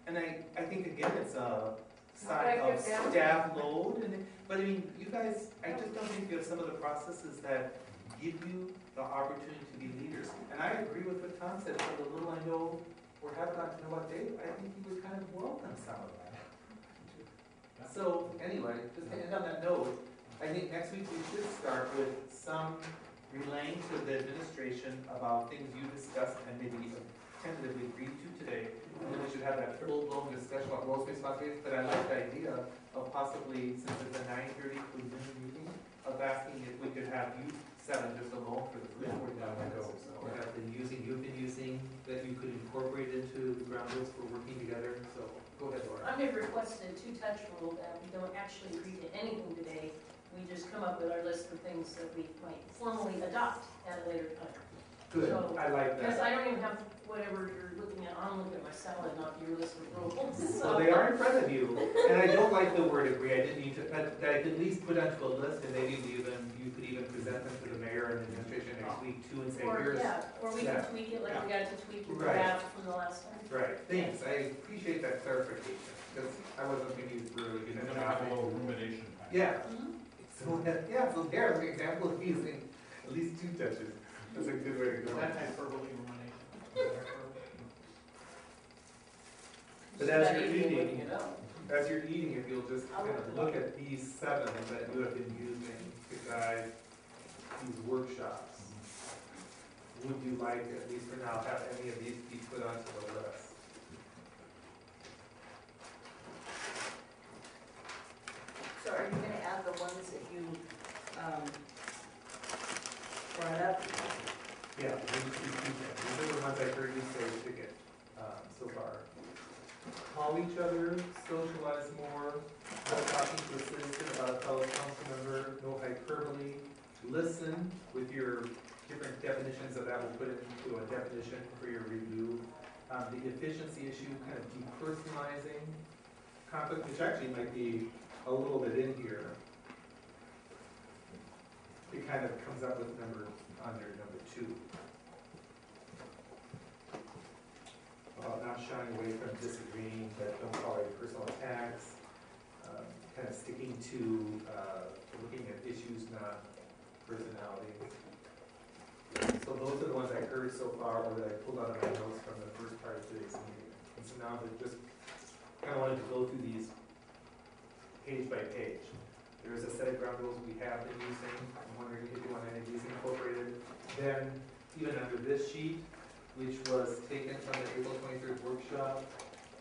And I think again it's a sign of staff load. But I mean, you guys, I just don't think you have some of the processes that give you the opportunity to be leaders. And I agree with what Tom said, for the little I know or have gotten to know about Dave, I think he would kind of welcome some of that. So anyway, just to end on that note, I think next week we should start with some relaying to the administration about things you discussed and maybe tentatively agreed to today. And then we should have that full-blown discussion about roles and responsibilities. But I like the idea of possibly, since it's a 9:30 preliminary meeting, of asking if we could have you 7 just alone for the first 45 minutes or so. Have been using, you've been using, that you could incorporate into the ground rules for working together. So go ahead, Laura. I'm going to request a 2-touch rule that we don't actually agree to anything today. We just come up with our list of things that we might formally adopt at a later time. Good, So, I like because that. I don't even have whatever you're looking at, I'm looking at my salad, not your list of rules. So they are in front of you, and I don't like the word agree, I didn't need to, but that I could at least put onto a list, and maybe you could even present them to the mayor and the administration next week too, and say, Or, here's. or we can tweak it like we got to tweak the Right. draft from the last time. Right, thanks, I appreciate that clarification, because I wasn't thinking you were really And good then we at have a it. little rumination time. Yeah, Mhm. so there's an example of using at least 2 touches, that's a good way to go. That hyperbole rumination. But Just as about you're eating, eating, looking it up. as you're eating, if you'll just I'll kind of look look at these 7 that you have been using to guide these workshops, would you like, at least for now, have any of these be put onto the list? So are you gonna add the ones that you, brought up? Yeah, these are the ones I heard you say to get so far. Call each other, socialize more, no talking to a citizen about a fellow council member, no hyperbole, listen with your different definitions of that, we'll put it into a definition for your review. The efficiency issue, kind of depersonalizing conflict, which actually might be a little bit in here. It kind of comes up with number 2. About not shying away from disagreeing, but don't tolerate personal attacks. kind of sticking to, looking at issues, not personality. So those are the ones I heard so far, or that I pulled out of my notes from the first part of today's meeting. And so now I just kind of wanted to go through these page by page. There is a set of ground rules we have been using. I'm wondering if you want any of these incorporated. Then, even under this sheet, which was taken from the April 23rd workshop,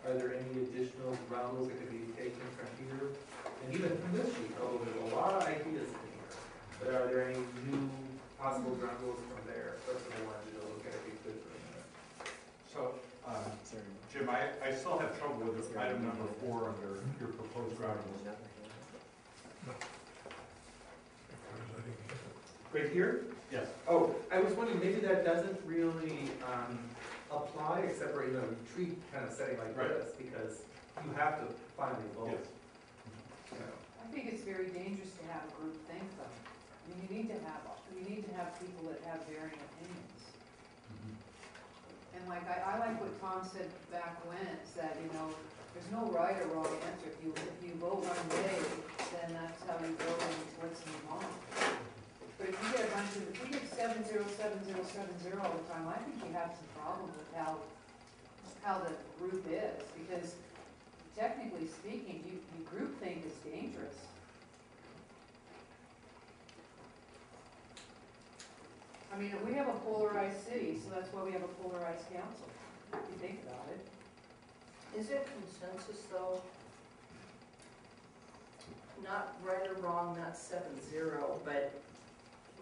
are there any additional ground rules that could be taken from here? And even from this sheet, although there's a lot of ideas in here, but are there any new possible ground rules from there? That's what I wanted you to look at if you could for a minute. So, Jim, I still have trouble with item number 4 under your proposed ground rules. Right here? Yes. Oh, I was wondering, maybe that doesn't really apply, except for in a retreat kind of setting like Right. this, because you have to finally vote. Yes. You know. I think it's very dangerous to have a group think though. I mean, you need to have people that have varying opinions. And like, I like what Tom said back when, it's that, you know, there's no right or wrong answer. If you vote one way, then that's how you vote and let's move on. But if you get if you get 7-0, 7-0, 7-0 all the time, I think you have some problem with how the group is, because technically speaking, you group think is dangerous. I mean, we have a polarized city, so that's why we have a polarized council, if you think about it. Is it consensus though? Not right or wrong, not 7-0, but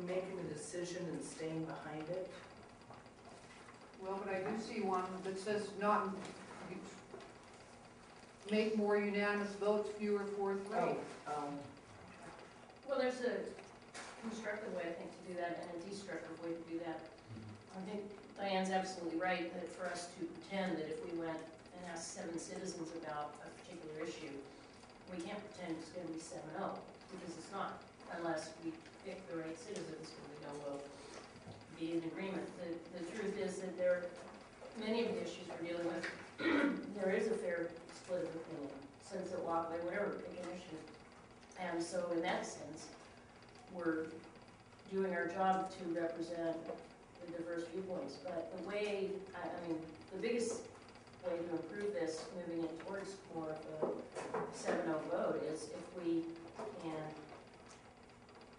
making a decision and staying behind it? Well, but I do see one that says not, make more unanimous votes, fewer 4-3. Well, there's a constructive way, I think, to do that, and a destructive way to do that. I think Diane's absolutely right, that for us to pretend that if we went and asked 7 citizens about a particular issue, we can't pretend it's gonna be 7-0, because it's not, unless we pick the right citizens who we know will be in agreement. The truth is that many of the issues we're dealing with, there is a fair split of opinion, sunset walkway, whatever, pick an issue. And so in that sense, we're doing our job to represent the diverse viewpoints. But the way, the biggest way to improve this, moving it towards more of a 7-0 vote, is if we can,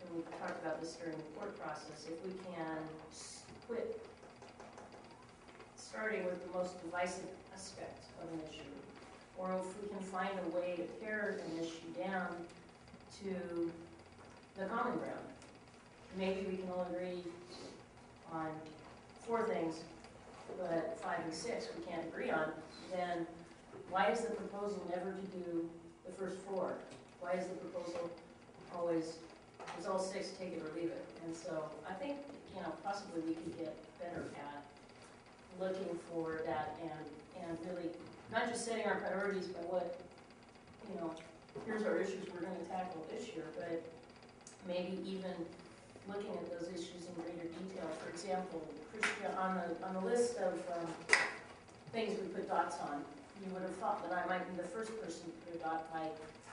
and we talked about this during the court process, if we can quit starting with the most divisive aspect of an issue, or if we can find a way to pare an issue down to the common ground. Maybe we can all agree on 4 things, but 5 and 6 we can't agree on. Then why is the proposal never to do the first 4? Why is the proposal always, it's all 6, take it or leave it? And so I think, possibly we could get better at looking for that and really not just setting our priorities by what, here's our issues we're going to tackle this year, but maybe even looking at those issues in greater detail. For example, Christian, on the list of things we put dots on, you would have thought that I might be the first person to put a dot by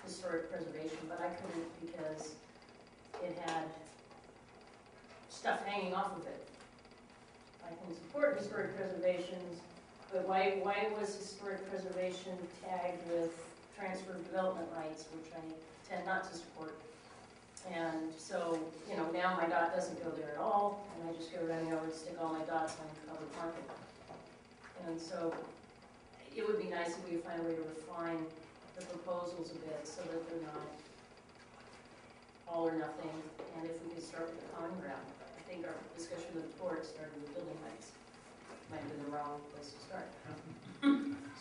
historic preservation, but I couldn't because it had stuff hanging off of it. I can support historic preservations, but why was historic preservation tagged with transfer of development rights, which I tend not to support? And so, now my dot doesn't go there at all, and I just go running over and stick all my dots on public market. And so, it would be nice if we could find a way to refine the proposals a bit so that they're not all or nothing, and if we could start with the common ground. I think our discussion with the court started with building heights. Might have been the wrong place to start.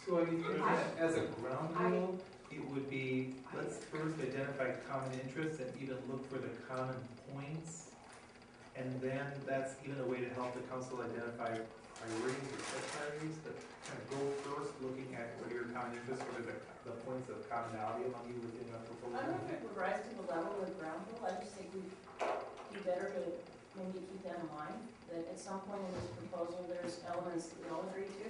So as a ground rule, it would be, let's first identify common interests and even look for the common points. And then that's even a way to help the council identify priorities or set priorities, but kind of go first looking at what are your common interests, what are the points of commonality among you within a proposal. I don't think it would rise to the level of ground rule. I just think we'd be better to maybe keep that in mind, that at some point in this proposal, there's elements that we all agree to.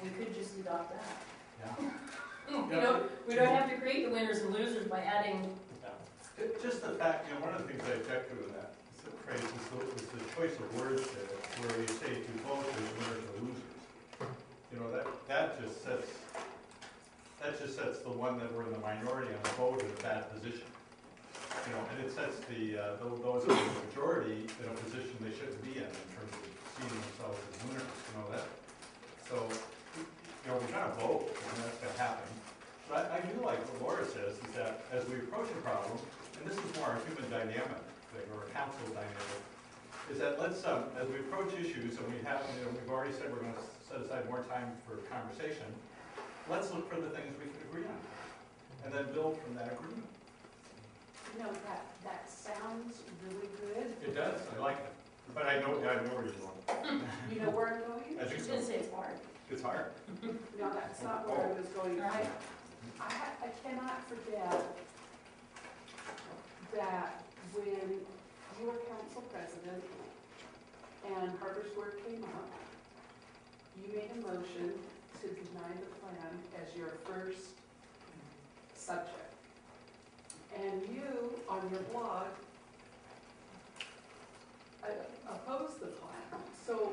We could just adopt that. Yeah. We don't have to create the winners and losers by adding, Just the fact, one of the things I object to in that phrase is the choice of words there, where you say to both as winners or losers. That just sets the one that were in the minority on the vote in a bad position. And it sets those in the majority in a position they shouldn't be in terms of seeing themselves as winners. So, we kind of vote, and that's going to happen. But I do like what Laura says, is that as we approach a problem, and this is more a human dynamic thing, or a council dynamic, is that let's, as we approach issues, and we have, we've already said we're going to set aside more time for conversation, let's look for the things we can agree on, and then build from that agreement. That sounds really good. It does, I like it. But I know where you're going. You know where I'm going? I I think was so. gonna say it's hard. It's hard. No, that's not where I was going. I cannot forget that when you were council president and Harper's Word came up, you made a motion to deny the plan as your first subject. And you, on your blog, opposed the plan. So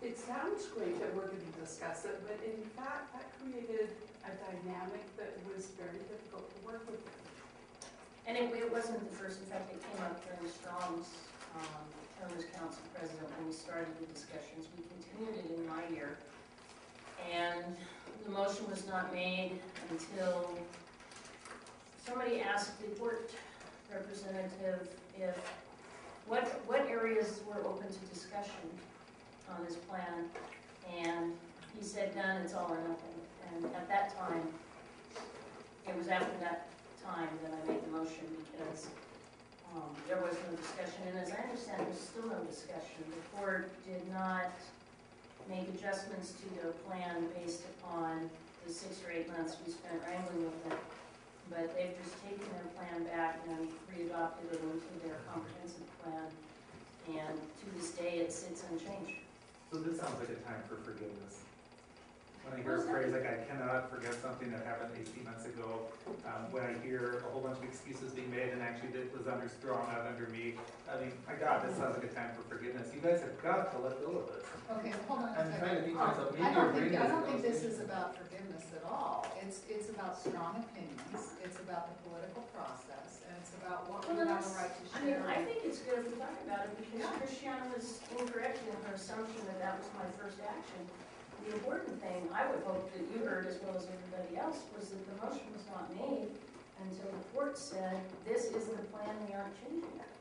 it sounds great that we're going to discuss it, but in fact, that created a dynamic that was very difficult to work with. And it wasn't the first, in fact, it came up during Strong's term as council president when we started the discussions. We continued it in my year. And the motion was not made until somebody asked the port representative what areas were open to discussion on this plan. And he said, none, it's all or nothing. And at that time, it was after that time that I made the motion because there was no discussion. And as I understand, there's still no discussion. The court did not make adjustments to their plan based upon the 6 or 8 months we spent wrangling with them. But they've just taken their plan back and re-adopted it into their comprehensive plan. And to this day, it sits unchanged. So this sounds like a time for forgiveness. When I hear a phrase like, I cannot forget something that happened 18 months ago, when I hear a whole bunch of excuses being made and actually it was under Strong, not under me, I mean, my God, this sounds like a time for forgiveness. You guys have got to let go of this. Okay, hold on a I'm second. trying to think myself, maybe I your don't brain think, I doesn't don't think know this things. is about forgiveness at all. It's about strong opinions, it's about the political process, and it's about what we Well, have a that's- right to I mean, share. I think it's good if we talk about it because Yeah. Christiana was incorrect in her assumption that that was my first action. The important thing, I would hope that you heard as well as everybody else, was that the motion was not made until the court said, this is the plan, we aren't changing it.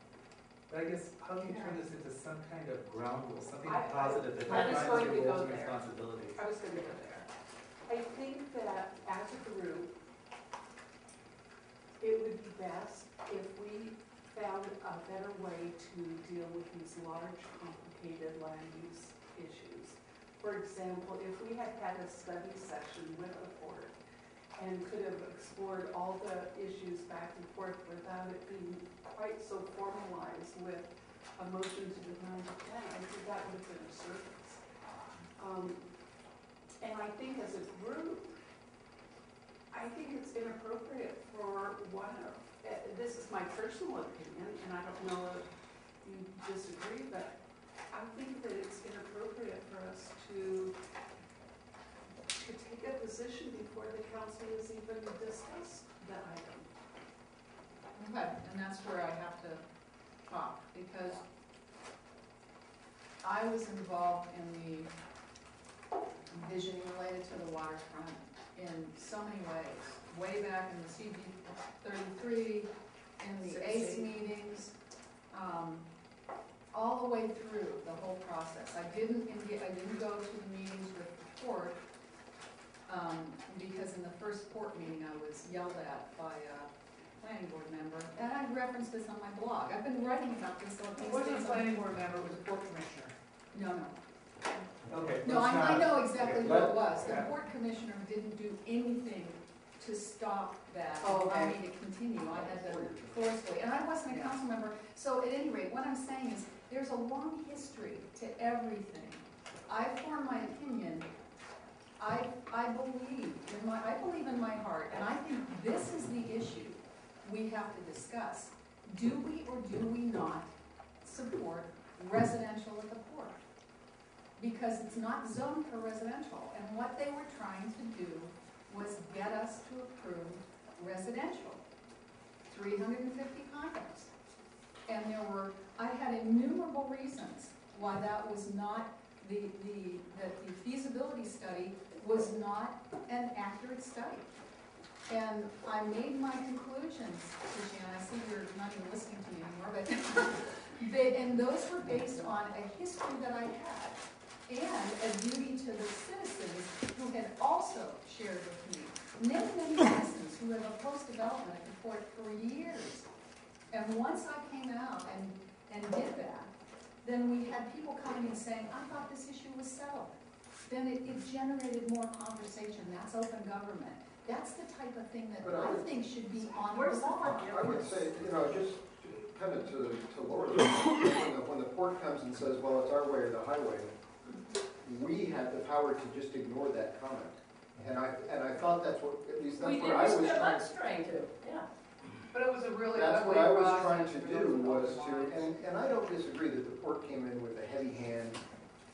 But I guess, how do you turn this into some kind of ground rule, something I- positive that I was defines going your to go roles and there. responsibilities? I was going to go there. I think that as a group, it would be best if we found a better way to deal with these large, complicated land use issues. For example, if we had had a study session with the port and could have explored all the issues back and forth without it being quite so formalized with a motion to deny the plan, I think that would have been a service. And I think as a group, I think it's inappropriate for this is my personal opinion, and I don't know if you disagree, but I think that it's inappropriate for us to take a position before the council has even discussed the item. Okay, and that's where I have to talk, because I was involved in the visioning related to the waterfront in so many ways. Way back in the CB 33, in the ACE meetings, all the way through the whole process. I didn't go to the meetings with the port, because in the first port meeting I was yelled at by a planning board member, and I referenced this on my blog. I've been writing about this on It wasn't a planning board member, it was a port commissioner. No. Okay. No, let's I not- know exactly okay, what let- it was. The yeah. port commissioner didn't do anything to stop that, Oh, allow okay. me to continue. I had to forcefully, and I wasn't a council member. So at any rate, what I'm saying is, there's a long history to everything. I formed my opinion I believe in my heart, and I think this is the issue we have to discuss. Do we or do we not support residential at the port? Because it's not zoned for residential, and what they were trying to do was get us to approve residential, 350 condos. And I had innumerable reasons why that was not, that the feasibility study was not an accurate study. And I made my conclusions, Christiane, I see you're not even listening to me anymore, but and those were based on a history that I had and a duty to the citizens who had also shared with me. Many citizens who have opposed development at the port for years. And once I came out and did that, then we had people coming and saying, I thought this issue was settled. Then it generated more conversation. That's open government. That's the type of thing that I think should be on the law. I would say, just kind of to lower the, when the port comes and says, well, it's our way or the highway, we have the power to just ignore that comment. And I thought that's what, at least that's what I was trying to, yeah. But it was a really that's ugly what I was process. trying to do was to, and I don't disagree that the port came in with a heavy hand.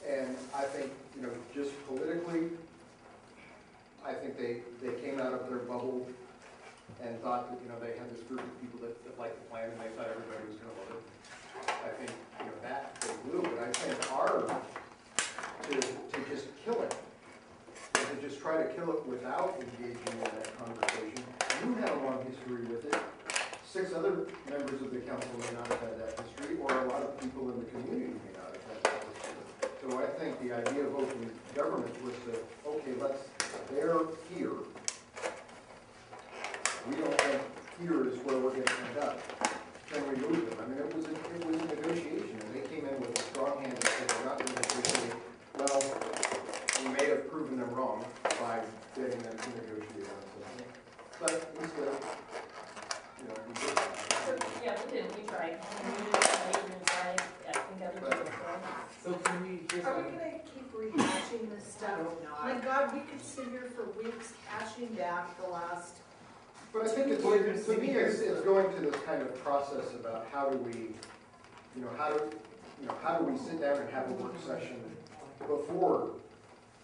And I think, just politically, I think they came out of their bubble and thought that, they had this group of people that liked the plan and they thought everybody was going to love it. I think, that they blew, but I think to just kill it, and to just try to kill it without engaging in that conversation. You have a long history with it. 6 other members of the council may not have had that history, or a lot of people in the community may not have had that history. So I think the idea of open government was to, okay, they're here. We don't think here is where we're going to end up. Can we move them? I mean, it was a negotiation, and they came in with a strong hand and said, we're not going to negotiate. Well, we may have proven them wrong by getting them to negotiate on something. But instead, we did that. Yeah, we did, we tried. I think other people tried. So can we just, Are we gonna keep rehashing this stuff? My God, we could sit here for weeks hashing back the last. But I think to me, it's going to this kind of process about how do we, how do we sit down and have a work session before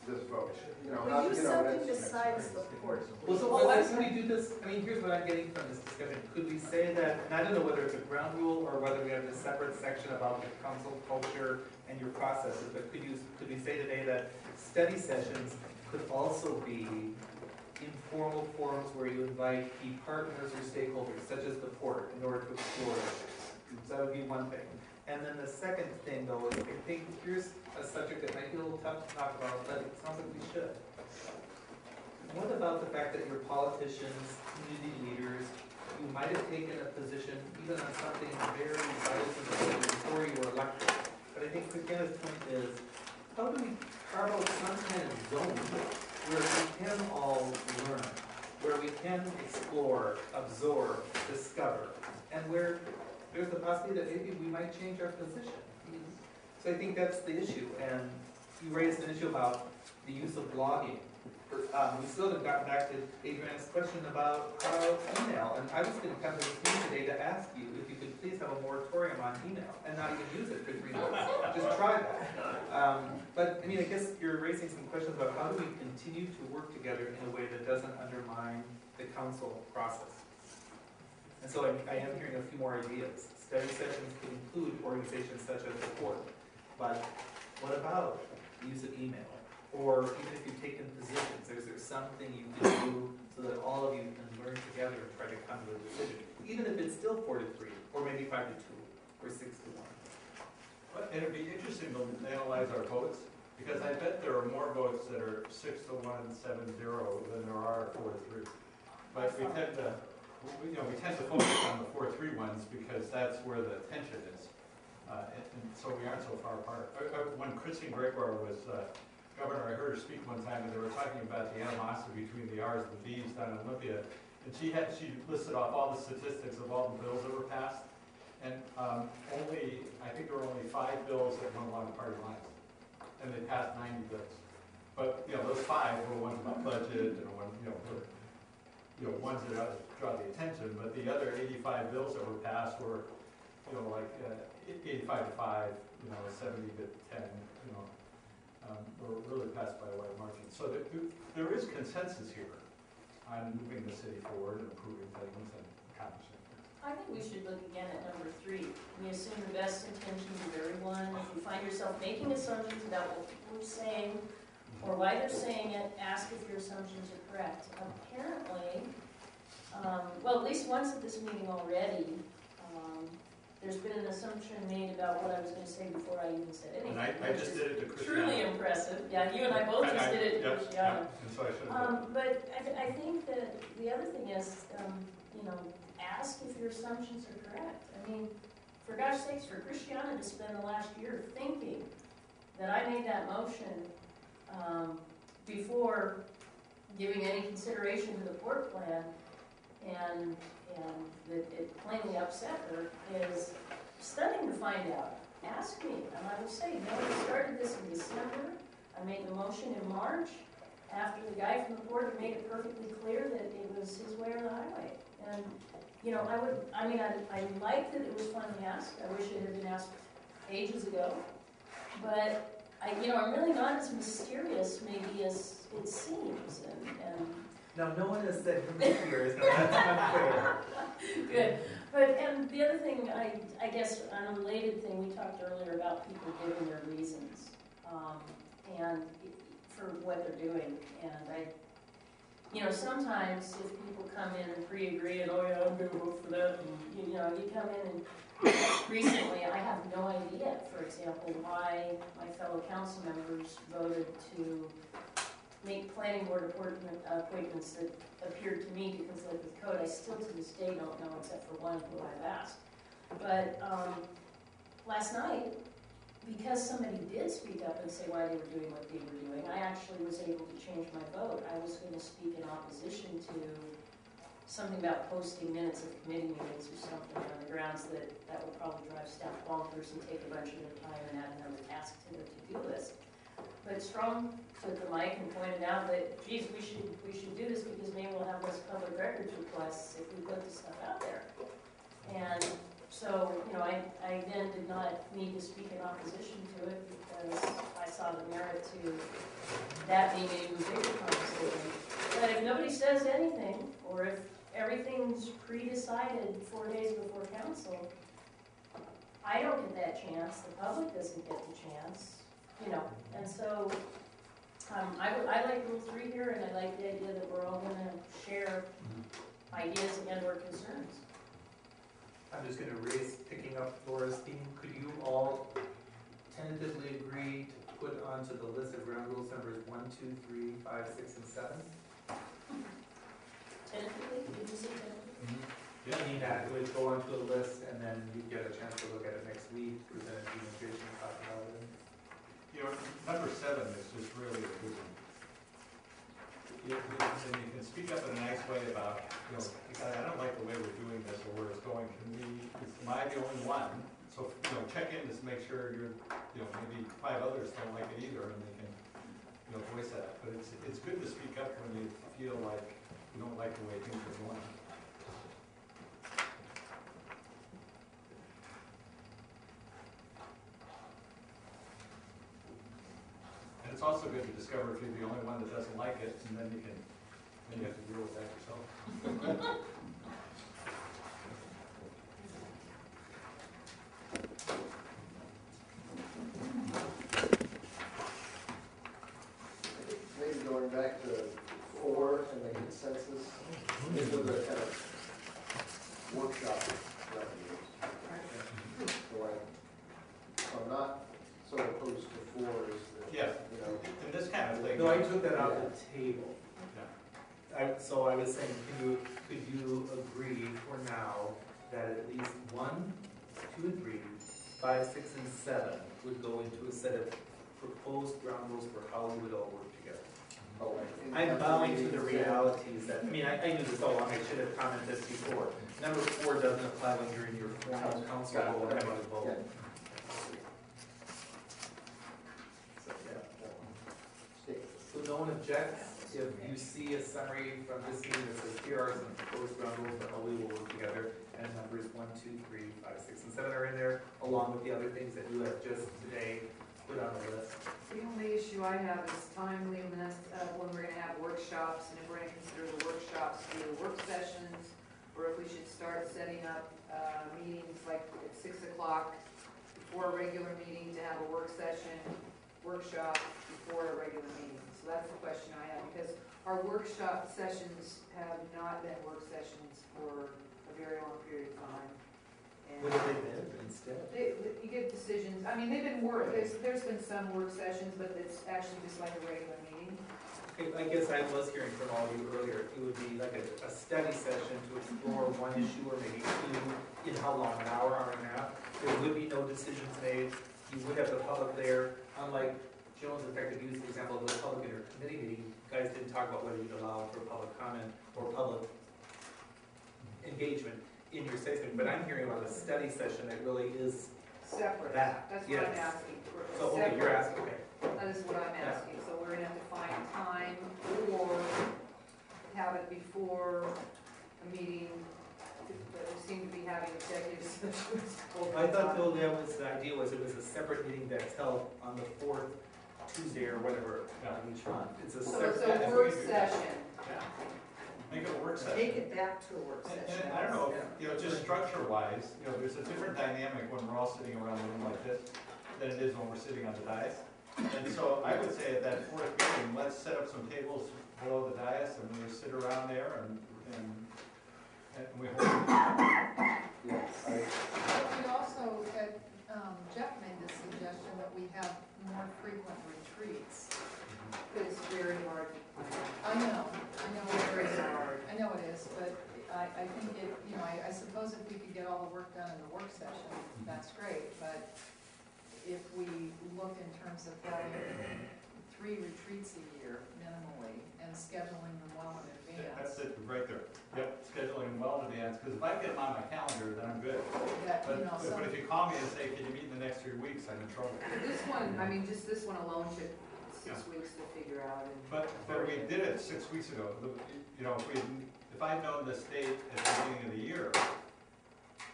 this vote? We use something besides the port. well, so why can we do this? I mean, here's what I'm getting from this discussion. Could we say that, and I don't know whether it's a ground rule or whether we have a separate section about the council culture and your processes, but could we say today that study sessions could also be informal forums where you invite key partners or stakeholders, such as the port, in order to explore issues? So that would be one thing. And then the second thing, though, is I think here's a subject that might be a little tough to talk about, but it sounds like we should. What about the fact that your politicians, community leaders, you might have taken a position even on something very vital to the city before you were elected? But I think Christiana's point is, how do we carve out some kind of zone where we can all learn, where we can explore, absorb, discover, and where there's the possibility that maybe we might change our position. So I think that's the issue. And you raised an issue about the use of blogging. We still haven't gotten back to Adrian's question about email. And I was going to come to this meeting today to ask you if you could please have a moratorium on email and not even use it for 3 months. Just try that. But I mean, I guess you're raising some questions about how do we continue to work together in a way that doesn't undermine the council process. And so I am hearing a few more ideas. Study sessions could include organizations such as the port. But what about the use of email? Or even if you've taken positions, is there something you can do so that all of you can learn together and try to come to a decision? Even if it's still 4-3, or maybe 5-2, or 6-1. Well, and it'd be interesting to analyze our votes, because I bet there are more votes that are 6-1, 7-0 than there are 4-3. But we tend to focus on the 4-3 ones because that's where the tension is. And so we aren't so far apart. When Christine Gregoire was governor, I heard her speak one time, and they were talking about the animosity between the R's and the B's down in Olympia. And she listed off all the statistics of all the bills that were passed. And I think there were only 5 bills that went along party lines. And they passed 90 bills. But, you know, those 5 were ones about budget and one, ones that draw the attention, but the other 85 bills that were passed were, like 85 to 5, 70 to 10, were really passed by a wide margin. So there is consensus here on moving the city forward and improving things and accomplishing things. I think we should look again at number 3. We assume the best intentions of everyone. If you find yourself making assumptions about what people are saying or why they're saying it, ask if your assumptions are correct. Apparently, well, at least once at this meeting already, there's been an assumption made about what I was going to say before I even said anything. And I just did it to Christiana. Truly impressive. Yeah, you and I both just did it to Christiana. And so I should have. But I think that the other thing is, ask if your assumptions are correct. I mean, for gosh sakes, for Christiana to spend the last year thinking that I made that motion before giving any consideration to the port plan, and that it plainly upset her, is stunning to find out. Ask me, and I will say, no, we started this in December. I made the motion in March, after the guy from the port had made it perfectly clear that it was his way or the highway. And, I like that it was finally asked. I wish it had been asked ages ago. But, I'm really not as mysterious maybe as it seems. And Now, no one has said mysterious, no, that's not fair. Good. And the other thing, I guess, unrelated thing, we talked earlier about people giving their reasons, and for what they're doing. And sometimes if people come in and pre-agree and, oh yeah, I'm going to vote for that, and, you come in and recently, I have no idea, for example, why my fellow council members voted to make planning board appointments that appeared to me to conflict with code. I still to this day don't know, except for one who I've asked. But last night, because somebody did speak up and say why they were doing what they were doing, I actually was able to change my vote. I was going to speak in opposition to something about posting minutes of committee meetings or something on the grounds that would probably drive staff bonkers and take a bunch of their time and add another task to their to-do list. But Strong took the mic and pointed out that, geez, we should do this because maybe we'll have less public records requests if we put this stuff out there. And so, I then did not need to speak in opposition to it because I saw the merit to that being an even bigger conversation. But if nobody says anything, or if everything's pre-decided 4 days before council, I don't get that chance, the public doesn't get the chance. And so I like Rule 3 here, and I like the idea that we're all going to share ideas and/or concerns. I'm just going to raise, picking up Laura's theme, could you all tentatively agree to put onto the list of ground rules numbers 1, 2, 3, 5, 6, and 7? Tentatively, did you say tentatively? Yeah. I mean, that would go onto a list, and then you get a chance to look at it next week, present it to administration, and talk about it. Number 7 is just really a good one. And you can speak up in a nice way about, I don't like the way we're doing this or where it's going. Am I the only one? So, check in to make sure you're, maybe 5 others don't like it either, and they can, voice that. But it's good to speak up when you feel like you don't like the way things are going. And it's also good to discover if you're the only one that doesn't like it, and then you have to deal with that yourself. Maybe going back to 4 and the consensus, this was a kind of workshop recommendations. So I'm not so opposed to 4 as the, Yeah, and this kind of thing. No, I took that off the table. So I was saying, could you agree for now that at least 1, 2, and 3, 5, 6, and 7 would go into a set of proposed ground rules for how we would all work together? I'm bowing to the realities that, I knew this all along, I should have commented this before. Number 4 doesn't apply when you're in your formal council role and having to vote. Yeah. So, yeah. Stick. object if you see a summary from this meeting that says, here are some proposed ground rules for how we will work together, and numbers 1, 2, 3, 5, 6, and 7 are in there, along with the other things that you have just today put on the list. The only issue I have is timeliness of when we're gonna have workshops, and if we're gonna consider the workshops to be the work sessions, or if we should start setting up, meetings like at 6 o'clock before a regular meeting to have a work session, workshop before a regular meeting. So that's the question I have, because our workshop sessions have not been work sessions for a very long period of time. And What have they been instead? you get decisions, I mean, they've been there's been some work sessions, but it's actually just like a regular meeting. Okay, I guess I was hearing from all of you earlier, it would be like a study session to explore one issue or maybe two, in how long, an hour, hour and a half. There would be no decisions made, you would have the public there, unlike Jones effective use, for example, of the public intercommittee meeting, you guys didn't talk about whether you'd allow for public comment or public engagement in your statement, but I'm hearing about a study session that really is Separate. that. That's what I'm Yes. asking for. So, okay, you're asking, okay. That is what I'm asking, so we're gonna have to find time or have it before a meeting. We seem to be having executive sessions. I thought though that was, the idea was it was a separate meeting that's held on the 4th Tuesday or whatever, each month. It's a So separate. it's a work session. Yeah. Make it a work session. Make it back to a work session. And I don't know, you know, just structure-wise, you know, there's a different dynamic when we're all sitting around a room like this than it is when we're sitting on the dais. And so I would say at that 4th meeting, let's set up some tables below the dais and we sit around there and we hold. Yes, We also had, Jeff made the suggestion that we have more frequent retreats. But it's very hard to plan. I know Very it is. hard. I know it is, but I think it, you know, I suppose if we could get all the work done in the work session, that's great, but if we look in terms of having 3 retreats a year minimally and scheduling them well in That's advance, it, right there. Yep, scheduling well in advance, because if I get them on my calendar, then I'm good. that, But, you know, some, but if you call me and say, can you meet in the next 3 weeks, I'm in trouble. This one, I mean, just this one alone took 6 Yeah. weeks to figure out. And But we did it 6 weeks ago. You know, if I'd known this date at the beginning of the year,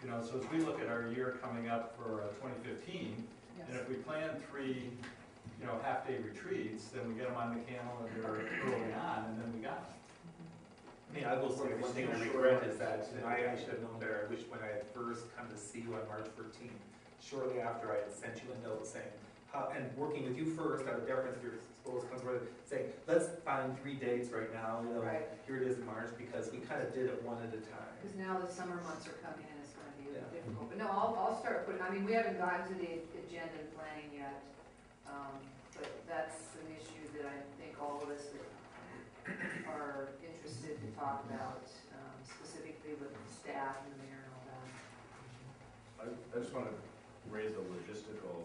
you know, so as we look at our year coming up for 2015, and yes. if we plan 3, you know, half-day retreats, then we get them on the calendar early on, and then we got them. I mean, I will say, one thing I regret is that I should have known better. I wish when I had first come to see you on March 14th, shortly after I had sent you a note saying, and working with you first, out of deference, if your proposal comes with it, saying, let's find 3 dates right now, you know, Right. here it is in March, because we kind of did it one at a time. Because now the summer months are coming and it's gonna be Yeah. difficult. But no, I'll start putting, I mean, we haven't gotten to the agenda and planning yet. But that's an issue that I think all of us that are interested to talk about, specifically with the staff and the mayor and all that. I just want to raise a logistical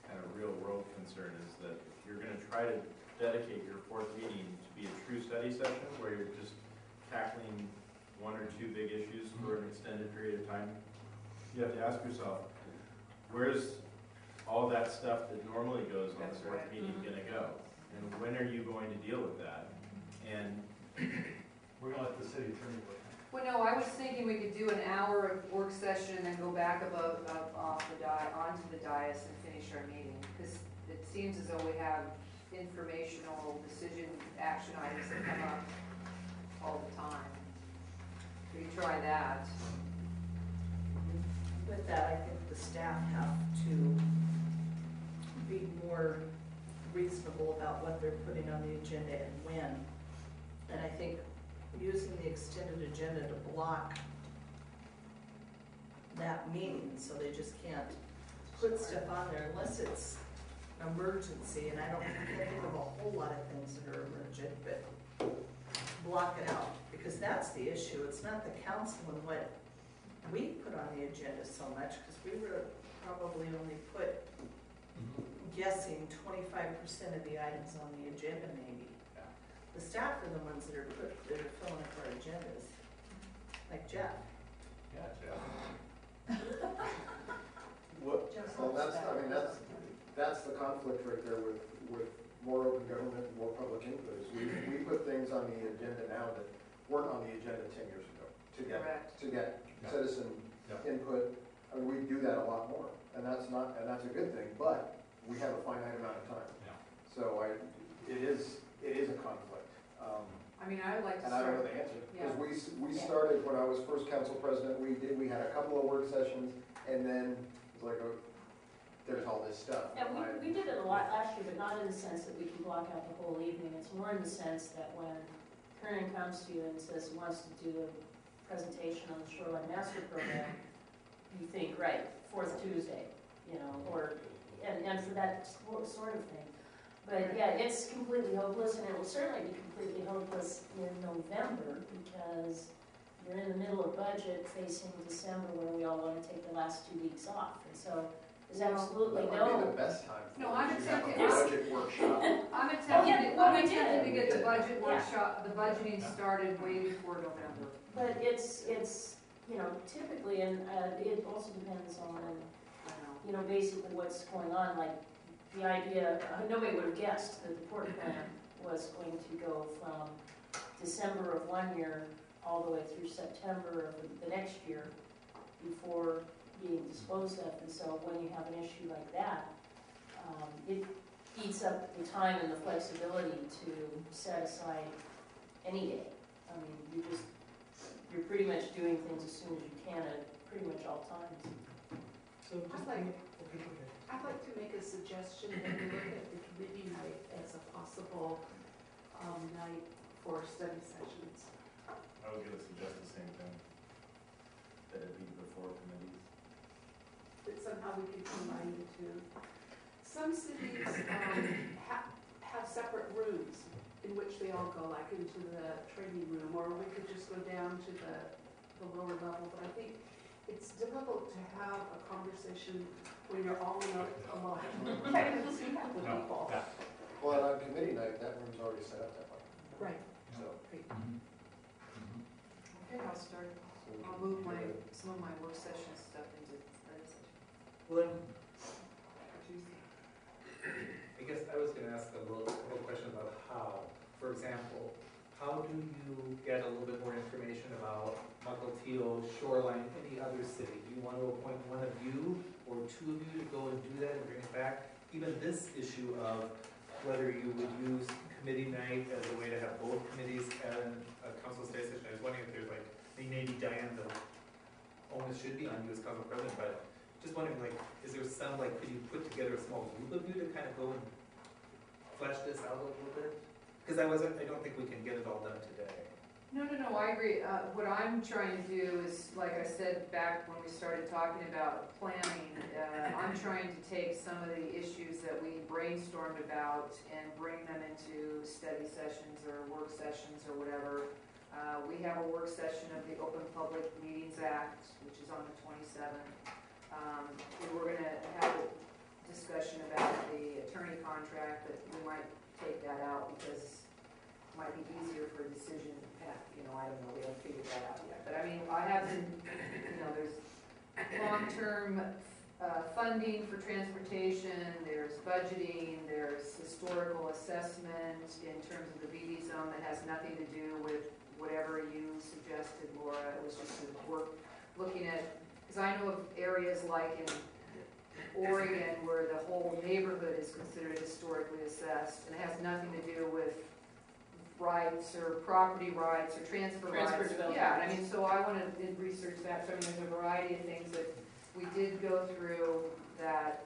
kind of real world concern is that if you're going to try to dedicate your 4th meeting to be a true study session where you're just tackling 1 or 2 big issues for an extended period of time, you have to ask yourself, where's all that stuff that normally goes on the That's 4th right. meeting going to go? And when are you going to deal with that? And We're gonna let the city attorney work. Well, no, I was thinking we could do an hour of work session and then go back onto the dais and finish our meeting. Because it seems as though we have informational decision action items that come up all the time. We could try that. With that, I think the staff have to be more reasonable about what they're putting on the agenda and when. And I think using the extended agenda to block that meeting, so they just can't put stuff on there unless it's an emergency, and I don't think of a whole lot of things that are emergent, but block it out, because that's the issue. It's not the council and what we put on the agenda so much, because we were probably only put, guessing 25% of the items on the agenda maybe. Yeah. The staff are the ones that are filling up our agendas, like Jeff. Yeah, Jeff. well, that's the conflict right there with more open government, more public input, is we put things on the agenda now that weren't on the agenda 10 years ago Correct. to get Yeah. citizen Yeah. input. And we do that a lot more, and that's a good thing, but we have a finite amount of time. Yeah. So it is a conflict. I mean, I would like to And I don't know start, the answer, Yeah. because we started, when I was first council president, we had a couple of work sessions, and then it's like, oh, there's all this stuff. Yeah, we did it a lot last year, but not in the sense that we can block out the whole evening. It's more in the sense that when Kernan comes to you and says he wants to do a presentation on the Shoreline Master Program, you think, right, fourth Tuesday, you know, or, and for that sort of thing. But yeah, it's completely hopeless, and it will certainly be completely hopeless in November, because you're in the middle of budget facing December, where we all want to take the last 2 weeks off, and so there's absolutely That might be no. the best time. for No, it, I'm is you have a attempting- budget workshop. I'm yeah, attempting, well, I'm we did. attempting to get the budget Yeah. workshop, the budgeting started way before November. But it's, you know, typically, and it also depends on, I know. you know, basically what's going on, like, the idea, nobody would have guessed that the port plan was going to go from December of one year all the way through September of the next year before being disposed of, and so when you have an issue like that, it eats up the time and the flexibility to set aside any day. I mean, you're pretty much doing things as soon as you can at pretty much all times. So just, I'd like- okay, go ahead. I'd like to make a suggestion that we look at the committee night as a possible night for study sessions. I was gonna suggest the same thing, that it be before committees. That somehow we could combine the two. Some cities have separate rooms in which they all go, like into the training room, or we could just go down to the lower level. But I think it's difficult to have a conversation when you're all in a line, kind of see half the No, people. yeah. Well, and on committee night, that room's already set up that way, Right. so. Great. Okay, I'll start, so we I'll can move do it. some of my work session stuff into study session. Well, then, Tuesday. I guess I was gonna ask a little question about how. For example, how do you get a little bit more information about Mukilteo, Shoreline, any other city? Do you want to appoint one of you or two of you to go and do that and bring it back? Even this issue of whether you would use committee night as a way to have both committees and a council study session. I was wondering if there's like, maybe Diane, the onus should be on you as council president, but just wondering, like, is there some, like, could you put together a small group of you to kind of go and flesh this out a little bit? Because I don't think we can get it all done today. No, I agree. What I'm trying to do is, like I said back when we started talking about planning, I'm trying to take some of the issues that we brainstormed about and bring them into study sessions or work sessions or whatever. We have a work session of the Open Public Meetings Act, which is on the 27th. We're going to have a discussion about the attorney contract, but we might take that out because it might be easier for a decision. I don't know, we haven't figured that out yet. But I mean, I have been, there's long-term funding for transportation, there's budgeting, there's historical assessment in terms of the BD zone that has nothing to do with whatever you suggested, Laura. It was just looking at, because I know of areas like in Oregon where the whole neighborhood is considered historically assessed, and it has nothing to do with rights or property rights or transfer rights. development. Yeah, I mean, so I want to research that. So I mean, there's a variety of things that we did go through that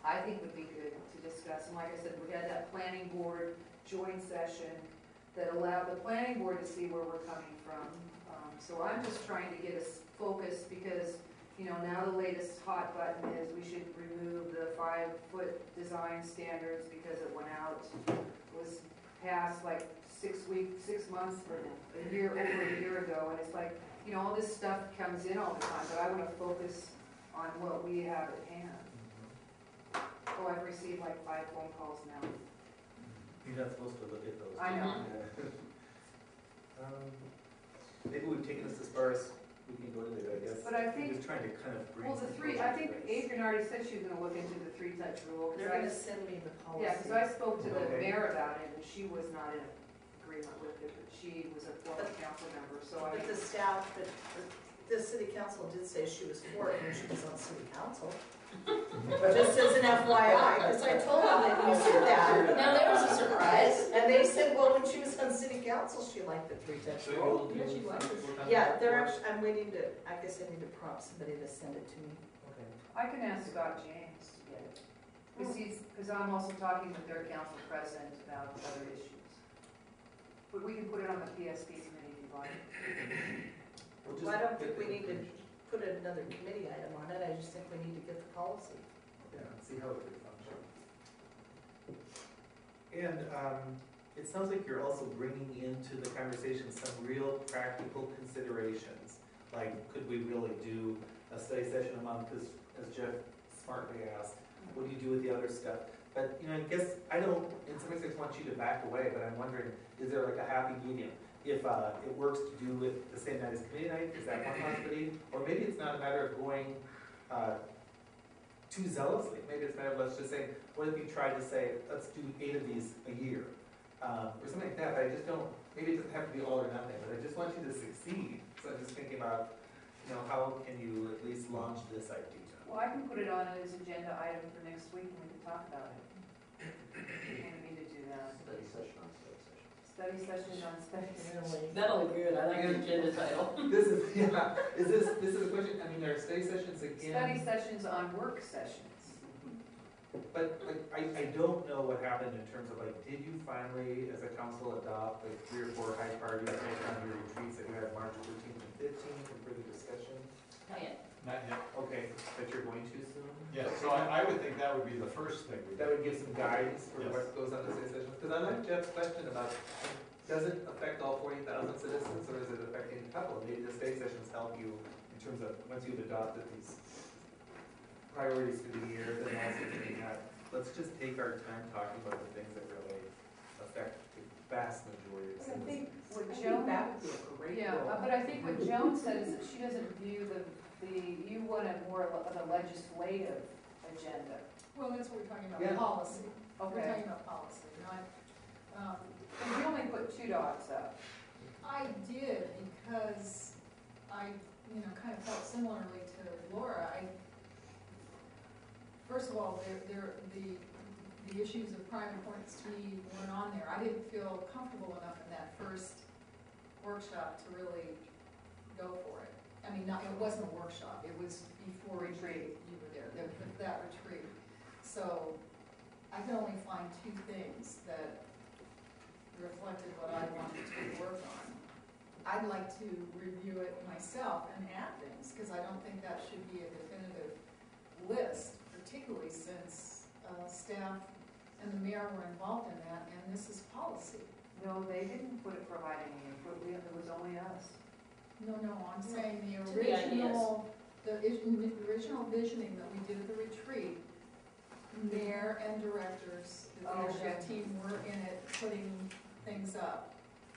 I think would be good to discuss. And like I said, we had that planning board joint session that allowed the planning board to see where we're coming from. So I'm just trying to get us focused because, now the latest hot button is we should remove the 5-foot design standards because it went out, was passed like 6 months, or over a year ago, and it's like, all this stuff comes in all the time, but I want to focus on what we have at hand. Oh, I've received like 5 phone calls now. You're not supposed to look at those. I know. Maybe we've taken this as far as we can go to it, I guess. But I I'm think, just trying to kind of bring. well, the some three, closure I to think this. Adrian already said she was gonna look into the three-touch rule. 'Cause They're I- gonna send me the policy. Yeah, because I spoke to the Okay. mayor about it, and she was not in agreement with it, but she was a former council member, so I. But the staff, the city council did say she was for it when she was on city council. Just as an FYI, because I told them that you said that. Now, there was a surprise. And they said, well, when she was on city council, she liked the three-touch So rule. you'll do Yeah, she likes it. work on Yeah, that they're for us? actually, I'm waiting to, I guess I need to prompt somebody to send it to me. Okay. I can ask Scott James to get it. Because I'm also talking with their council president about other issues. But we can put it on the PSP committee if you'd like. We'll just Well, I don't get think we the need to information. put another committee item on it, I just think we need to get the policy. Yeah, see how it would function. And it sounds like you're also bringing into the conversation some real practical considerations. Like, could we really do a study session a month, because as Jeff smartly asked, what do you do with the other stuff? But, you know, I guess, I don't, in some ways I want you to back away, but I'm wondering, is there like a happy medium? If it works to do with the same night as committee night, is that one possibility? Or maybe it's not a matter of going too zealously. Maybe it's a matter of, let's just say, what if you tried to say, let's do 8 of these a year? Or something like that, but I just don't, maybe it doesn't have to be all or nothing, but I just want you to succeed. So I'm just thinking about, you know, how can you at least launch this idea? Well, I can put it on as agenda item for next week and we can talk about it. You wanted me to do that. Study session on study session. Study sessions on study sessions. That'll be good, I like the agenda title. This is, yeah, this is a question, I mean, are study sessions again? Study sessions on work sessions. But like, I don't know what happened in terms of like, did you finally, as a council, adopt like 3 or 4 high priorities based on your retreats that you had March 13th and 15th and further discussion? Not yet. Not yet. Okay, but you're going to soon? Yeah, so I would think that would be the first thing we do. That would give some guidance for Yes. what goes on the study sessions? Because I like Jeff's question about, does it affect all 40,000 citizens, or is it affecting a couple? Maybe the study sessions help you in terms of, once you've adopted these priorities for the year, then also thinking that, let's just take our time talking about the things that really affect the vast majority of But I think citizens. what I think Joan, that would be a great yeah, goal. but I think what Joan said is that she doesn't view you want a more of a legislative agenda. Well, that's what we're talking Yeah. about, policy. We're Okay. talking about policy, not, And you only put 2 dogs up. I did because I, you know, kind of felt similarly to Laura. First of all, the issues of prime importance to me weren't on there. I didn't feel comfortable enough in that first workshop to really go for it. I mean, it wasn't a workshop, it was before Retreat. you were there, that retreat. So I could only find 2 things that reflected what I wanted to work on. I'd like to review it myself and add things, because I don't think that should be a definitive list, particularly since staff and the mayor were involved in that, and this is policy. No, they didn't provide any input, it was only us. No, I'm saying the To the ideas. original visioning that we did at the retreat, mayor and directors, the Oh, leadership okay. team were in it, putting things up.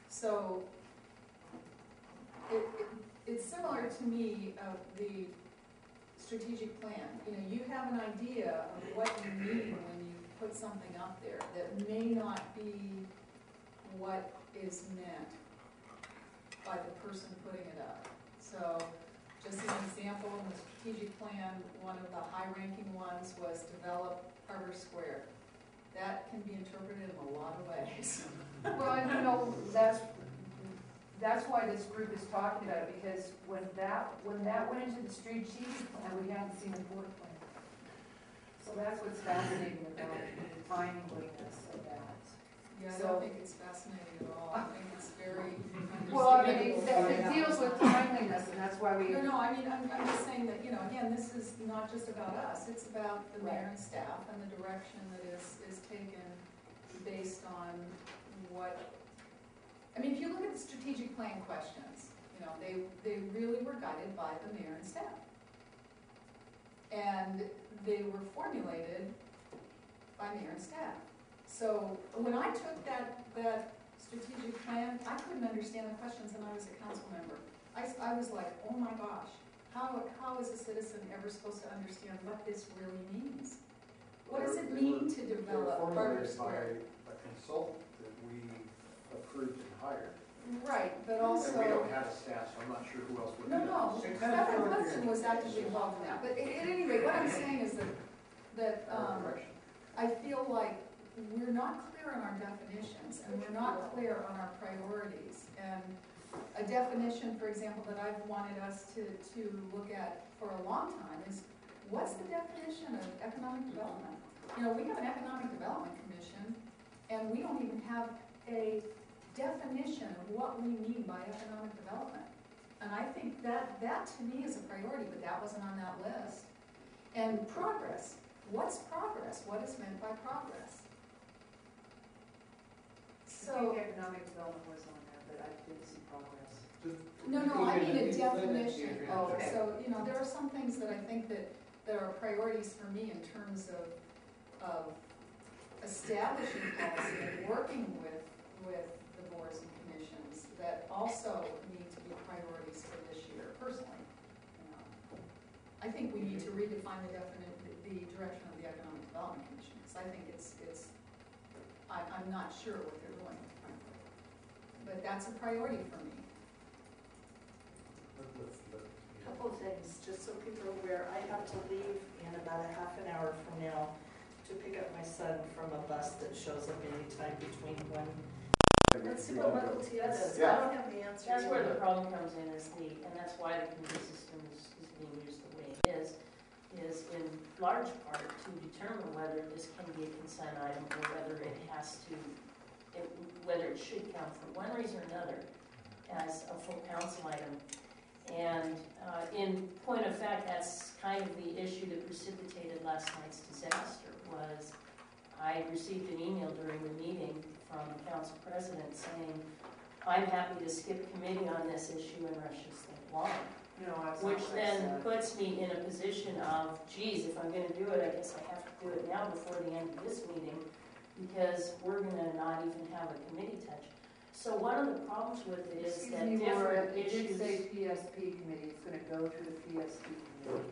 So it's similar to me of the strategic plan. You know, you have an idea of what you need when you put something up there that may not be what is meant by the person putting it up. So, just as an example, in the strategic plan, one of the high-ranking ones was develop Harbor Square. That can be interpreted in a lot of ways. Well, I don't know, that's why this group is talking about it, because when that went into the strategic plan, we hadn't seen the board plan. So that's what's fascinating about the timingliness of that. Yeah, I So- don't think it's fascinating at all. I think it's very Well, I mean, understandable. it deals with timeliness, and that's why we, No, I mean, I'm just saying that, you know, again, this is not just about us, it's about the mayor and staff and the direction that is taken based on what, I mean, if you look at the strategic plan questions, you know, they really were guided by the mayor and staff. And they were formulated by mayor and staff. So when I took that strategic plan, I couldn't understand the questions and I was a council member. I was like, oh my gosh, how is a citizen ever supposed to understand what this really means? What does it mean to develop Barber They were Square? formulated by a consultant that we approved and hired. Right, but also. And we don't have a staff, so I'm not sure who else would. No, no, do that. Stephen Hudson was actively involved in that, but at any rate, what I'm saying is that, Direction. I feel like we're not clear on our definitions, and we're not clear on our priorities. And a definition, for example, that I've wanted us to look at for a long time is, what's the definition of economic development? You know, we have an economic development commission, and we don't even have a definition of what we mean by economic development. And I think that to me is a priority, but that wasn't on that list. And progress. What's progress? What is meant by progress? I think economic development was on there, but I didn't see progress. No, I mean a definition. Oh, okay. So, you know, there are some things that I think that are priorities for me in terms of establishing policy and working with the boards and commissions that also need to be priorities for this year, personally. You know, I think we need to redefine the direction of the Economic Development Commission, because I think I'm not sure what they're doing, frankly. But that's a priority for me. Couple of things, just so people are aware, I have to leave in about a half an hour from now to pick up my son from a bus that shows up anytime between one. Let's see what Michael Tia does. I don't have the answer. That's where the either. problem comes in, and that's why the committee system is being used the way it is in large part to determine whether this can be a consent item or whether it has to, whether it should count for one reason or another as a full council item. And in point of fact, that's kind of the issue that precipitated last night's disaster. Was I received an email during the meeting from the council president saying, I'm happy to skip committee on this issue and rush this thing along. No, that's not Which what I then said. puts me in a position of, geez, if I'm gonna do it, I guess I have to do it now before the end of this meeting, because we're gonna not even have a committee touch. So one of the problems with it is that different It did issues. say PSP committee, it's gonna go through the PSP committee.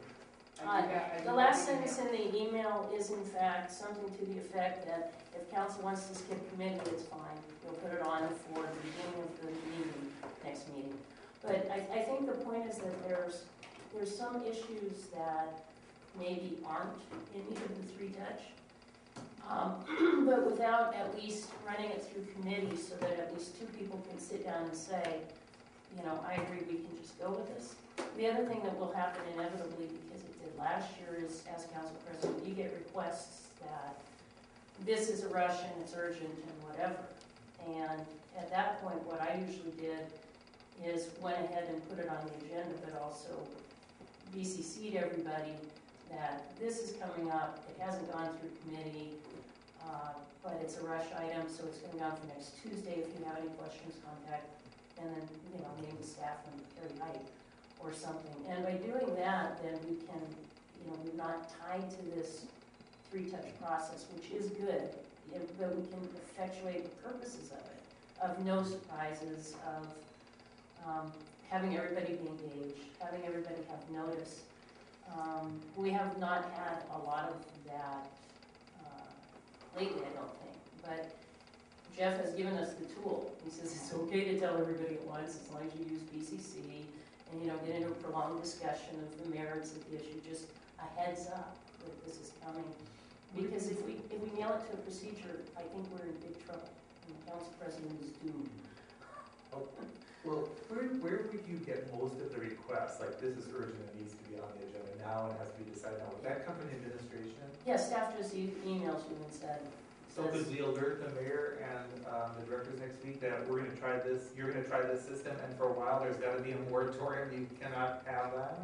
The last sentence in the email is in fact something to the effect that if council wants to skip committee, it's fine. You'll put it on for the beginning of the meeting, next meeting. But I think the point is that there's some issues that maybe aren't in either of the three touch. But without at least running it through committee so that at least two people can sit down and say, you know, I agree, we can just go with this. The other thing that will happen inevitably, because it did last year, is as council president, you get requests that this is a rush and it's urgent and whatever. And at that point, what I usually did is went ahead and put it on the agenda, but also BCC'd everybody that this is coming up. It hasn't gone through committee, but it's a rush item, so it's going to be on for next Tuesday. If you have any questions, contact, and then, you know, name the staff and Carrie Height or something. And by doing that, then we can, you know, we're not tied to this three-touch process, which is good, but we can effectuate the purposes of it, of no surprises, of having everybody be engaged, having everybody have notice. We have not had a lot of that lately, I don't think, but Jeff has given us the tool. He says it's okay to tell everybody at once as long as you use BCC and, you know, get into a prolonged discussion of the merits of the issue, just a heads up that this is coming. Because if we nail it to a procedure, I think we're in big trouble, and the council president is doomed. Well, where would you get most of the requests, like this is urgent, it needs to be on the agenda now and has to be decided now? Would that come from administration? Yeah, staff just emails you and said. So could we alert the mayor and the directors next week that we're gonna try this, you're gonna try this system, and for a while, there's gotta be a moratorium, you cannot have that?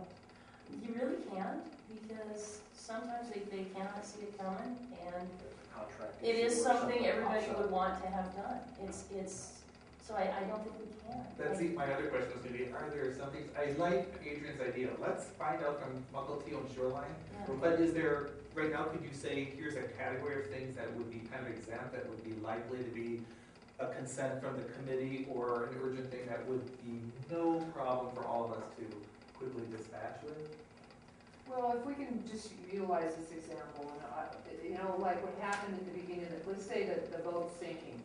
You really can't, because sometimes they cannot see it coming, and Contract it issue is or something pops everybody up. would want to have done. So I don't think we can. That's my other question was gonna be, are there some things, I like Adrian's idea, let's find out from Mukilteo and Shoreline, Yeah. but is there, right now, could you say, here's a category of things that would be kind of exempt, that would be likely to be a consent from the committee or an urgent thing that would be no problem for all of us to quickly dispatch with? Well, if we can just utilize this example, and like what happened at the beginning, let's say that the boat's sinking.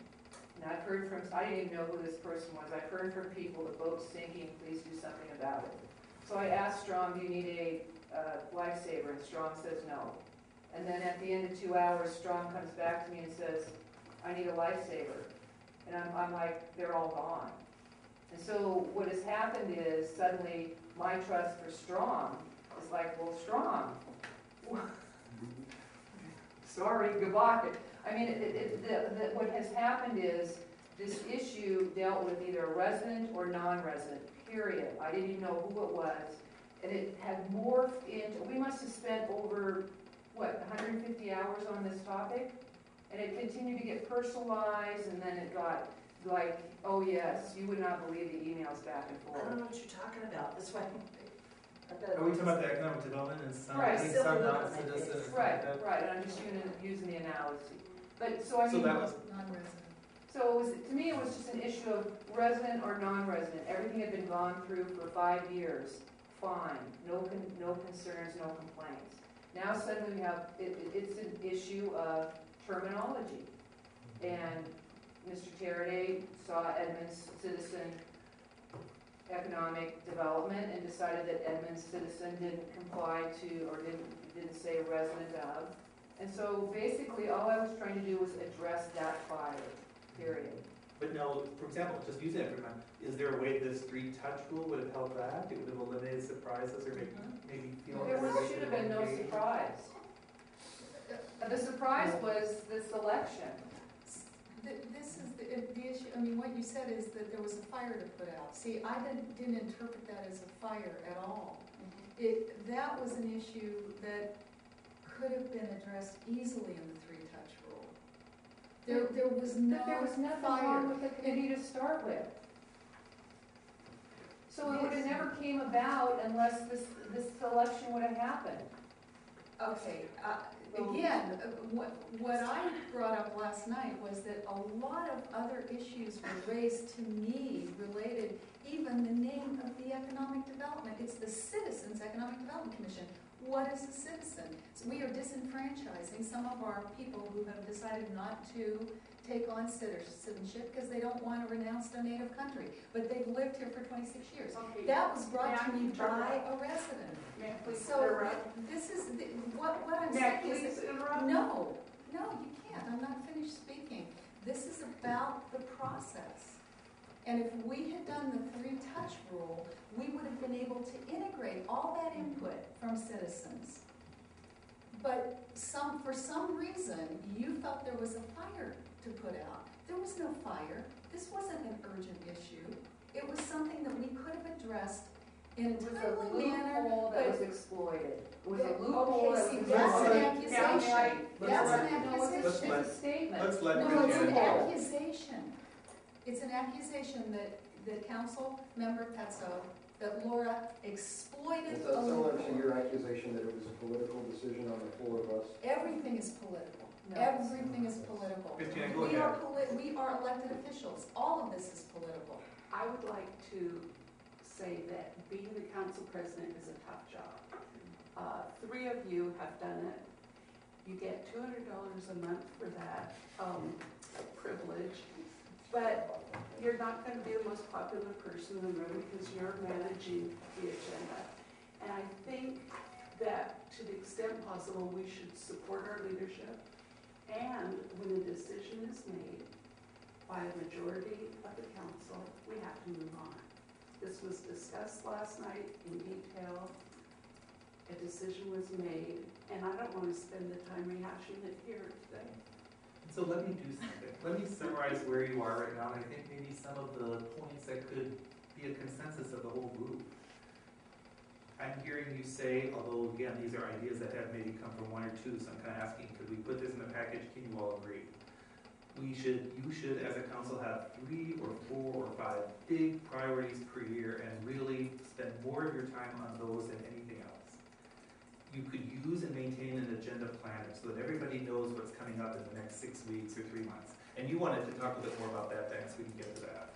And I've heard from, I didn't even know who this person was, I've heard from people, the boat's sinking, please do something about it. So I asked Strong, do you need a lifesaver? And Strong says no. And then at the end of 2 hours, Strong comes back to me and says, I need a lifesaver. And I'm like, they're all gone. And so what has happened is suddenly my trust for Strong is like, well, Strong, sorry, goodbye. I mean, what has happened is this issue dealt with either a resident or non-resident, period. I didn't even know who it was. And it had morphed into, we must have spent over, 150 hours on this topic? And it continued to get personalized, and then it got like, oh yes, you would not believe the emails back and I don't forth. know what you're talking about, that's why. Are we talking about the economic development and some, Right. I think Still some look on my non-citizen? face. Right, right, and I'm just using the analogy. But, so I So mean. that was, Non-resident. So it was, to me, it was just an issue of resident or non-resident. Everything had been gone through for 5 years, fine, no concerns, no complaints. Now suddenly we have, it's an issue of terminology. And Mr. Taraday saw Edmonds Citizen Economic Development and decided that Edmonds Citizen didn't comply to, or didn't say resident of. And so basically, all I was trying to do was address that fire, period. but no, for example, just using it for a moment, is there a way this three-touch rule would have helped that? It would have eliminated surprises or maybe feel. There should have been no surprise. The surprise was the selection. This is the issue, I mean, what you said is that there was a fire to put out. See, I didn't interpret that as a fire at all. That was an issue that could have been addressed easily in the three-touch rule. There was no But there was nothing fire. wrong with the committee to start with. So it would have never came about unless this selection would have happened. Okay, again, what I brought up last night was that a lot of other issues were raised to me related, even the name of the economic development. It's the Citizens Economic Development Commission. What is a citizen? So we are disenfranchising some of our people who have decided not to take on citizenship because they don't want to renounce their native country, but they've lived here for 26 years. Okay. That was brought May to I me by interrupt? a resident. May I please So interrupt? this is, what I'm May I saying is please that, interrupt? no, you can't, I'm not finished speaking. This is about the process. And if we had done the three-touch rule, we would have been able to integrate all that input from citizens. But for some reason, you felt there was a fire to put out. There was no fire. This wasn't an urgent issue. It was something that we could have addressed in a It was a timely manner. loophole that was but- exploited. It was a loophole Okay, that see, was that's an exploited. accusation. That's an No, accusation. it's a statement. Let's let No, it's an Virginia. accusation. It's an accusation that council member Petzo, that Laura exploited Is a that similar to loophole. your accusation that it was a political decision on the floor of us? Everything is political. No. Everything is political. Christina, go We ahead. we are elected officials. All of this is political. I would like to say that being the council president is a tough job. 3 of you have done it. You get $200 a month for that privilege, but you're not going to be the most popular person in the room because you're managing the agenda. And I think that to the extent possible, we should support our leadership. And when a decision is made by a majority of the council, we have to move on. This was discussed last night in detail. A decision was made, and I don't want to spend the time rehashing it here today. So let me do something. Let me summarize where you are right now, and I think maybe some of the points that could be a consensus of the whole group. I'm hearing you say, although again, these are ideas that have maybe come from 1 or 2, so I'm kind of asking, could we put this in the package? Can you all agree? You should, as a council, have 3 or 4 or 5 big priorities per year and really spend more of your time on those than anything else. You could use and maintain an agenda planner so that everybody knows what's coming up in the next 6 weeks or 3 months. And you wanted to talk a bit more about that, Dan, so we can get to that.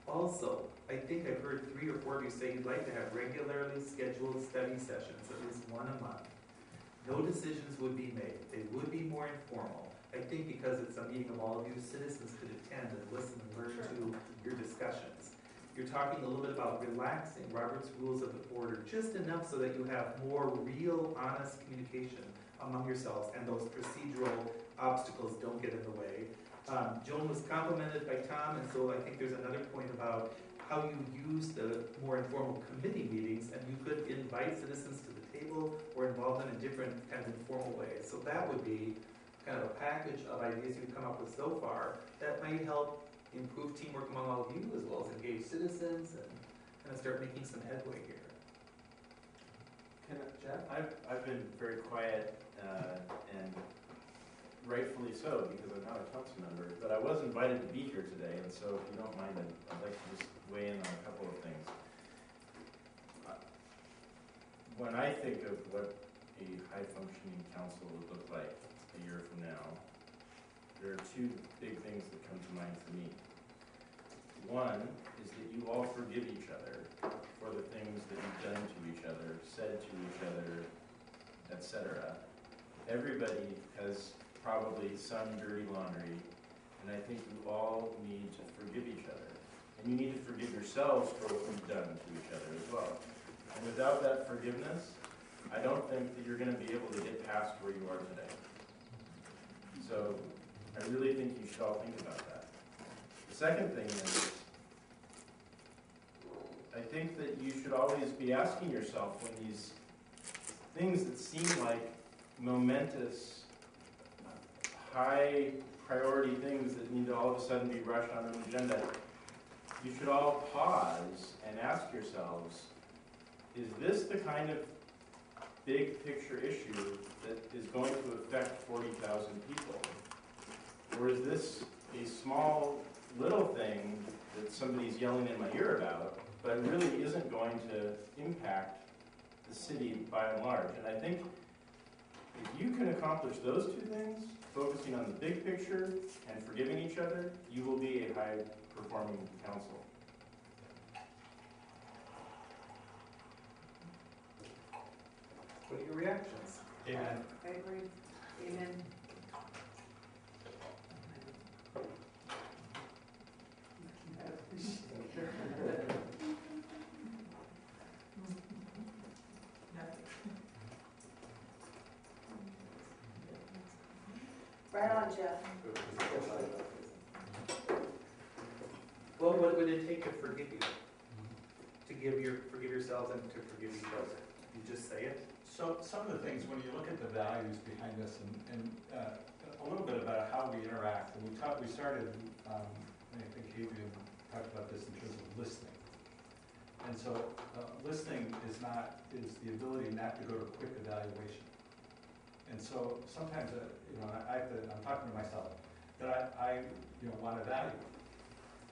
Also, I think I've heard 3 or 4 of you say you'd like to have regularly scheduled study sessions, at least one a month. No decisions would be made. They would be more informal. I think because it's a meeting of all of you, citizens could attend and listen and learn to your discussions. You're talking a little bit about relaxing Robert's Rules of Order just enough so that you have more real, honest communication among yourselves and those procedural obstacles don't get in the way. Joan was complimented by Tom, and so I think there's another point about how you use the more informal committee meetings, and you could invite citizens to the table or involve them in different kind of informal ways. So that would be kind of a package of ideas you've come up with so far that might help improve teamwork among all of you as well as engage citizens and kind of start making some headway here. Jeff? I've been very quiet, and rightfully so, because I'm not a council member, but I was invited to be here today, and so if you don't mind, I'd like to just weigh in on a couple of things. When I think of what a high-functioning council would look like a year from now, there are 2 big things that come to mind for me. One is that you all forgive each other for the things that you've done to each other, said to each other, etc. Everybody has probably some dirty laundry, and I think you all need to forgive each other. And you need to forgive yourselves for what you've done to each other as well. And without that forgiveness, I don't think that you're going to be able to get past where you are today. So I really think you should all think about that. The second thing is, I think that you should always be asking yourself when these things that seem like momentous, high priority things that need to all of a sudden be rushed on an agenda, you should all pause and ask yourselves, is this the kind of big picture issue that is going to affect 40,000 people? Or is this a small little thing that somebody's yelling in my ear about, but really isn't going to impact the city by and large? And I think if you can accomplish those 2 things, focusing on the big picture and forgiving each other, you will be a high-performing council. What are your reactions? Amen. I agree. Amen. Right on, Jeff. Well, what would it take to forgive you? To forgive yourselves and to forgive each other? You just say it? So some of the things, when you look at the values behind this and a little bit about how we interact, and we started, I think Adrian talked about this in terms of listening. And so listening is the ability not to go to quick evaluation. And so sometimes, I'm talking to myself, that I want to value.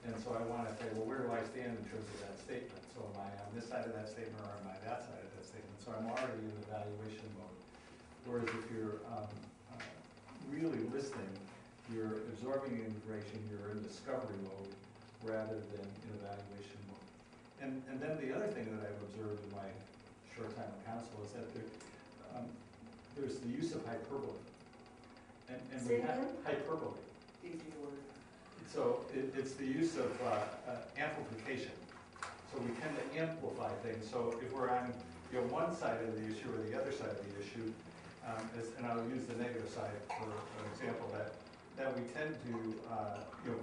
And so I want to say, well, where do I stand in terms of that statement? So am I on this side of that statement or am I that side of that statement? So I'm already in evaluation mode. Whereas if you're really listening, you're absorbing information, you're in discovery mode rather than in evaluation mode. And then the other thing that I've observed in my short time on council is that there's the use of hyperbole. And we have hyperbole. Easy word. So it's the use of amplification. So we tend to amplify things. So if we're on one side of the issue or the other side of the issue, and I'll use the negative side for an example, that we tend to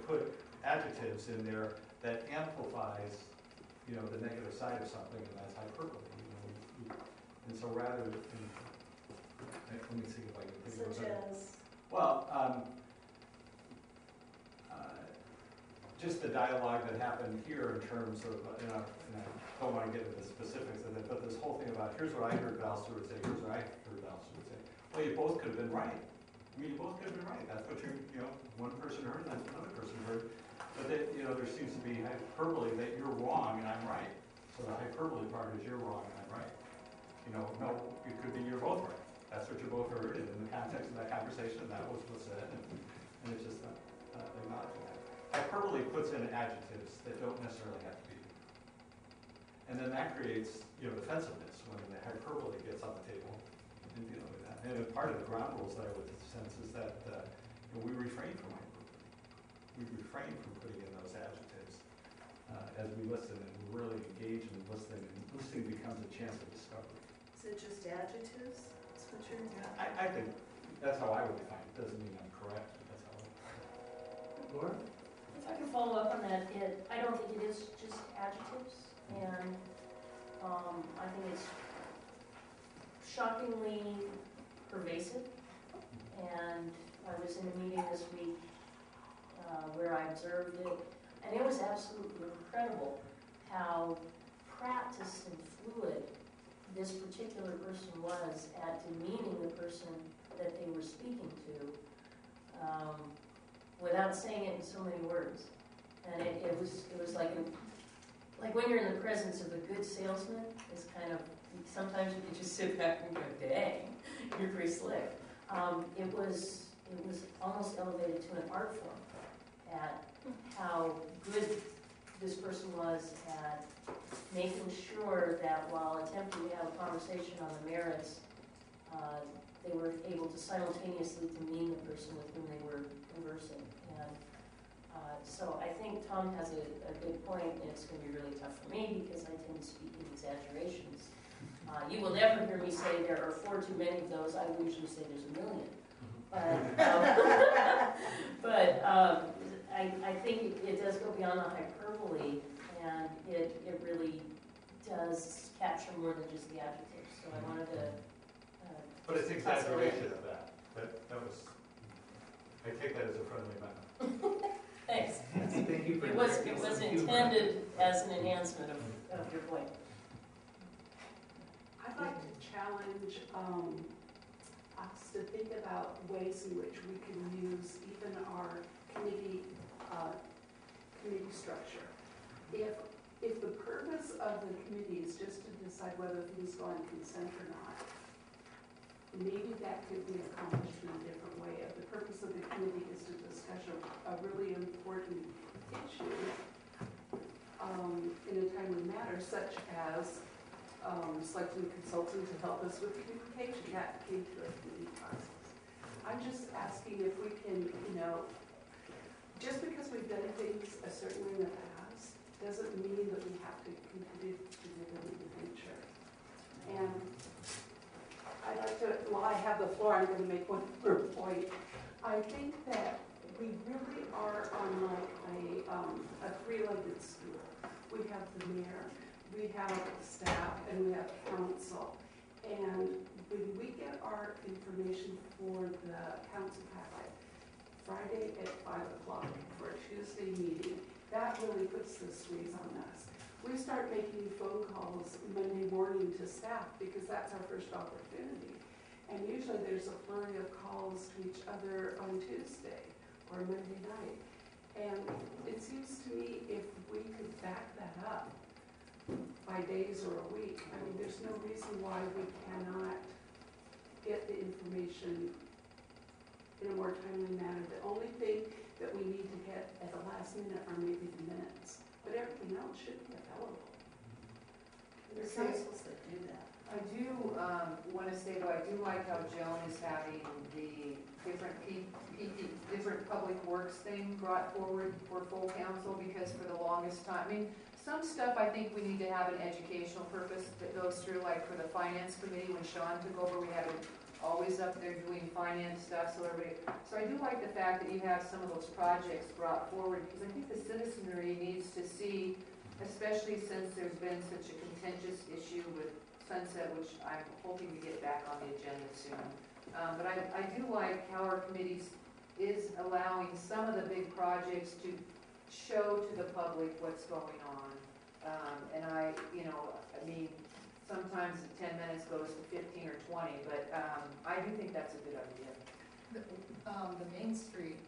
put adjectives in there that amplifies the negative side of something, and that's hyperbole. And so rather than, let me see if I can think of it. Such as? Well, just the dialogue that happened here in terms of, and I don't want to get into the specifics of it, but this whole thing about here's what I heard Val Stewart say, here's what I heard Val Stewart say. Well, you both could have been right. I mean, you both could have been right. That's what one person heard, and that's what another person heard. But that, there seems to be hyperbole that you're wrong and I'm right. So the hyperbole part is you're wrong and I'm right. No, it could be you're both right. That's what you both heard, and in the context of that conversation, that was what's said, and it's just acknowledging that. Hyperbole puts in adjectives that don't necessarily have to be there. And then that creates, defensiveness when the hyperbole gets on the table in dealing with that. And part of the ground rules that I would sense is that we refrain from hyperbole. We refrain from putting in those adjectives as we listen and really engage in listening, and listening becomes a chance of discovery. Is it just adjectives? That's what you're doing? I think that's how I would define it. Doesn't mean I'm correct, but that's how I would define it. Laura? If I can follow up on that, I don't think it is just adjectives, and I think it's shockingly pervasive. And I was in a meeting this week where I observed it, and it was absolutely incredible how practiced and fluid this particular person was at demeaning the person that they were speaking to, without saying it in so many words. And it was like when you're in the presence of a good salesman, it's kind of, sometimes you can just sit back and go, dang, you're pretty slick. It was almost elevated to an art form at how good this person was at making sure that while attempting to have a conversation on the merits, they were able to simultaneously demean the person with whom they were conversing. And so I think Tom has a good point, and it's going to be really tough for me because I tend to speak in exaggerations. You will never hear me say there are 4 too many of those. I will usually say there's a million. But I think it does go beyond the hyperbole, and it really does capture more than just the adjectives. So I wanted to. But it's exaggeration of that. That was. I take that as a friendly amendment. Thanks. Thank you for It was intended as an enhancement of your point. I'd like to challenge us to think about ways in which we can use even our committee structure. If the purpose of the committee is just to decide whether things go on consent or not, maybe that could be accomplished in a different way. If the purpose of the committee is to discuss a really important issue in a timely manner, such as selecting a consultant to help us with communication, that came to a committee process. I'm just asking if we can, just because we've done things a certain way in the past, doesn't mean that we have to continue to do them in the future. And I'd like to, while I have the floor, I'm going to make one more point. I think that we really are on like a three-legged stool. We have the mayor, we have staff, and we have council. And when we get our information for the council packet Friday at 5 o'clock for a Tuesday meeting, that really puts the squeeze on us. We start making phone calls Monday morning to staff because that's our first opportunity. And usually there's a flurry of calls to each other on Tuesday or Monday night. And it seems to me if we could back that up by days or a week, I mean, there's no reason why we cannot get the information in a more timely manner. The only thing that we need to get at the last minute are maybe the minutes, but everything else should be available. There's councils that do that. I do want to say, though, I do like how Joan is having the different public works thing brought forward for full council, because for the longest time, I mean, some stuff I think we need to have an educational purpose that goes through, like for the finance committee, when Sean took over, we had him always up there doing finance stuff, so I do like the fact that you have some of those projects brought forward, because I think the citizenry needs to see, especially since there's been such a contentious issue with Sunset, which I'm hoping to get back on the agenda soon. But I do like how our committees is allowing some of the big projects to show to the public what's going on. And I mean, sometimes the 10 minutes goes to 15 or 20, but I do think that's a good idea. The Main Street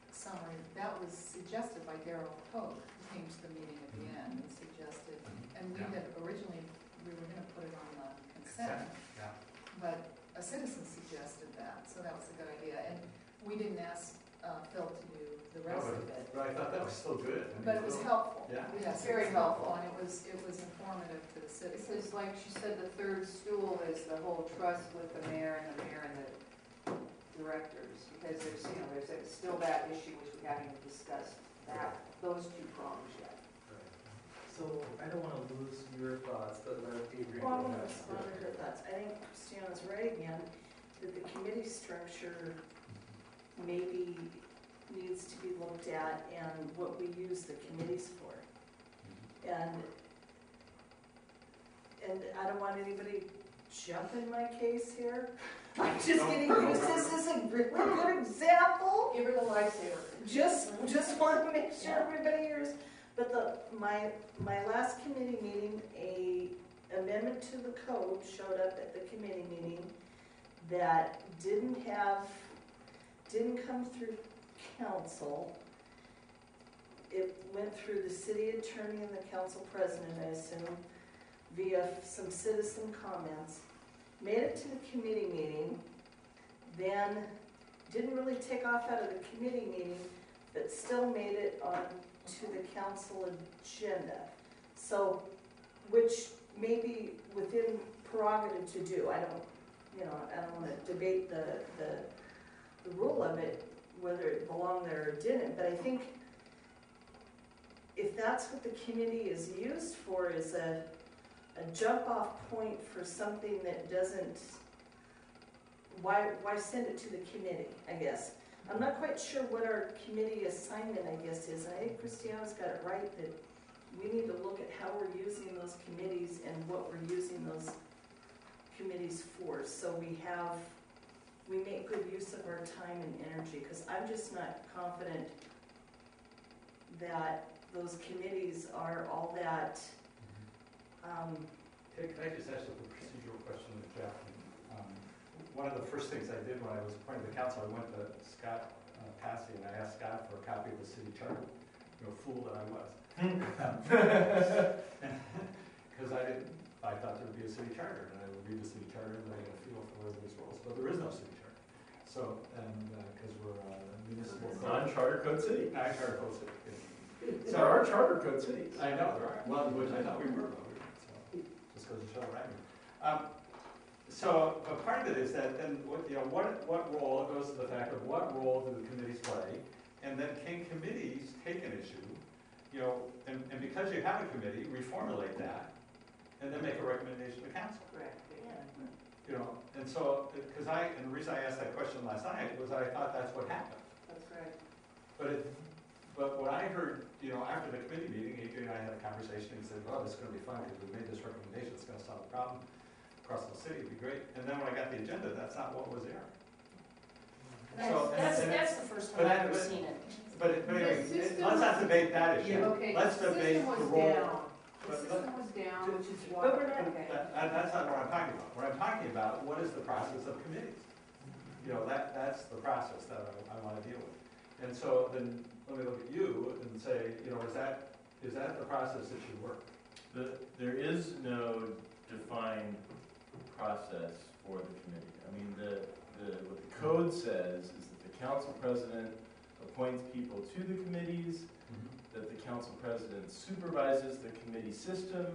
summary, that was suggested by Darryl Koch, who came to the meeting at the end and suggested, and we had originally, we were going to put it on the consent, but a citizen suggested that, so that was a good idea. And we didn't ask Phil to do the the rest of it. But I thought that was still good. I mean, But it was still- helpful. Yeah. Yes, Very it was helpful. And it was informative to the citizens. Because like she said, the third stool is the whole trust with the mayor and the directors. Because there's still that issue which we haven't even discussed, those two prongs yet. So I don't wanna lose your thoughts, but let Adrian Well, I'm go gonna ahead. respond to her thoughts. I think Christiana's right again, that the committee structure maybe needs to be looked at and what we use the committees for. And I don't want anybody jumping my case here. I'm just gonna use this as a really good example. Give her the lifesaver. Just want to make sure everybody hears. But my last committee meeting, a amendment to the code showed up at the committee meeting that didn't come through council. It went through the city attorney and the council president, I assume, via some citizen comments. Made it to the committee meeting, then didn't really take off out of the committee meeting, but still made it on to the council agenda. So, which may be within prerogative to do. I don't want to debate the rule of it, whether it belonged there or didn't, but I think if that's what the committee is used for, is a jump-off point for something that doesn't, why send it to the committee, I guess? I'm not quite sure what our committee assignment, I guess, is. And I think Christiana's got it right that we need to look at how we're using those committees and what we're using those committees for. So we make good use of our time and energy, because I'm just not confident that those committees are all that. Can I just ask a procedural question of Jeff? One of the first things I did when I was appointed to council, I went to Scott Passy and I asked Scott for a copy of the city charter. Fool that I was. Because I thought there would be a city charter, and I would read the city charter and then I get a feel for where these rules. But there is no city charter. So, because we're a municipal code. Non-charter code city. Non-charter code city. So our charter code cities. I know, there are. Well, which I thought we were, but we weren't. So, just goes to show what I mean. So, but part of it is that then, what role, it goes to the fact of what role do the committees play, and then can committees take an issue, and because you have a committee, reformulate that, and then make a recommendation to council. Correct. And so, and the reason I asked that question last night was I thought that's what happened. That's right. But what I heard, after the committee meeting, Adrian and I had a conversation and said, well, this is going to be fun because we made this recommendation, it's going to solve the problem across the city, it'd be great. And then when I got the agenda, that's not what was there. That's the first time I've ever seen it. But anyway, The system- let's not debate that issue. Okay, Let's the debate system the was role. down. The But system was down, which is why. But we're not- Okay. That's not what I'm talking about. What I'm talking about, what is the process of committees? That's the process that I want to deal with. And so then let me look at you and say, is that the process that should work? There is no defined process for the committee. I mean, what the code says is that the council president appoints people to the committees, that the council president supervises the committee system,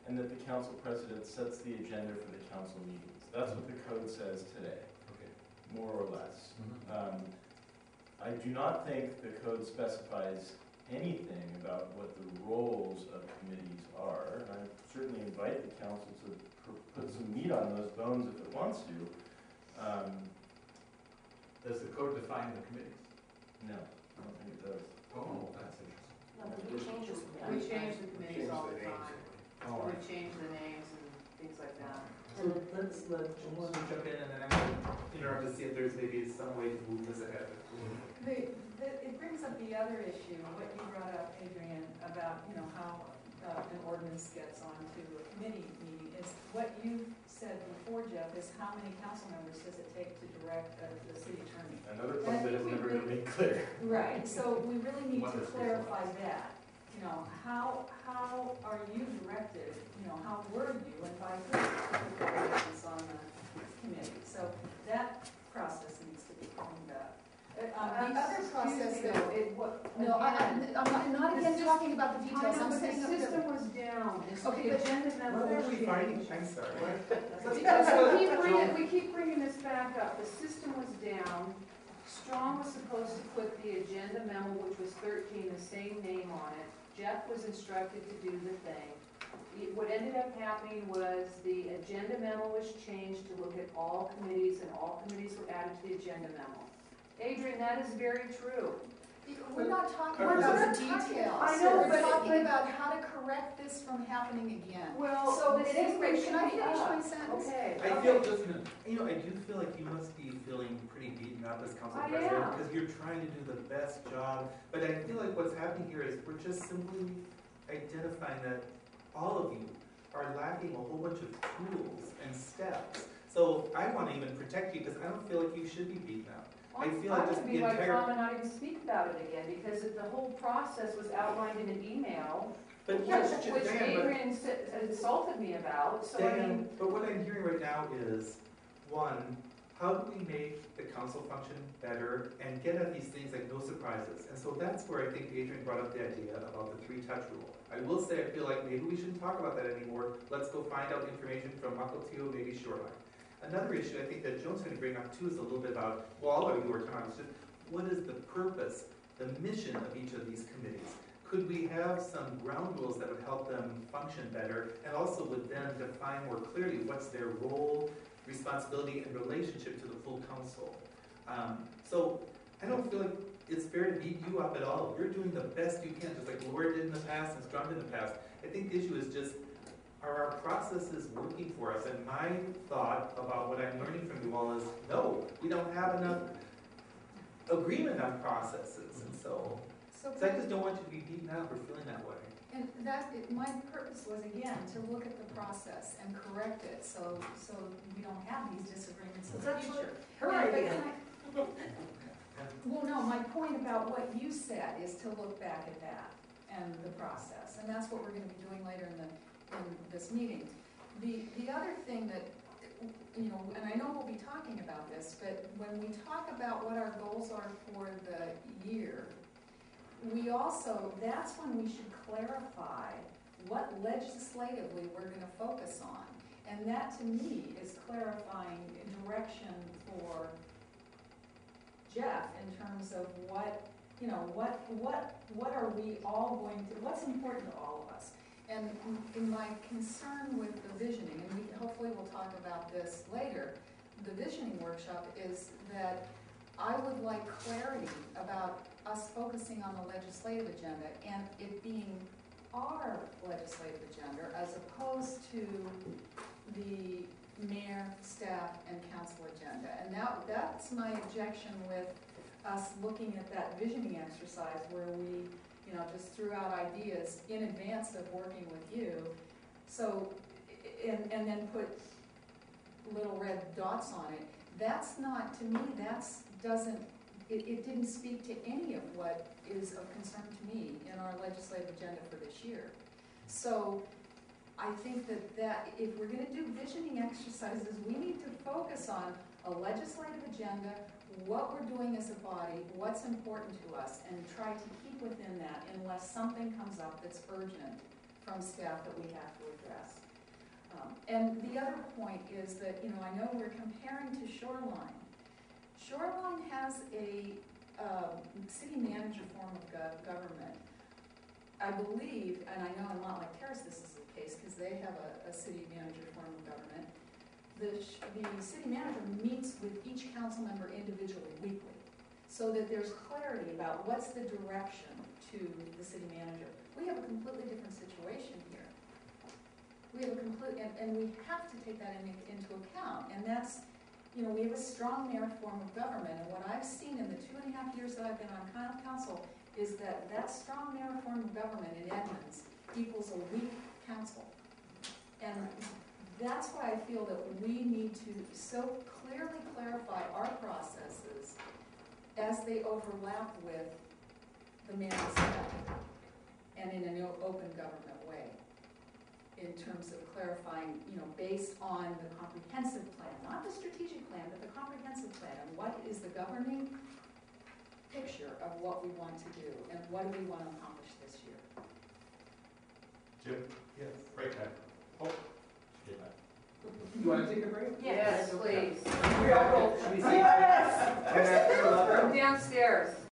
and that the council president sets the agenda for the council meetings. That's what the code says today, Okay. more or less. I do not think the code specifies anything about what the roles of committees are. And I certainly invite the council to put some meat on those bones if it wants to. Does the code define the committees? No, I don't think it does. Oh, that's interesting. No, but we changes them. We change the committees all the Change the names. time. Oh, We change the names and things like that. So let's jump in, and then I'm going to interrupt to see if there's maybe some way to move this ahead. It brings up the other issue, what you brought up, Adrian, about, how an ordinance gets onto a committee meeting, is what you said before, Jeff, is how many council members does it take to direct the city attorney? Another point that is never going to be clear. Right, so we really need What to is clarify that. How are you directed, how were you and by who to put ordinance on the committee? So that process needs to be cleaned up. other process Excuse me, that, though, it, what, no, again, I'm not the again system- talking about the I details, know, I'm but saying the that the. system was down, and so Okay, the but agenda memo What was are we changed. fighting? I'm sorry. Because we keep bringing this back up, the system was down, Strong was supposed to put the agenda memo, which was 13, the same name on it. Jeff was instructed to do the thing. What ended up happening was the agenda memo was changed to look at all committees, and all committees were added to the agenda memo. Adrian, that is very true. We're not talking We're about not the details. I know, We're but- talking about how to correct this from happening again. Well, So the at any system rate, can I should be finish up. my sentence? Okay. I feel just, I do feel like you must be feeling pretty beaten up as council I president am. because you're trying to do the best job. But I feel like what's happening here is we're just simply identifying that all of you are lacking a whole bunch of tools and steps. So I want to even protect you because I don't feel like you should be beaten up. I feel like just would the be like entire- Tom and not even speak about it again, because the whole process was outlined in an email, But which what's Dan, but Adrian insulted me about, so I mean, Dan, but what I'm hearing right now is, one, how do we make the council function better and get at these things like no surprises? And so that's where I think Adrian brought up the idea about the 3-touch rule. I will say, I feel like maybe we shouldn't talk about that anymore. Let's go find out information from Mukilteo, maybe Shoreline. Another issue I think that Joan's going to bring up too is a little bit about, well, all of you were talking about, just what is the purpose, the mission of each of these committees? Could we have some ground rules that would help them function better and also would then define more clearly what's their role, responsibility, and relationship to the full council? So I don't feel like it's fair to beat you up at all. You're doing the best you can, just like Laura did in the past and Strong did in the past. I think the issue is just, are our processes working for us? And my thought about what I'm learning from you all is, no, we don't have enough agreement on processes. And so I just don't want you to be beaten up or feeling that way. And my purpose was, again, to look at the process and correct it, so we don't have these disagreements in the That's future. her Yeah, but idea. can well, no, my point about what you said is to look back at that and the process, and that's what we're gonna be doing later in this meeting. The other thing that, and I know we'll be talking about this, but when we talk about what our goals are for the year, we also, that's when we should clarify what legislatively we're gonna focus on. And that, to me, is clarifying direction for Jeff in terms of what are we all going to, what's important to all of us. And in my concern with the visioning, and hopefully we'll talk about this later, the visioning workshop is that I would like clarity about us focusing on the legislative agenda and it being our legislative agenda as opposed to the mayor, staff, and council agenda. And that's my objection with us looking at that visioning exercise where we, just threw out ideas in advance of working with you. So, and then put little red dots on it. That's not, to me, it didn't speak to any of what is of concern to me in our legislative agenda for this year. So I think that if we're going to do visioning exercises, we need to focus on a legislative agenda, what we're doing as a body, what's important to us, and try to keep within that unless something comes up that's urgent from staff that we have to address. And the other point is that, I know we're comparing to Shoreline. Shoreline has a city manager form of government. I believe, and I know in Montlake Terrace this is the case because they have a city manager form of government. The city manager meets with each council member individually weekly so that there's clarity about what's the direction to the city manager. We have a completely different situation here. We have and we have to take that into account. And that's, we have a strong mayor form of government. And what I've seen in the 2.5 years that I've been on council is that strong mayor form of government in Edmonds equals a weak council. And that's why I feel that we need to so clearly clarify our processes as they overlap with the mayor's staff and in an open government way in terms of clarifying, based on the comprehensive plan, not the strategic plan, but the comprehensive plan, and what is the governing picture of what we want to do and what do we want to accomplish this year. Jim, Yes. break time. Oh, okay, bye. You wanna take a break? Yes, please. Should we see? From downstairs.